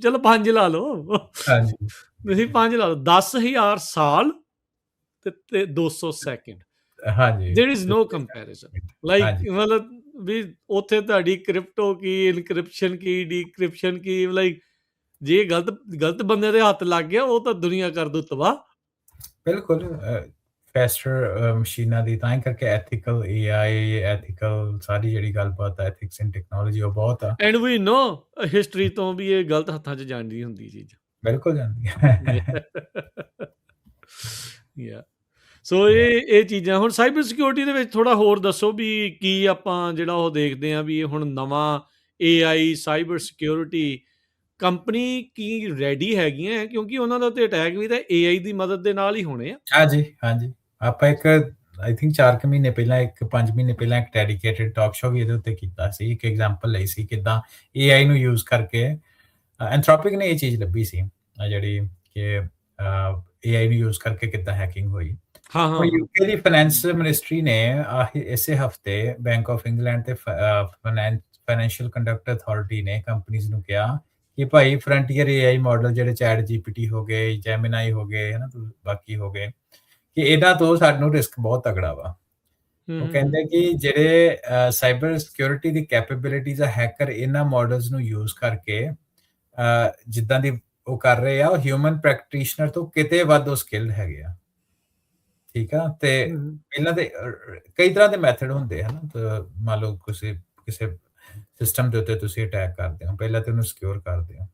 A: ਚਲੋ 5 ਲਾ ਲਓ, ਤੁਸੀਂ 5 ਲਾ ਲਓ, 10,000 ਸਾਲ ਤੇ 200 ਸੈਕਿੰਡ।
B: ਹਾਂਜੀ,
A: there is no comparison. Like ਮਤਲਬ ਵੀ ਉੱਥੇ ਤੁਹਾਡੀ ਕ੍ਰਿਪਟੋ ਕੀ, ਇਨਕ੍ਰਿਪਸ਼ਨ ਕੀ, ਡੀਕ੍ਰਿਪਸ਼ਨ ਕੀ, ਲਾਈਕ ਜੇ ਗਲਤ ਬੰਦੇ ਦੇ ਹੱਥ ਲੱਗ ਗਿਆ ਉਹ ਤਾਂ ਦੁਨੀਆ ਕਰ ਦੂ ਤਬਾਹ।
B: ਬਿਲਕੁਲ ਫੈਸਟਰ ਮਸ਼ੀਨਾਂ ਦੀ, ਤਾਂ ਹੀ ਕਰਕੇ ਐਥੀਕਲ AI, ਐਥੀਕਲ ਸਾਰੀ ਜਿਹੜੀ ਗੱਲਬਾਤ ਐਥਿਕਸ ਇਨ ਟੈਕਨੋਲੋਜੀ ਉਹ ਬਹੁਤ ਆ।
A: ਐਂਡ ਵੀ ਨੋ ਹਿਸਟਰੀ ਤੋਂ ਵੀ ਇਹ ਗਲਤ ਹੱਥਾਂ 'ਚ ਜਾਂਦੀ ਹੁੰਦੀ ਚੀਜ਼,
B: ਬਿਲਕੁਲ ਜਾਂਦੀ ਹੈ।
A: ਯਾ ਸੋ ਇਹ ਚੀਜ਼ਾਂ ਹੁਣ ਸਾਈਬਰ ਸਿਕਿਉਰਿਟੀ ਦੇ ਵਿੱਚ ਥੋੜਾ ਹੋਰ ਦੱਸੋ ਵੀ ਕੀ ਆਪਾਂ ਜਿਹੜਾ ਉਹ ਦੇਖਦੇ ਹਾਂ ਵੀ ਇਹ ਹੁਣ ਨਵਾਂ AI ਸਾਈਬਰ ਸਿਕਿਉਰਿਟੀ ਕੰਪਨੀ ਕੀ ਰੈਡੀ ਹੈਗੀਆਂ, ਕਿਉਂਕਿ ਉਹਨਾਂ ਦਾ ਤੇ ਅਟੈਕ ਵੀ ਤਾਂ AI ਦੀ ਮਦਦ ਦੇ ਨਾਲ ਹੀ ਹੋਣੇ ਆ।
B: ਹਾਂਜੀ, ਆਪਾਂ ਇੱਕ ਆਈ ਥਿੰਕ 4 ਮਹੀਨੇ ਪਹਿਲਾਂ, 5 ਮਹੀਨੇ ਪਹਿਲਾਂ ਇੱਕ ਡੈਡੀਕੇਟਿਡ ਟਾਕ ਸ਼ੋ ਵੀ ਇਹਦੇ ਉੱਤੇ ਕੀਤਾ ਸੀ। ਇੱਕ ਐਗਜ਼ਾਮਪਲ ਲਈ ਸੀ ਕਿੱਦਾਂ AI ਨੂੰ ਯੂਜ਼ ਕਰਕੇ ਐਂਥਰੋਪਿਕ ਨੇ ਇਹ ਚੀਜ਼ ਲੱਭੀ ਸੀ, ਜਿਹੜੀ ਕਿ AI ਨੂੰ ਯੂਜ਼ ਕਰਕੇ ਕਿੱਦਾਂ ਹੈਕਿੰਗ ਹੋਈ। ਯੂਕੇ ਦੀ ਫਾਈਨੈਂਸ ਮਿਨਿਸਟਰੀ ਨੇ ਇਸੇ ਹਫਤੇ ਬੈਂਕ ਆਫ ਇੰਗਲੈਂਡ ਤੇ ਫਾਈਨੈਂਸ਼ੀਅਲ ਕੰਡਕਟ ਅਥਾਰਟੀ ਨੇ ਕੰਪਨੀਜ਼ ਨੂੰ ਕਿਹਾ ਕਿ ਭਾਈ ਫਰੰਟੀਅਰ AI ਮਾਡਲ ਜਿਹੜੇ ਚੈਟ ਜੀਪੀਟੀ ਹੋ ਗਏ, ਜੈਮਿਨਾਈ ਹੋ ਗਏ, ਹੈ ਨਾ, ਬਾਕੀ ਹੋ ਗਏ, ਕਿ ਇਹਨਾਂ ਤੋਂ ਸਾਨੂੰ ਰਿਸਕ ਬਹੁਤ ਤਗੜਾ ਵਾ। ਉਹ ਕਹਿੰਦੇ ਕਿ ਜਿਹੜੇ ਸਾਈਬਰ ਸਿਕਿਉਰਿਟੀ ਦੀ ਕੈਪੇਬਿਲਿਟੀਜ਼ ਆ, ਹੈਕਰ ਇਹਨਾਂ ਮਾਡਲਸ ਨੂੰ ਯੂਜ਼ ਕਰਕੇ ਜਿੱਦਾਂ ਦੀ ਉਹ ਕਰ ਰਹੇ ਆ, ਉਹ ਹਿਊਮਨ ਪ੍ਰੈਕਟੀਸ਼ਨਰ ਤੋਂ ਕਿਤੇ ਵੱਧ ਉਹ ਸਕਿੱਲਡ ਹੈਗੇ ਆ। ਠੀਕ ਆ, ਤੇ ਇਹਨਾਂ ਦੇ ਕਈ ਤਰ੍ਹਾਂ ਦੇ ਮੈਥਡ ਹੁੰਦੇ ਹਨ। ਮੰਨ ਲਓ ਕਿਸੇ ਸਿਸਟਮ ਦੇ ਉੱਤੇ ਤੁਸੀਂ ਅਟੈਕ ਕਰਦੇ ਹੋ, ਪਹਿਲਾਂ ਤੇ ਉਹਨੂੰ ਸਿਕਿਉਰ ਕਰਦੇ ਹੋ,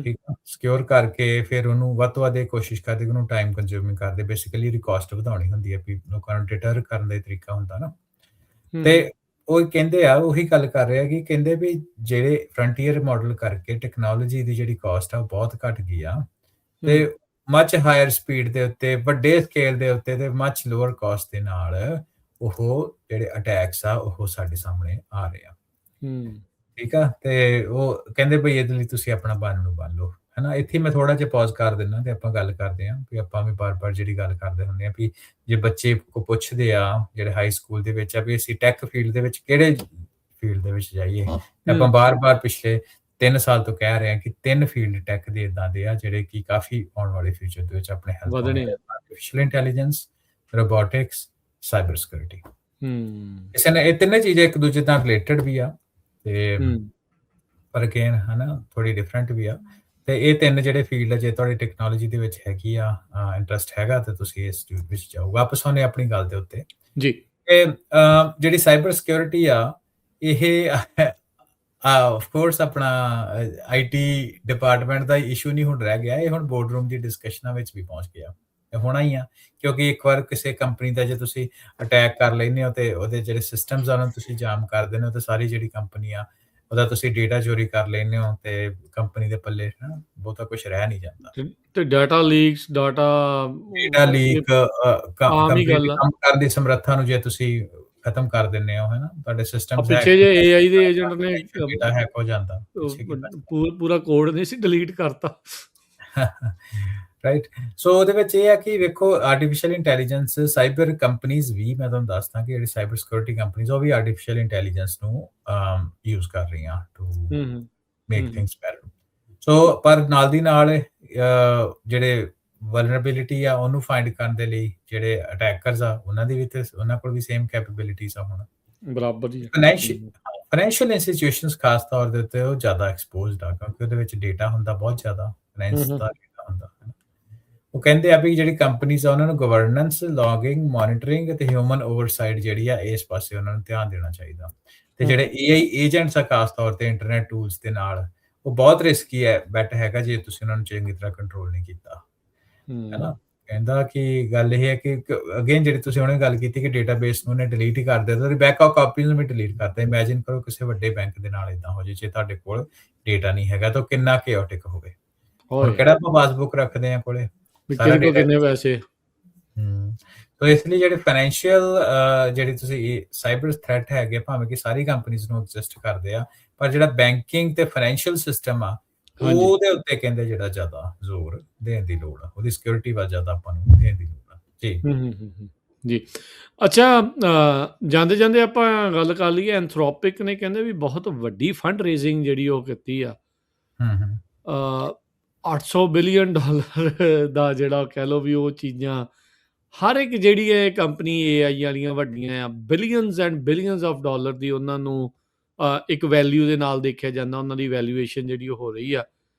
B: ਠੀਕ ਆ, ਸਿਕਿਉਰ ਕਰਕੇ ਫਿਰ ਉਹਨੂੰ ਵੱਧ ਤੋਂ ਵੱਧ ਇਹ ਕੋਸ਼ਿਸ਼ ਕਰਦੇ ਕਿ ਉਹਨੂੰ ਟਾਈਮ ਕੰਜ਼ਿਊਮਿੰਗ ਕਰਦੇ, ਬੇਸਿਕਲੀ ਇਹਦੀ ਕਾਸਟ ਵਧਾਉਣੀ ਹੁੰਦੀ ਹੈ, ਵੀ ਲੋਕਾਂ ਨੂੰ ਡਿਟਰ ਕਰਨ ਦਾ ਤਰੀਕਾ ਹੁੰਦਾ ਨਾ। ਤੇ ਉਹ ਕਹਿੰਦੇ ਆ, ਉਹੀ ਗੱਲ ਕਰ ਰਹੇ ਆ ਕਿ ਕਹਿੰਦੇ ਵੀ ਜਿਹੜੇ ਫਰੰਟੀਅਰ ਮਾਡਲ ਕਰਕੇ ਟੈਕਨੋਲੋਜੀ ਦੀ ਜਿਹੜੀ ਕਾਸਟ ਆ ਉਹ ਬਹੁਤ ਘਟ ਗਈ ਆ, ਤੇ ਮੱਚ ਹਾਇਰ ਸਪੀਡ ਦੇ ਉੱਤੇ, ਵੱਡੇ ਸਕੇਲ ਦੇ ਉੱਤੇ ਤੇ ਮੱਚ ਲੋਅਰ ਕਾਸਟ ਦੇ ਨਾਲ ਉਹ ਜਿਹੜੇ ਅਟੈਕਸ ਆ ਉਹ ਸਾਡੇ ਸਾਹਮਣੇ ਆ ਰਹੇ ਆ। ਠੀਕ ਆ, ਤੇ ਉਹ ਕਹਿੰਦੇ ਬਈ ਇਹਦੇ ਲਈ ਤੁਸੀਂ ਆਪਣਾ ਬੰਨ ਨੂੰ ਬੰਨ ਲਓ, ਹੈ ਨਾ। ਇੱਥੇ ਮੈਂ ਥੋੜਾ ਜਿਹਾ ਪੌਜ਼ ਕਰ ਦਿੰਦਾ ਤੇ ਆਪਾਂ ਗੱਲ ਕਰਦੇ ਹਾਂ ਵੀ ਆਪਾਂ ਵੀ ਬਾਰ-ਬਾਰ ਜਿਹੜੀ ਗੱਲ ਕਰਦੇ ਹੁੰਦੇ ਆ ਵੀ ਜੇ ਬੱਚੇ ਕੋ ਪੁੱਛਦੇ ਆ ਜਿਹੜੇ ਹਾਈ ਸਕੂਲ ਦੇ ਵਿੱਚ ਆ ਵੀ ਅਸੀਂ ਟੈਕ ਫੀਲਡ ਦੇ ਵਿੱਚ ਕਿਹੜੇ ਫੀਲਡ ਦੇ ਵਿੱਚ ਜਾਈਏ, ਆਪਾਂ ਬਾਰ-ਬਾਰ ਪਿਛਲੇ 3 ਸਾਲ ਤੋਂ ਕਹਿ ਰਹੇ ਹਾਂ ਕਿ 3 ਫੀਲਡ ਟੈਕ ਦੇ ਇਦਾਂ ਦੇ ਆ ਜਿਹੜੇ ਕਿ ਕਾਫੀ ਆਉਣ ਵਾਲੇ ਫਿਊਚਰ ਦੇ ਵਿੱਚ ਆਪਣੇ ਹੈਲਪ ਕਰਨਗੇ, artificial intelligence, robotics, cyber security. ਇਸ ਨੇ ਇਹ ਤਿੰਨੇ ਚੀਜ਼ਾਂ ਇੱਕ ਦੂਜੇ ਨਾਲ ਰਿਲੇਟਡ ਵੀ ਆ ਤੇ ਪਰ ਅਗੇਨ ਹੈ ਨਾ ਥੋੜੀ ਡਿਫਰੈਂਟ ਵੀ ਆ। ਤੇ ਇਹ ਤਿੰਨ ਜਿਹੜੇ ਫੀਲਡ ਆ, ਜੇ ਤੁਹਾਡੀ ਟੈਕਨੋਲੋਜੀ ਦੇ ਵਿੱਚ ਹੈਗੀ ਆ ਇੰਟਰਸਟ ਹੈਗਾ ਤੇ ਤੁਸੀਂ ਇਸ ਵਿੱਚ ਜਾਓ। ਵਾਪਸ ਆਉਂਦੇ ਆਪਣੀ ਗੱਲ ਦੇ ਉੱਤੇ ਜੀ, ਜਿਹੜੀ ਸਾਈਬਰ ਸਿਕਿਉਰਿਟੀ ਆ ਇਹ ਆਫ ਕੋਰਸ ਆਪਣਾ ਆਈਟੀ ਡਿਪਾਰਟਮੈਂਟ ਦਾ ਇਸ਼ੂ ਨਹੀਂ ਹੁਣ ਰਹਿ ਗਿਆ, ਇਹ ਹੁਣ ਬੋਰਡਰੂਮ ਦੀ ਡਿਸਕਸ਼ਨਾਂ ਵਿੱਚ ਵੀ ਪਹੁੰਚ ਗਿਆ। ਇਹ ਹੋਣਾ ਹੀ ਆ, ਕਿਉਂਕਿ ਇੱਕ ਵਾਰ ਕਿਸੇ ਕੰਪਨੀ ਦਾ ਜੇ ਤੁਸੀਂ ਅਟੈਕ ਕਰ ਲੈਂਦੇ ਹੋ ਤੇ ਉਹਦੇ ਜਿਹੜੇ ਸਿਸਟਮਸ ਆ ਉਹਨਾਂ ਨੂੰ ਤੁਸੀਂ ਜਾਮ ਕਰ ਦਿੰਦੇ ਹੋ ਤੇ ਸਾਰੀ ਜਿਹੜੀ ਕੰਪਨੀ ਆ ਉਹਦਾ ਤੁਸੀਂ ਡੇਟਾ ਚੋਰੀ ਕਰ ਲੈਂਦੇ ਹੋ ਤੇ ਕੰਪਨੀ ਦੇ ਪੱਲੇ ਹਨਾ ਬਹੁਤਾ ਕੁਝ ਰਹਿ ਨਹੀਂ ਜਾਂਦਾ।
A: ਤੇ data leaks, data
B: data leak
A: ਆਮ ਹੀ
B: ਕੰਪਨੀ ਦੀ
A: ਗੱਲ ਆ।
B: ਕੰਮ ਕਰਨ ਦੀ ਸਮਰੱਥਾ ਨੂੰ ਜੇ ਤੁਸੀਂ ਖਤਮ ਕਰ ਦਿੰਦੇ ਹੋ ਹਨਾ, ਤੁਹਾਡੇ ਸਿਸਟਮਸ
A: ਪਿੱਛੇ ਜੇ AI ਦੇ ਏਜੰਟ ਨੇ
B: ਡੇਟਾ ਹੈਕ ਹੋ ਜਾਂਦਾ ਪਿੱਛੇ ਕੀ
A: ਪੂਰਾ ਕੋਡ ਨਹੀਂ ਸੀ ਡਿਲੀਟ ਕਰਤਾ।
B: ਰਾਈਟ। ਸੋ ਉਹਦੇ ਵਿੱਚ ਇਹ ਆ ਕਿ ਵੇਖੋ ਆਰਟੀਫੀਸ਼ੀਅਲ ਇੰਟੈਲੀਜੈਂਸ ਸਾਈਬਰ ਕੰਪਨੀਜ਼ ਵੀ, ਮੈਂ ਤੁਹਾਨੂੰ ਦੱਸਦਾ ਕਿ ਜਿਹੜੀ ਸਾਈਬਰ ਸਿਕਿਉਰਿਟੀ ਕੰਪਨੀਜ਼ ਉਹ ਵੀ ਆਰਟੀਫੀਸ਼ੀਅਲ ਇੰਟੈਲੀਜੈਂਸ ਨੂੰ ਯੂਜ਼ ਕਰ ਰਹੀਆਂ ਟੂ ਮੇਕ ਥਿੰਗਸ ਬੈਟਰ। ਸੋ ਪਰ ਨਾਲ ਦੀ ਨਾਲ ਜਿਹੜੇ ਵਲਨਰੇਬਿਲਿਟੀ ਆ ਉਹਨੂੰ ਫਾਈਂਡ ਕਰਨ ਦੇ ਲਈ ਜਿਹੜੇ ਅਟੈਕਰਸ ਆ ਉਹਨਾਂ ਦੀ ਵੀ ਤੇ ਉਹਨਾਂ ਕੋਲ ਵੀ ਸੇਮ ਕੈਪੇਬਿਲਿਟੀਜ਼ ਆ ਹੁਣ
A: ਬਰਾਬਰ ਹੀ।
B: ਫਾਈਨੈਂਸ਼ੀਅਲ ਇੰਸਟੀਟਿਊਸ਼ਨਸ ਖਾਸ ਤੌਰ ਦੇ ਉੱਤੇ ਉਹ ਜ਼ਿਆਦਾ ਐਕਸਪੋਜ਼ਡ ਆ ਕਿਉਂਕਿ ਉਹਦੇ ਵਿੱਚ ਡੇਟਾ ਹੁੰਦਾ ਬਹੁਤ ਜ਼ਿਆਦਾ, ਫਾਈਨੈਂਸ ਦਾ ਡੇਟਾ ਹੁੰਦਾ। ਉਹ ਕਹਿੰਦੇ ਆ ਵੀ ਜਿਹੜੀ ਕੰਪਨੀਜ਼ ਆ ਉਹਨਾਂ ਨੂੰ ਗਵਰਨੈਂਸ, ਲੌਗਿੰਗ, ਮੋਨੀਟਰਿੰਗ ਤੇ ਹਿਊਮਨ ਓਵਰਸਾਈਟ ਜਿਹੜੀ ਆ ਇਸ ਪਾਸੇ ਉਹਨਾਂ ਨੂੰ ਧਿਆਨ ਦੇਣਾ ਚਾਹੀਦਾ। ਤੇ ਜਿਹੜੇ AI ਏਜੰਟਸ ਆ ਖਾਸ ਤੌਰ ਤੇ ਇੰਟਰਨੈਟ ਟੂਲਸ ਦੇ ਨਾਲ ਉਹ ਬਹੁਤ ਰਿਸਕੀ ਹੈ ਬੈਟ ਹੈਗਾ ਜੇ ਤੁਸੀਂ ਉਹਨਾਂ ਨੂੰ ਚੰਗੀ ਤਰ੍ਹਾਂ ਕੰਟਰੋਲ ਨਹੀਂ ਕੀਤਾ ਹੈਨਾ। ਕਹਿੰਦਾ ਕਿ ਗੱਲ ਇਹ ਹੈ ਕਿ ਅਗੇਨ ਜਿਹੜੀ ਤੁਸੀਂ ਉਹਨੇ ਗੱਲ ਕੀਤੀ ਕਿ ਡੇਟਾਬੇਸ ਨੂੰ ਉਹਨੇ ਡਿਲੀਟ ਹੀ ਕਰ ਦਿੱਤਾ ਤੇ ਬੈਕਅਪ ਕਾਪੀਜ਼ ਨੂੰ ਵੀ ਡਿਲੀਟ ਕਰਤਾ। ਇਮੇਜਿਨ ਕਰੋ ਕਿਸੇ ਵੱਡੇ ਬੈਂਕ ਦੇ ਨਾਲ ਇਦਾਂ ਹੋ ਜੇ ਜੇ ਤੁਹਾਡੇ ਕੋਲ ਡੇਟਾ ਨਹੀਂ ਹੈਗਾ ਤਾਂ ਕਿੰਨਾ ਕੇਓਟਿਕ ਹੋਵੇ। ਹੁਣ ਕਿਹੜਾ ਆਪਾਂ ਪਾਸਬੁੱਕ ਰੱਖਦੇ ਆ ਕੋਲੇ, ਸਾਰਾ ਡੇਟਾ
A: ਕਿੰਨੇ ਪੈਸੇ।
B: ਸੋ ਇਸ ਲਈ ਜਿਹੜੇ ਫਾਈਨੈਂਸ਼ੀਅਲ ਜਿਹੜੀ ਤੁਸੀਂ ਸਾਈਬਰ ਥ੍ਰੈਟ ਹੈਗੇ ਭਾਵੇਂ ਕਿ ਸਾਰੀ ਕੰਪਨੀਆਂ ਨੂੰ ਐਗਜ਼ਿਸਟ ਕਰਦੇ ਆ, ਪਰ ਜਿਹੜਾ ਬੈਂਕਿੰਗ ਤੇ ਫਾਈਨੈਂਸ਼ੀਅਲ ਸਿਸਟਮ ਆ ਉਹਦੇ ਉੱਤੇ ਕਹਿੰਦੇ ਜਿਹੜਾ ਜ਼ਿਆਦਾ ਜ਼ੋਰ ਦੇਣ ਦੀ ਲੋੜ ਆ, ਉਹਦੀ ਸਿਕਿਉਰਿਟੀ ਵੱਲ ਜ਼ਿਆਦਾ ਆਪਾਂ ਨੂੰ ਦੇਣ ਦੀ ਲੋੜ ਆ ਜੀ।
A: ਜੀ ਅੱਛਾ, ਜਾਂਦੇ ਜਾਂਦੇ ਆਪਾਂ ਗੱਲ ਕਰ ਲਈਏ ਐਂਥਰੋਪਿਕ ਨੇ ਕਹਿੰਦੇ ਵੀ ਬਹੁਤ ਵੱਡੀ ਫੰਡ ਰੇਜ਼ਿੰਗ ਜਿਹੜੀ ਉਹ ਕੀਤੀ ਆ। 800 ਬਿਲੀਅਨ ਡਾਲਰ ਦਾ ਜਿਹੜਾ ਕਹਿ ਲਓ ਵੀ ਉਹ ਚੀਜ਼ਾਂ ਹਰ ਇੱਕ ਜਿਹੜੀ ਇਹ ਕੰਪਨੀ AI ਵਾਲੀਆਂ ਵੱਡੀਆਂ ਆ billions and billions of dollar ਦੀ ਉਹਨਾਂ ਨੂੰ ਇੱਕ ਵੈਲਿਊ ਦੇ ਨਾਲ ਦੇਖਿਆ ਜਾਂਦਾ, ਉਹਨਾਂ ਦੀ ਵੈਲਿਊਏਸ਼ਨ ਜਿਹੜੀ ਉਹ ਹੋ ਰਹੀ ਆ।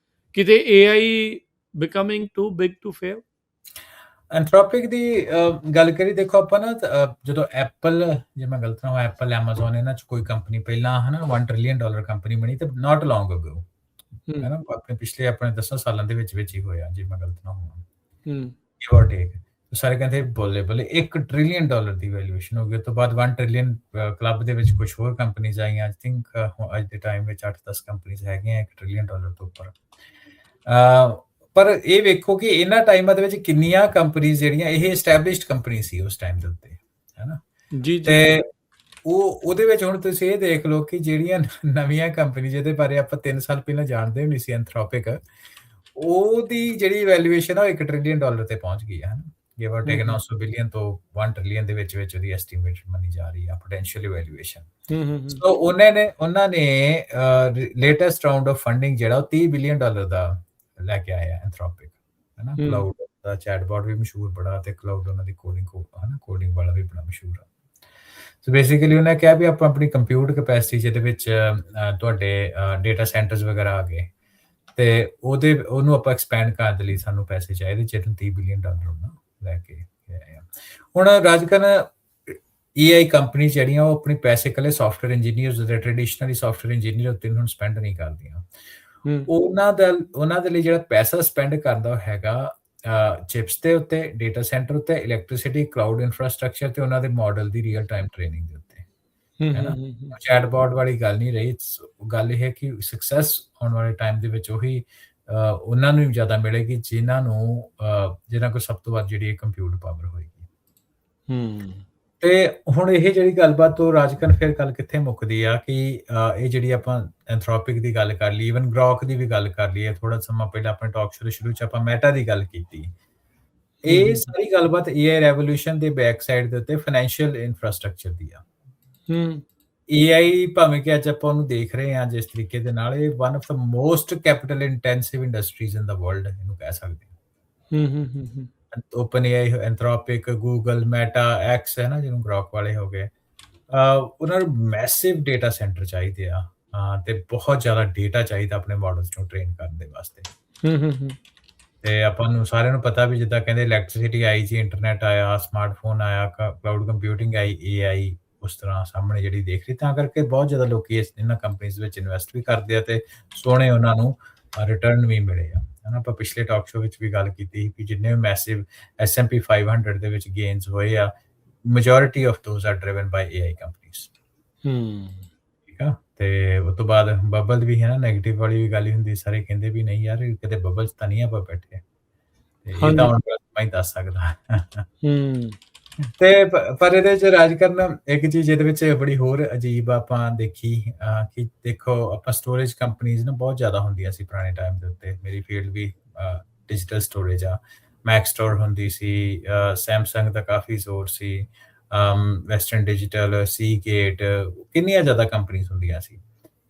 A: ਕਿਤੇ AI becoming too big to fail.
B: Anthropic ਦੀ ਗੱਲ ਕਰੀ ਦੇਖੋ ਆਪਾਂ ਨਾ ਜਦੋਂ ਐਪਲ, ਜੇ ਮੈਂ ਗਲਤ ਨਾ ਹੋਇਆ, ਐਪਲ, ਐਮਾਜ਼ਨ ਇਹਨਾਂ ਚ ਕੋਈ ਕੰਪਨੀ ਪਹਿਲਾਂ ਹਨਾ $1 trillion ਕੰਪਨੀ ਬਣੀ ਤੇ ਨਾਟ ਲੌਂਗ ਅਗੋ ਹੈਨਾ, ਆਪਣੇ ਪਿਛਲੇ ਆਪਣੇ 10 ਸਾਲਾਂ ਦੇ ਵਿੱਚ ਹੀ ਹੋਇਆ ਜੇ ਮੈਂ ਗਲਤ ਨਾ ਹੋਵਾਂ ਗਿਵ ਔਰ ਟੇਕ। ਸਾਰੇ ਕਹਿੰਦੇ ਬੋਲੇ $1 trillion ਦੀ ਵੈਲਿਊਏਸ਼ਨ ਹੋ ਗਈ। ਤੋਂ ਬਾਅਦ 1 trillion ਕਲੱਬ ਦੇ ਵਿੱਚ ਕੁਝ ਹੋਰ ਕੰਪਨੀਆਂ ਆਈਆਂ। ਆਈ ਥਿੰਕ ਅੱਜ ਦੇ ਟਾਈਮ ਵਿੱਚ 8-10 ਕੰਪਨੀਆਂ ਹੈਗੀਆਂ $1 trillion ਤੋਂ ਉੱਪਰ। ਪਰ ਇਹ ਵੇਖੋ ਕਿ ਇਹਨਾਂ ਟਾਈਮਾਂ ਦੇ ਵਿੱਚ ਕਿੰਨੀਆਂ ਕੰਪਨੀਆਂ ਜਿਹੜੀਆਂ ਇਹ ਐਸਟੈਬਲਿਸ਼ਡ ਕੰਪਨੀ ਸੀ ਉਸ ਟਾਈਮ ਦੇ ਉੱਤੇ ਹੈਨਾ ਜੀ। ਤੇ ਉਹਦੇ ਵਿੱਚ ਹੁਣ ਤੁਸੀਂ ਇਹ ਦੇਖ ਲਓ ਕਿ ਜਿਹੜੀਆਂ ਨਵੀਆਂ ਕੰਪਨੀ ਜਿਹਦੇ ਬਾਰੇ ਆਪਾਂ 3 ਸਾਲ ਪਹਿਲਾਂ ਜਾਣਦੇ ਵੀ ਨਹੀਂ ਸੀ, ਐਂਥਰੋਪਿਕ, ਉਹਦੀ ਜਿਹੜੀ ਵੈਲਿਊਏਸ਼ਨ ਆ $1 trillion ਤੇ ਪਹੁੰਚ ਗਈ ਹੈ। ਗਿਵ ਔਰ ਟੇਕ 900 ਬਿਲੀਅਨ ਤੋਂ 1 ਟ੍ਰਿਲੀਅਨ ਦੇ ਵਿੱਚ ਉਹਦੀ ਐਸਟੀਮੇਟ ਮੰਨੀ ਜਾ ਰਹੀ ਆ ਪੋਟੈਂਸ਼ੀਅਲ ਵੈਲਿਊਏਸ਼ਨ। ਸੋ ਉਹਨਾਂ ਨੇ ਲੇਟੈਸਟ ਰਾਉਂਡ ਆਫ ਫੰਡਿੰਗ ਜਿਹੜਾ ਉਹ $30 ਬਿਲੀਅਨ ਦਾ ਲੈ ਕੇ ਆਇਆ ਐਂਥਰੋਪਿਕ ਹੈਨਾ। ਕਲਾਊਡ ਦਾ ਚੈਟਬੋਟ ਵੀ ਮਸ਼ਹੂਰ ਬੜਾ ਤੇ ਕਲਾਊਡ ਉਹਨਾਂ ਦੀ ਕੋਡਿੰਗ ਵਾਲਾ ਵੀ ਬੜਾ ਮਸ਼ਹੂਰ ਆ। ਸੋ ਬੇਸਿਕਲੀ ਉਹਨੇ ਕਿਹਾ ਵੀ ਆਪਾਂ ਆਪਣੀ ਕੰਪਿਊਟ ਕੈਪੈਸਿਟੀ ਜਿਹਦੇ ਵਿੱਚ ਤੁਹਾਡੇ ਡੇਟਾ ਸੈਂਟਰਸ ਵਗੈਰਾ ਆ ਗਏ ਤੇ ਉਹਨੂੰ ਆਪਾਂ ਐਕਸਪੈਂਡ ਕਰਨ ਦੇ ਲਈ ਸਾਨੂੰ ਪੈਸੇ ਚਾਹੀਦੇ, ਜਿਹਨੂੰ $30 ਬਿਲੀਅਨ ਉਹਨਾਂ ਲੈ ਕੇ ਆਏ ਆ। ਹੁਣ ਰਾਜਕਨ AI ਕੰਪਨੀ ਜਿਹੜੀਆਂ ਉਹ ਆਪਣੀ ਪੈਸੇ ਇਕੱਲੇ ਸੌਫਟਵੇਅਰ ਇੰਜੀਨੀਅਰਸ ਦੇ ਟ੍ਰੈਡੀਸ਼ਨਲੀ ਸੌਫਟਵੇਅਰ ਇੰਜੀਨੀਅਰ ਉੱਤੇ ਹੁਣ ਸਪੈਂਡ ਨਹੀਂ ਕਰਦੀਆਂ। ਉਹਨਾਂ ਦੇ ਲਈ ਜਿਹੜਾ ਪੈਸਾ ਸਪੈਂਡ ਕਰਦਾ ਹੈਗਾ ਚਿਪਸ ਦੇ ਉੱਤੇ, ਡੇਟਾ ਸੈਂਟਰ ਉੱਤੇ, ਇਲੈਕਟ੍ਰਿਸਿਟੀ, ਕਲਾਊਡ ਇਨਫਰਾਸਟ੍ਰਕਚਰ ਤੇ ਉਹਨਾਂ ਦੇ ਮਾਡਲ ਦੀ ਰੀਅਲ ਟਾਈਮ ਟ੍ਰੇਨਿੰਗ ਦੇ ਉੱਤੇ ਹੈਨਾ। ਚੈਟਬੋਟ ਵਾਲੀ ਗੱਲ ਨਹੀਂ ਰਹੀ। ਗੱਲ ਇਹ ਹੈ ਕਿ ਸਕਸੈਸ ਆਉਣ ਵਾਲੇ ਟਾਈਮ ਦੇ ਵਿੱਚ ਉਹੀ ਉਹਨਾਂ ਨੂੰ ਜ਼ਿਆਦਾ ਮਿਲੇਗੀ ਜਿਨ੍ਹਾਂ ਕੋਲ ਸਭ ਤੋਂ ਵੱਧ ਜਿਹੜੀ ਕੰਪਿਊਟ ਪਾਵਰ ਹੋਏਗੀ। ਤੇ ਹੁਣ ਇਹ ਜਿਹੜੀ ਗੱਲਬਾਤ ਤੋਂ ਰਾਜਕਨ ਫਿਰ ਗੱਲ ਕਿੱਥੇ ਮੁੱਕਦੀ ਆ ਕਿ ਇਹ ਜਿਹੜੀ ਆਪਾਂ ਐਂਥਰੋਪਿਕ ਦੀ ਗੱਲ ਕਰ ਲਈ, ਈਵਨ ਗ੍ਰੋਕ ਦੀ ਵੀ ਗੱਲ ਕਰ ਲਈ, ਥੋੜਾ ਸਮਾਂ ਪਹਿਲਾਂ ਆਪਣੇ ਟਾਕ ਸ਼ੁਰੂ ਚ ਆਪਾਂ ਮੈਟਾ ਦੀ ਗੱਲ ਕੀਤੀ। ਇਹ ਸਾਰੀ ਗੱਲਬਾਤ AI ਰੈਵੋਲੂਸ਼ਨ ਦੇ ਬੈਕ ਸਾਈਡ ਦੇ ਉੱਤੇ ਫਾਈਨੈਂਸ਼ੀਅਲ ਇਨਫਰਾਸਟ੍ਰਕਚਰ ਦੀ ਆ। AI ਭਾਵੇਂ ਕਿ ਅੱਜ ਆਪਾਂ ਉਹਨੂੰ ਦੇਖ ਰਹੇ ਹਾਂ ਜਿਸ ਤਰੀਕੇ ਦੇ ਨਾਲ, ਇਹ one of the most capital intensive industries in the world ਇਹਨੂੰ ਕਹਿ ਸਕਦੇ ਹਾਂ। Open AI, Anthropic, Google, Meta, X ਹੈ ਨਾ ਜਿਹਨੂੰ ਗ੍ਰੋਕ ਵਾਲੇ ਹੋ ਗਏ, ਉਹਨਾਂ ਨੂੰ ਮੈਸਿਵ ਡੇਟਾ ਸੈਂਟਰ ਚਾਹੀਦੇ ਆ ਤੇ ਬਹੁਤ ਜ਼ਿਆਦਾ ਡੇਟਾ ਚਾਹੀਦਾ ਆਪਣੇ ਮਾਡਲਸ ਨੂੰ ਟ੍ਰੇਨ ਕਰਨ ਦੇ ਵਾਸਤੇ। ਤੇ ਆਪਾਂ ਨੂੰ ਸਾਰਿਆਂ ਨੂੰ ਪਤਾ ਵੀ ਜਿੱਦਾਂ ਕਹਿੰਦੇ ਇਲੈਕਟ੍ਰਿਸਿਟੀ ਆਈ ਜੀ, ਇੰਟਰਨੈਟ ਆਇਆ, ਸਮਾਰਟਫੋਨ ਆਇਆ, ਕਲਾਊਡ ਕੰਪਿਊਟਿੰਗ ਆਈ, AI ਉਸ ਤਰ੍ਹਾਂ ਸਾਹਮਣੇ ਜਿਹੜੀ ਦੇਖ ਰਹੀ, ਤਾਂ ਕਰਕੇ ਬਹੁਤ ਜ਼ਿਆਦਾ ਲੋਕੀ ਇਹਨਾਂ ਕੰਪਨੀਜ਼ ਵਿੱਚ ਇਨਵੈਸਟ ਵੀ ਕਰਦੇ ਆ ਤੇ ਸੋਹਣੇ ਉਹਨਾਂ ਨੂੰ ਰਿਟਰਨ ਵੀ ਮਿਲੇ ਆ, ਹਨਾ। ਆਪਾਂ ਪਿਛਲੇ ਟਾਕ ਸ਼ੋ ਵਿੱਚ ਵੀ ਗੱਲ ਕੀਤੀ ਕਿ ਜਿੰਨੇ ਵੀ ਮੈਸਿਵ S&P 500 ਦੇ ਵਿੱਚ ਗੇਨਸ ਹੋਏ ਆ, majority of those are driven by AI companies। ਠੀਕ ਆ, ਤੇ ਉਸ ਤੋਂ ਬਾਅਦ ਬਬਲ ਵੀ ਹੈ ਨਾ, ਨੈਗੇਟਿਵ ਵਾਲੀ ਵੀ ਗੱਲ ਹੀ ਹੁੰਦੀ, ਸਾਰੇ ਕਹਿੰਦੇ ਵੀ ਨਹੀਂ ਯਾਰ ਕਿਤੇ ਬਬਲ 'ਚ ਤਾਂ ਨਹੀਂ ਆਪਾਂ ਬੈਠੇ, ਤੇ ਇਹ ਤਾਂ ਹੁਣ ਮੈਂ ਹੀ ਦੱਸ ਸਕਦਾ। ਤੇ ਪਰ ਇਹਦੇ 'ਚ ਰਾਜ ਕਰਨ ਇੱਕ ਚੀਜ਼ ਇਹਦੇ ਵਿੱਚ ਬੜੀ ਹੋਰ ਅਜੀਬ ਆਪਾਂ ਦੇਖੀ, ਕਿ ਦੇਖੋ ਆਪਾਂ ਸਟੋਰੇਜ ਕੰਪਨੀਜ਼ ਨਾ ਬਹੁਤ ਜ਼ਿਆਦਾ ਹੁੰਦੀਆਂ ਸੀ ਪੁਰਾਣੇ ਟਾਈਮ ਦੇ ਉੱਤੇ। ਮੇਰੀ ਫੀਲਡ ਵੀ ਡਿਜੀਟਲ ਸਟੋਰੇਜ ਆ। ਮੈਕ ਸਟੋਰ ਹੁੰਦੀ ਸੀ, ਸੈਮਸੰਗ ਦਾ ਕਾਫੀ ਜ਼ੋਰ ਸੀ, ਵੈਸਟਰਨ ਡਿਜੀਟਲ, ਸੀਗੇਟ, ਕਿੰਨੀਆਂ ਜ਼ਿਆਦਾ ਕੰਪਨੀਜ਼ ਹੁੰਦੀਆਂ ਸੀ।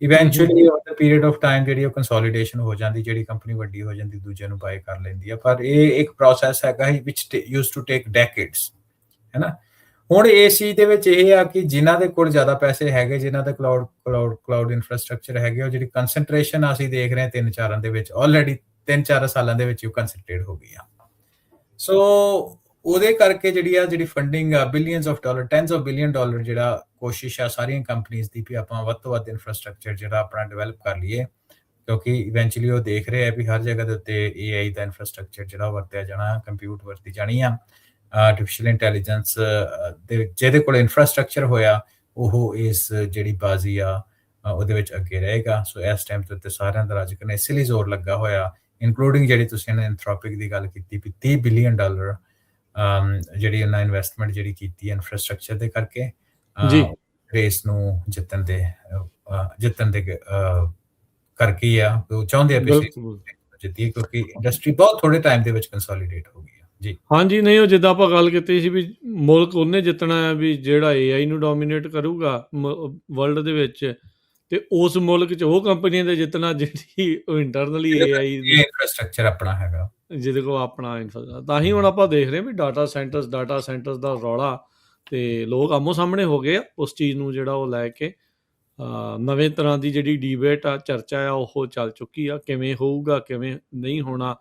B: Eventually over the period of time ਜਿਹੜੀ ਉਹ ਕੰਸੋਲੀਡੇਸ਼ਨ ਹੋ ਜਾਂਦੀ, ਜਿਹੜੀ ਕੰਪਨੀ ਵੱਡੀ ਹੋ ਜਾਂਦੀ ਦੂਜੇ ਨੂੰ ਬਾਏ ਕਰ ਲੈਂਦੀ ਆ, ਪਰ ਇਹ ਇੱਕ ਪ੍ਰੋਸੈਸ ਹੈਗਾ ਵਿਚ ਯੂਜ਼ਡ ਟੂ ਟੇਕ ਡੈਕੇਡਸ, ਹੈ ਨਾ। ਹੁਣ ਇਸ ਚੀਜ਼ ਦੇ ਵਿੱਚ ਇਹ ਆ ਕਿ ਜਿਨ੍ਹਾਂ ਦੇ ਕੋਲ ਜ਼ਿਆਦਾ ਪੈਸੇ ਹੈਗੇ, ਜਿਨ੍ਹਾਂ ਦੇ ਕਲਾਉਡ ਇਨਫਰਾਸਟ੍ਰਕਚਰ ਹੈਗੇ, ਉਹ ਜਿਹੜੀ ਕੰਸੈਂਟਰੇਸ਼ਨ ਅਸੀਂ ਦੇਖ ਰਹੇ ਹਾਂ 3-4 ਦੇ ਵਿੱਚ, ਆਲਰੇਡੀ 3-4 ਸਾਲਾਂ ਦੇ ਵਿੱਚ ਉਹ ਕੰਸੈਂਟਰੇਟ ਹੋ ਗਈ ਆ। ਸੋ ਉਹਦੇ ਕਰਕੇ ਜਿਹੜੀ ਫੰਡਿੰਗ ਆ, billions of dollar, tens of billion dollar, ਜਿਹੜਾ ਕੋਸ਼ਿਸ਼ ਆ ਸਾਰੀਆਂ ਕੰਪਨੀਜ਼ ਦੀ ਵੀ ਆਪਾਂ ਵੱਧ ਤੋਂ ਵੱਧ ਇਨਫਰਾਸਟ੍ਰਕਚਰ ਜਿਹੜਾ ਆਪਣਾ ਡਿਵੈਲਪ ਕਰ ਲਈਏ, ਕਿਉਂਕਿ ਇਵੈਂਚੁਅਲੀ ਉਹ ਦੇਖ ਰਹੇ ਆ ਵੀ ਹਰ ਜਗ੍ਹਾ ਦੇ ਉੱਤੇ AI ਦਾ ਇਨਫਰਾਸਟ੍ਰਕਚਰ ਜਿਹੜਾ ਵਰਤਿਆ ਜਾਣਾ, ਕੰਪਿਊਟ ਵਰਤੀ ਜਾਣੀ ਆ। ਆਰਟੀਫਿਸ਼ੀਅਲ ਇੰਟੈਲੀਜੈਂਸ ਦੇ ਜਿਹਦੇ ਕੋਲ ਇਨਫਰਾਸਟ੍ਰਕਚਰ ਹੋਇਆ, ਉਹ ਇਸ ਜਿਹੜੀ ਬਾਜ਼ੀ ਆ ਉਹਦੇ ਵਿੱਚ ਅੱਗੇ ਰਹੇਗਾ। ਸੋ ਇਸ ਟਾਈਮ ਦੇ ਉੱਤੇ ਸਾਰਿਆਂ ਦਾ ਰਾਜ ਕਰਨ ਇਸੇ ਲਈ ਜ਼ੋਰ ਲੱਗਾ ਹੋਇਆ, ਇਨਕਲੂਡਿੰਗ ਜਿਹੜੀ ਤੁਸੀਂ ਐਂਥਰੋਪਿਕ ਦੀ ਗੱਲ ਕੀਤੀ ਵੀ $30 ਬਿਲੀਅਨ ਜਿਹੜੀ ਉਹਨਾਂ ਇਨਵੈਸਟਮੈਂਟ ਜਿਹੜੀ ਕੀਤੀ ਇਨਫਰਾਸਟ੍ਰਕਚਰ ਦੇ ਕਰਕੇ, ਰੇਸ ਨੂੰ ਜਿੱਤਣ ਦੇ ਕਰਕੇ ਆ। ਉਹ ਚਾਹੁੰਦੇ ਆ ਪਿਛਲੇ ਜਿੱਤੀਏ, ਕਿਉਂਕਿ ਇੰਡਸਟਰੀ ਬਹੁਤ ਥੋੜੇ ਟਾਈਮ ਦੇ ਵਿੱਚ ਕੰਸੋਲੀਡੇਟ ਹੋ ਗਈ ਆ। ਜੀ
A: ਹਾਂਜੀ, ਨਹੀਂ ਉਹ ਜਿੱਦਾਂ ਆਪਾਂ ਗੱਲ ਕੀਤੀ ਸੀ ਵੀ ਮੁਲਕ ਉਹਨੇ ਜਿੱਤਣਾ ਹੈ ਵੀ ਜਿਹੜਾ AI ਨੂੰ ਡੋਮੀਨੇਟ ਕਰੂਗਾ ਵਰਲਡ ਦੇ ਵਿੱਚ, ਤੇ ਉਸ ਮੁਲਕ 'ਚ ਉਹ ਕੰਪਨੀਆਂ ਦੇ ਜਿੱਤਣਾ ਜਿਹੜੀ ਉਹ ਇੰਟਰਨਲੀ AI
B: ਇਨਫਰਾਸਟ੍ਰਕਚਰ ਆਪਣਾ ਹੈਗਾ,
A: ਜਿਹਦੇ ਕੋਲ ਆਪਣਾ ਇਨਫਰਾਸਟ੍ਰਕਚਰ। ਤਾਂ ਹੀ ਹੁਣ ਆਪਾਂ ਦੇਖ ਰਹੇ ਹਾਂ ਵੀ ਡਾਟਾ ਸੈਂਟਰਸ ਦਾ ਰੌਲਾ, ਤੇ ਲੋਕ ਆਮੋ ਸਾਹਮਣੇ ਹੋ ਗਏ ਆ ਉਸ ਚੀਜ਼ ਨੂੰ ਜਿਹੜਾ ਉਹ ਲੈ ਕੇ। ਨਵੇਂ ਤਰ੍ਹਾਂ ਦੀ ਜਿਹੜੀ ਡੀਬੇਟ ਆ, ਚਰਚਾ ਆ, ਉਹ ਚੱਲ ਚੁੱਕੀ ਆ। ਕਿਵੇਂ ਹੋਊਗਾ, ਕਿਵੇਂ ਨਹੀਂ ਹੋਣਾ,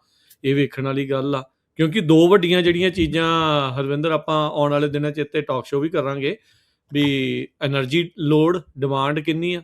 A: ਇਹ ਵੇਖਣ ਵਾਲੀ ਗੱਲ ਆ, ਕਿਉਂਕਿ ਦੋ ਵੱਡੀਆਂ ਜਿਹੜੀਆਂ ਚੀਜ਼ਾਂ ਹਰਵਿੰਦਰ, ਆਪਾਂ ਆਉਣ ਵਾਲੇ ਦਿਨਾਂ 'ਚ ਇੱਥੇ ਟਾਕ ਸ਼ੋ ਵੀ ਕਰਾਂਗੇ ਵੀ ਐਨਰਜੀ ਲੋਡ, ਡਿਮਾਂਡ ਕਿੰਨੀ ਆ,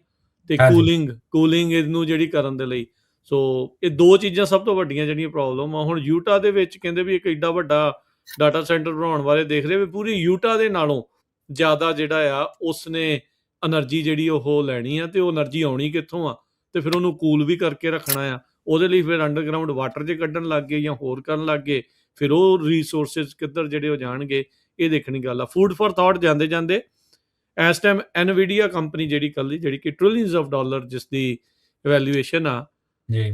A: ਤੇ ਕੂਲਿੰਗ ਇਹਨੂੰ ਜਿਹੜੀ ਕਰਨ ਦੇ ਲਈ। ਸੋ ਇਹ ਦੋ ਚੀਜ਼ਾਂ ਸਭ ਤੋਂ ਵੱਡੀਆਂ ਜਿਹੜੀਆਂ ਪ੍ਰੋਬਲਮ ਆ। ਹੁਣ ਯੂਟਾ ਦੇ ਵਿੱਚ ਕਹਿੰਦੇ ਵੀ ਇੱਕ ਏਡਾ ਵੱਡਾ ਡਾਟਾ ਸੈਂਟਰ ਬਣਾਉਣ ਵਾਲੇ ਦੇਖ ਰਹੇ ਵੀ ਪੂਰੀ ਯੂਟਾ ਦੇ ਨਾਲੋਂ ਜ਼ਿਆਦਾ ਜਿਹੜਾ ਆ ਉਸਨੇ ਐਨਰਜੀ ਜਿਹੜੀ ਉਹ ਲੈਣੀ ਆ, ਤੇ ਉਹ ਐਨਰਜੀ ਆਉਣੀ ਕਿੱਥੋਂ ਆ, ਤੇ ਫਿਰ ਉਹਨੂੰ ਕੂਲ ਵੀ ਕਰਕੇ ਰੱਖਣਾ ਆ। ਉਹਦੇ ਲਈ ਫਿਰ ਅੰਡਰਗਰਾਊਂਡ ਵਾਟਰ 'ਚ ਕੱਢਣ ਲੱਗ ਗਏ ਜਾਂ ਹੋਰ ਕਰਨ ਲੱਗ ਗਏ, ਫਿਰ ਉਹ ਰੀਸੋਰਸਿਸ ਕਿੱਧਰ ਜਿਹੜੇ ਉਹ ਜਾਣਗੇ, ਇਹ ਦੇਖਣੀ ਗੱਲ ਆ। ਫੂਡ ਫॉर ਥਾਟ ਜਾਂਦੇ ਜਾਂਦੇ ਇਸ ਟਾਈਮ ਐਨਵੀਡੀਆ ਕੰਪਨੀ ਜਿਹੜੀ ਕਿ ਟ੍ਰਿਲੀਅਨਸ ਆਫ ਡਾਲਰ ਜਿਸ ਦੀ ਵੈਲਿਊਏਸ਼ਨ ਆ
B: ਜੀ,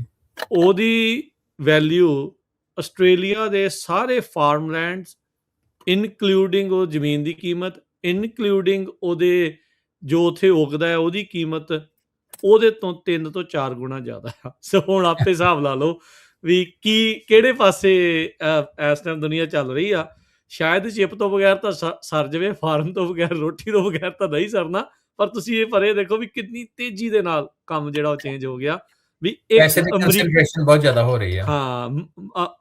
A: ਉਹਦੀ ਵੈਲਿਊ ਆਸਟ੍ਰੇਲੀਆ ਦੇ ਸਾਰੇ ਫਾਰਮਲੈਂਡਸ, ਇਨਕਲੂਡਿੰਗ ਉਹ ਜ਼ਮੀਨ ਦੀ ਕੀਮਤ, ਇਨਕਲੂਡਿੰਗ ਉਹਦੇ ਜੋ ਉੱਥੇ ਉਗਦਾ ਹੈ ਉਹਦੀ ਕੀਮਤ, ਉਹਦੇ ਤੋਂ 3 ਤੋਂ 4 ਗੁਣਾ ਜ਼ਿਆਦਾ ਆ। ਸੋ ਹੁਣ ਆਪੇ ਹਿਸਾਬ ਲਾ ਲਓ ਵੀ ਕਿਹੜੇ ਪਾਸੇ ਇਸ ਟਾਈਮ ਦੁਨੀਆ ਚੱਲ ਰਹੀ ਆ। ਸ਼ਾਇਦ ਚਿਪ ਤੋਂ ਬਗੈਰ ਤਾਂ ਸਰ ਜਾਵੇ, ਫਾਰਮ ਤੋਂ ਬਗੈਰ, ਰੋਟੀ ਤੋਂ ਬਗੈਰ ਤਾਂ ਨਹੀਂ ਸਰਨਾ, ਪਰ ਤੁਸੀਂ ਇਹ ਪਰੇ ਦੇਖੋ ਵੀ ਕਿੰਨੀ ਤੇਜ਼ੀ ਦੇ ਨਾਲ ਕੰਮ ਜਿਹੜਾ ਉਹ ਚੇਂਜ ਹੋ ਗਿਆ। ਵੀ
B: ਪੈਸੇ ਦੀ ਕੰਸੈਂਟ੍ਰੇਸ਼ਨ ਬਹੁਤ ਜ਼ਿਆਦਾ ਹੋ ਰਹੀ ਆ।
A: ਹਾਂ,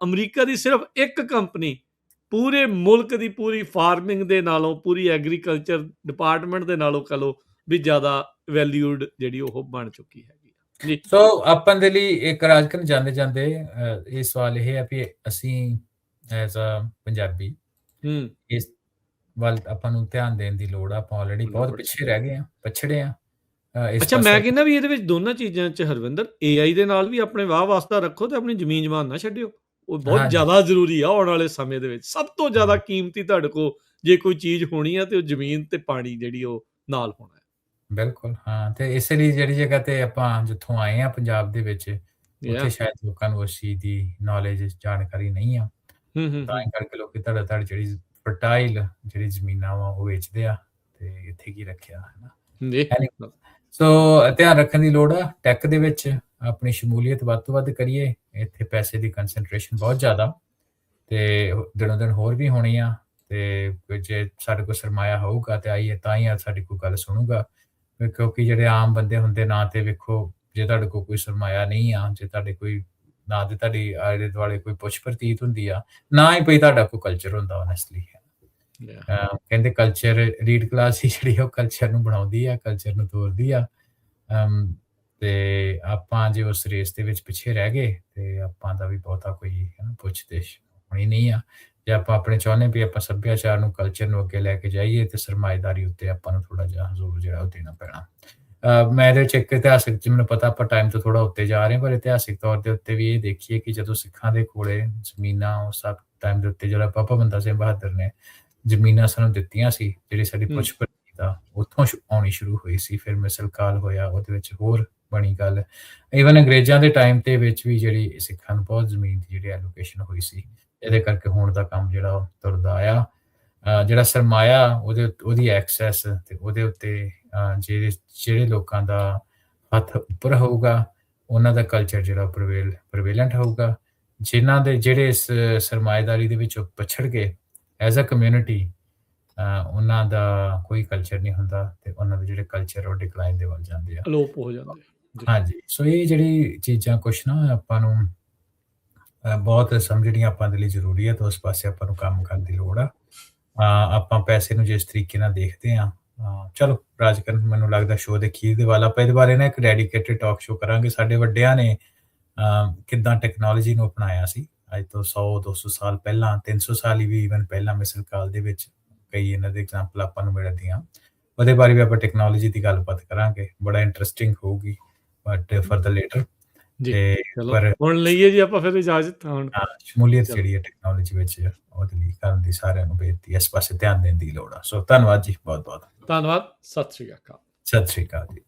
A: ਅਮਰੀਕਾ ਦੀ ਸਿਰਫ ਇੱਕ ਕੰਪਨੀ ਪੂਰੇ ਮੁਲਕ ਦੀ ਪੂਰੀ ਫਾਰਮਿੰਗ ਦੇ ਨਾਲੋਂ, ਪੂਰੀ ਐਗਰੀਕਲਚਰ ਡਿਪਾਰਟਮੈਂਟ ਦੇ ਨਾਲੋਂ ਕਹ ਲਓ ਵੀ ਜ਼ਿਆਦਾ ਵੈਲਿਊਡ ਜਿਹੜੀ ਉਹ ਬਣ ਚੁੱਕੀ ਹੈਗੀ ਆ। ਜੀ,
B: ਸੋ ਆਪਾਂ ਦੇ ਲਈ ਇੱਕ ਰਾਜ ਕਰਨ ਜਾਂਦੇ ਇਹ ਸਵਾਲ ਇਹ ਹੈ ਵੀ ਅਸੀਂ ਐਜ਼ ਅ ਪੰਜਾਬੀ ਇਸ ਵੱਲ ਆਪਾਂ ਨੂੰ ਧਿਆਨ ਦੇਣ ਦੀ ਲੋੜ ਆ। ਆਪਾਂ ਆਲਰੇਡੀ ਬਹੁਤ ਪਿੱਛੇ ਰਹਿ ਗਏ ਆ, ਪਛੜੇ ਆ।
A: ਅੱਛਾ, ਮੈਂ ਕਹਿੰਦਾ ਵੀ ਇਹਦੇ ਵਿੱਚ ਦੋਨਾਂ ਚੀਜ਼ਾਂ 'ਚ ਹਰਵਿੰਦਰ, AI ਦੇ ਨਾਲ ਵੀ ਆਪਣੇ ਵਾਹ ਵਾਸਤਾ ਰੱਖੋ ਤੇ ਆਪਣੀ ਜ਼ਮੀਨ ਜਮਾਨ ਨਾ ਛੱਡਿਓ। ਉਹ ਬਹੁਤ ਜ਼ਿਆਦਾ ਜ਼ਰੂਰੀ ਆ ਆਉਣ ਵਾਲੇ ਸਮੇਂ ਦੇ ਵਿੱਚ। ਸਭ ਤੋਂ ਜ਼ਿਆਦਾ ਕੀਮਤੀ ਤੁਹਾਡੇ ਕੋਲ ਜੇ ਕੋਈ ਚੀਜ਼ ਹੋਣੀ ਆ ਤੇ ਉਹ ਜ਼ਮੀਨ ਤੇ ਪਾਣੀ ਜਿਹੜੀ ਉਹ ਨਾਲ ਹੋਣਾ ਹੈ।
B: ਬਿਲਕੁਲ, ਹਾਂ। ਤੇ ਇਸੇ ਲਈ ਜਿਹੜੀ ਜਗ੍ਹਾ ਤੇ ਆਪਾਂ ਜਿੱਥੋਂ ਆਏ ਆ ਪੰਜਾਬ ਦੇ ਵਿੱਚ, ਉੱਥੇ ਸ਼ਾਇਦ ਲੋਕਾਂ ਨੂੰ ਉਸ ਚੀਜ਼ ਦੀ ਨੌਲੇਜ, ਜਾਣਕਾਰੀ ਨਹੀਂ ਆ। ਤਾਂ ਹੀ ਕਰਕੇ ਲੋਕੀ ਧੜ ਜਿਹੜੀ ਫਰਟਾਈਲ ਜਿਹੜੀ ਜ਼ਮੀਨਾਂ ਵਾ ਉਹ ਵੇਚਦੇ ਆ, ਤੇ ਇੱਥੇ ਕੀ ਰੱਖਿਆ, ਹਨਾ। ਸੋ ਧਿਆਨ ਰੱਖਣ ਦੀ ਲੋੜ ਆ। ਟੈਕ ਦੇ ਵਿੱਚ ਆਪਣੀ ਸ਼ਮੂਲੀਅਤ ਵੱਧ ਤੋਂ ਵੱਧ ਕਰੀਏ। ਇੱਥੇ ਪੈਸੇ ਦੀ ਕੰਸੈਂਟਰੇਸ਼ਨ ਬਹੁਤ ਜ਼ਿਆਦਾ, ਤੇ ਦਿਨੋਂ ਦਿਨ ਹੋਰ ਵੀ ਹੋਣੀ ਆ। ਤੇ ਜੇ ਸਾਡੇ ਕੋਲ ਸਰਮਾਇਆ ਹੋਊਗਾ ਤੇ ਆਈਏ ਤਾਂ ਹੀ ਸਾਡੀ ਕੋਈ ਗੱਲ ਸੁਣੂਗਾ, ਕਿਉਂਕਿ ਜਿਹੜੇ ਆਮ ਬੰਦੇ ਹੁੰਦੇ ਨਾ, ਤੇ ਵੇਖੋ ਜੇ ਤੁਹਾਡੇ ਕੋਲ ਕੋਈ ਸਰਮਾਇਆ ਨਹੀਂ ਆ, ਜੇ ਤੁਹਾਡੇ ਕੋਈ ਨਾ ਤੇ ਤੁਹਾਡੀ ਆਲੇ ਦੁਆਲੇ ਕੋਈ ਪੁੱਛ ਪ੍ਰਤੀਤ ਹੁੰਦੀ ਆ, ਨਾ ਹੀ ਕੋਈ ਤੁਹਾਡਾ ਕੋਈ ਕਲਚਰ ਹੁੰਦਾ ਓਨੈਸਟਲੀ। ਕਹਿੰਦੇ ਕਲਚਰ ਰੀਡ ਕਲਾਸ ਹੀ ਜਿਹੜੀ ਉਹ ਕਲਚਰ ਨੂੰ ਬਣਾਉਂਦੀ ਆ, ਕਲਚਰ ਨੂੰ ਤੋਰਦੀ ਆ। ਤੇ ਆਪਾਂ ਜੇ ਉਸ ਰੇਸ ਦੇ ਵਿੱਚ ਪਿੱਛੇ ਰਹਿ ਗਏ ਤੇ ਆਪਾਂ ਦਾ ਵੀ ਬਹੁਤਾ ਕੋਈ ਪੁੱਛ-ਗਿੱਛ ਹੋਣੀ ਨਹੀਂ ਆ। ਜੇ ਆਪਾਂ ਆਪਣੇ ਚਾਹੁੰਦੇ ਵੀ ਆਪਾਂ ਸੱਭਿਆਚਾਰ ਨੂੰ, ਕਲਚਰ ਨੂੰ ਅੱਗੇ ਲੈ ਕੇ ਜਾਈਏ ਤੇ ਸਰਮਾਏਦਾਰੀ ਉੱਤੇ ਆਪਾਂ ਨੂੰ ਥੋੜ੍ਹਾ ਜਿਹਾ ਜ਼ੋਰ ਜਿਹੜਾ ਉਹ ਦੇਣਾ ਪੈਣਾ। ਮੈਂ ਇਹਦੇ 'ਚ ਇੱਕ ਇਤਿਹਾਸਿਕ 'ਚ ਮੈਨੂੰ ਪਤਾ ਆਪਾਂ ਟਾਈਮ ਤੋਂ ਥੋੜ੍ਹਾ ਉੱਤੇ ਜਾ ਰਹੇ ਹਾਂ, ਪਰ ਇਤਿਹਾਸਿਕ ਤੌਰ ਦੇ ਉੱਤੇ ਵੀ ਇਹ ਦੇਖੀਏ ਕਿ ਜਦੋਂ ਸਿੱਖਾਂ ਦੇ ਕੋਲੇ ਜ਼ਮੀਨਾਂ ਉਸ ਟਾਈਮ ਦੇ ਉੱਤੇ ਜਿਹੜਾ ਬਾਬਾ ਬੰਦਾ ਸਿੰਘ ਬਹਾਦਰ ਨੇ ਜ਼ਮੀਨਾਂ ਸਾਨੂੰ ਦਿੱਤੀਆਂ ਸੀ, ਜਿਹੜੀ ਸਾਡੀ ਪੁੱਛ ਦਾ ਉੱਥੋਂ ਆਉਣੀ ਸ਼ੁਰੂ ਹੋਈ ਸੀ। ਫਿਰ ਮਿਸਲ ਕਾਲ ਹੋਇਆ, ਉਹਦੇ ਵਿੱਚ ਹੋਰ ਬਣੀ ਗੱਲ। ਈਵਨ ਅੰਗਰੇਜ਼ਾਂ ਦੇ ਟਾਈਮ ਦੇ ਵਿੱਚ ਵੀ ਜਿਹੜੀ ਸਿੱਖਾਂ ਨੂੰ ਬਹੁਤ ਜ਼ਮੀਨ ਦੀ ਜਿਹੜੀ ਐਲੋਕੇਸ਼ਨ ਹੋਈ ਸੀ, ਇਹਦੇ ਕਰਕੇ ਹੁਣ ਦਾ ਕੰਮ ਜਿਹੜਾ ਉਹ ਤੁਰਦਾ ਆਇਆ। ਜਿਹੜਾ ਸਰਮਾਇਆ ਉਹਦੀ ਐਕਸੈਸ ਤੇ ਉਹਦੇ ਉੱਤੇ ਜਿਹੜੇ ਲੋਕਾਂ ਦਾ ਹੱਥ ਉੱਪਰ ਹੋਊਗਾ, ਉਹਨਾਂ ਦਾ ਕਲਚਰ ਜਿਹੜਾ ਪ੍ਰਵੇਲੈਂਟ ਹੋਊਗਾ। ਜਿਨ੍ਹਾਂ ਦੇ ਜਿਹੜੇ ਇਸ ਸਰਮਾਏਦਾਰੀ ਦੇ ਵਿੱਚੋਂ ਪਛੜ ਗਏ ਐਜ਼ ਅ ਕਮਿਊਨਿਟੀ, ਉਹਨਾਂ ਦਾ ਕੋਈ ਕਲਚਰ ਨਹੀਂ ਹੁੰਦਾ ਤੇ ਉਹਨਾਂ ਦੇ ਜਿਹੜੇ ਕਲਚਰ ਉਹ ਡਿਕਲਾਈਨ ਦੇ ਵੱਲ ਜਾਂਦੇ ਆ,
A: ਅਲੋਪ ਹੋ ਜਾਂਦੇ।
B: ਹਾਂਜੀ। ਸੋ ਇਹ ਜਿਹੜੀ ਚੀਜ਼ਾਂ ਕੁਛ ਨਾ ਆਪਾਂ ਨੂੰ ਬਹੁਤ ਸਮਝਣੀਆਂ ਆਪਾਂ ਦੇ ਲਈ ਜ਼ਰੂਰੀ ਹੈ ਤੇ ਉਸ ਪਾਸੇ ਆਪਾਂ ਨੂੰ ਕੰਮ ਕਰਨ ਦੀ ਲੋੜ ਆ। ਆਪਾਂ ਪੈਸੇ ਨੂੰ ਜਿਸ ਤਰੀਕੇ ਨਾਲ ਦੇਖਦੇ ਹਾਂ, ਚਲੋ ਰਾਜਕਰਨ ਮੈਨੂੰ ਲੱਗਦਾ ਸ਼ੋਅ ਦੇ ਅਖੀਰ ਦੇ ਵੱਲ ਆਪਾਂ ਇਹਦੇ ਬਾਰੇ ਨਾ ਇੱਕ ਡੈਡੀਕੇਟਿਡ ਟਾਕ ਸ਼ੋਅ ਕਰਾਂਗੇ। ਸਾਡੇ ਵੱਡਿਆਂ ਨੇ ਕਿੱਦਾਂ ਟੈਕਨੋਲੋਜੀ ਨੂੰ ਅਪਣਾਇਆ ਸੀ ਅੱਜ ਤੋਂ 100-200 ਸਾਲ ਪਹਿਲਾਂ, 300 ਸਾਲ ਵੀ ਈਵਨ ਪਹਿਲਾਂ ਮਿਸਲ ਕਾਲ ਦੇ ਵਿੱਚ ਕਈ ਇਹਨਾਂ ਦੇ ਐਗਜ਼ਾਮਪਲ ਆਪਾਂ ਨੂੰ ਮਿਲਦੀਆਂ। ਉਹਦੇ ਬਾਰੇ ਵੀ ਆਪਾਂ ਟੈਕਨੋਲੋਜੀ ਦੀ ਗੱਲਬਾਤ ਕਰਾਂਗੇ, ਬੜਾ ਇੰਟਰਸਟਿੰਗ ਹੋਊਗੀ, ਬਟ ਫॉर द ਲੇਟਰ। ਤੇ ਪਰ
A: ਹੁਣ ਲਈਏ ਜੀ ਆਪਾਂ ਫਿਰ ਇਜਾਜ਼ਤ।
B: ਸ਼ਮੂਲੀਅਤ ਜਿਹੜੀ ਹੈ ਟੈਕਨੋਲੋਜੀ ਵਿੱਚ ਉਹਦੇ ਲਈ ਕਰਨ ਦੀ ਸਾਰਿਆਂ ਨੂੰ ਬੇਨਤੀ, ਇਸ ਪਾਸੇ ਧਿਆਨ ਦੇਣ ਦੀ ਲੋੜ ਆ। ਸੋ ਧੰਨਵਾਦ ਜੀ, ਬਹੁਤ ਬਹੁਤ
A: ਧੰਨਵਾਦ। ਸਤਿ ਸ਼੍ਰੀ ਅਕਾਲ।
B: ਸਤਿ ਸ਼੍ਰੀ ਅਕਾਲ ਜੀ।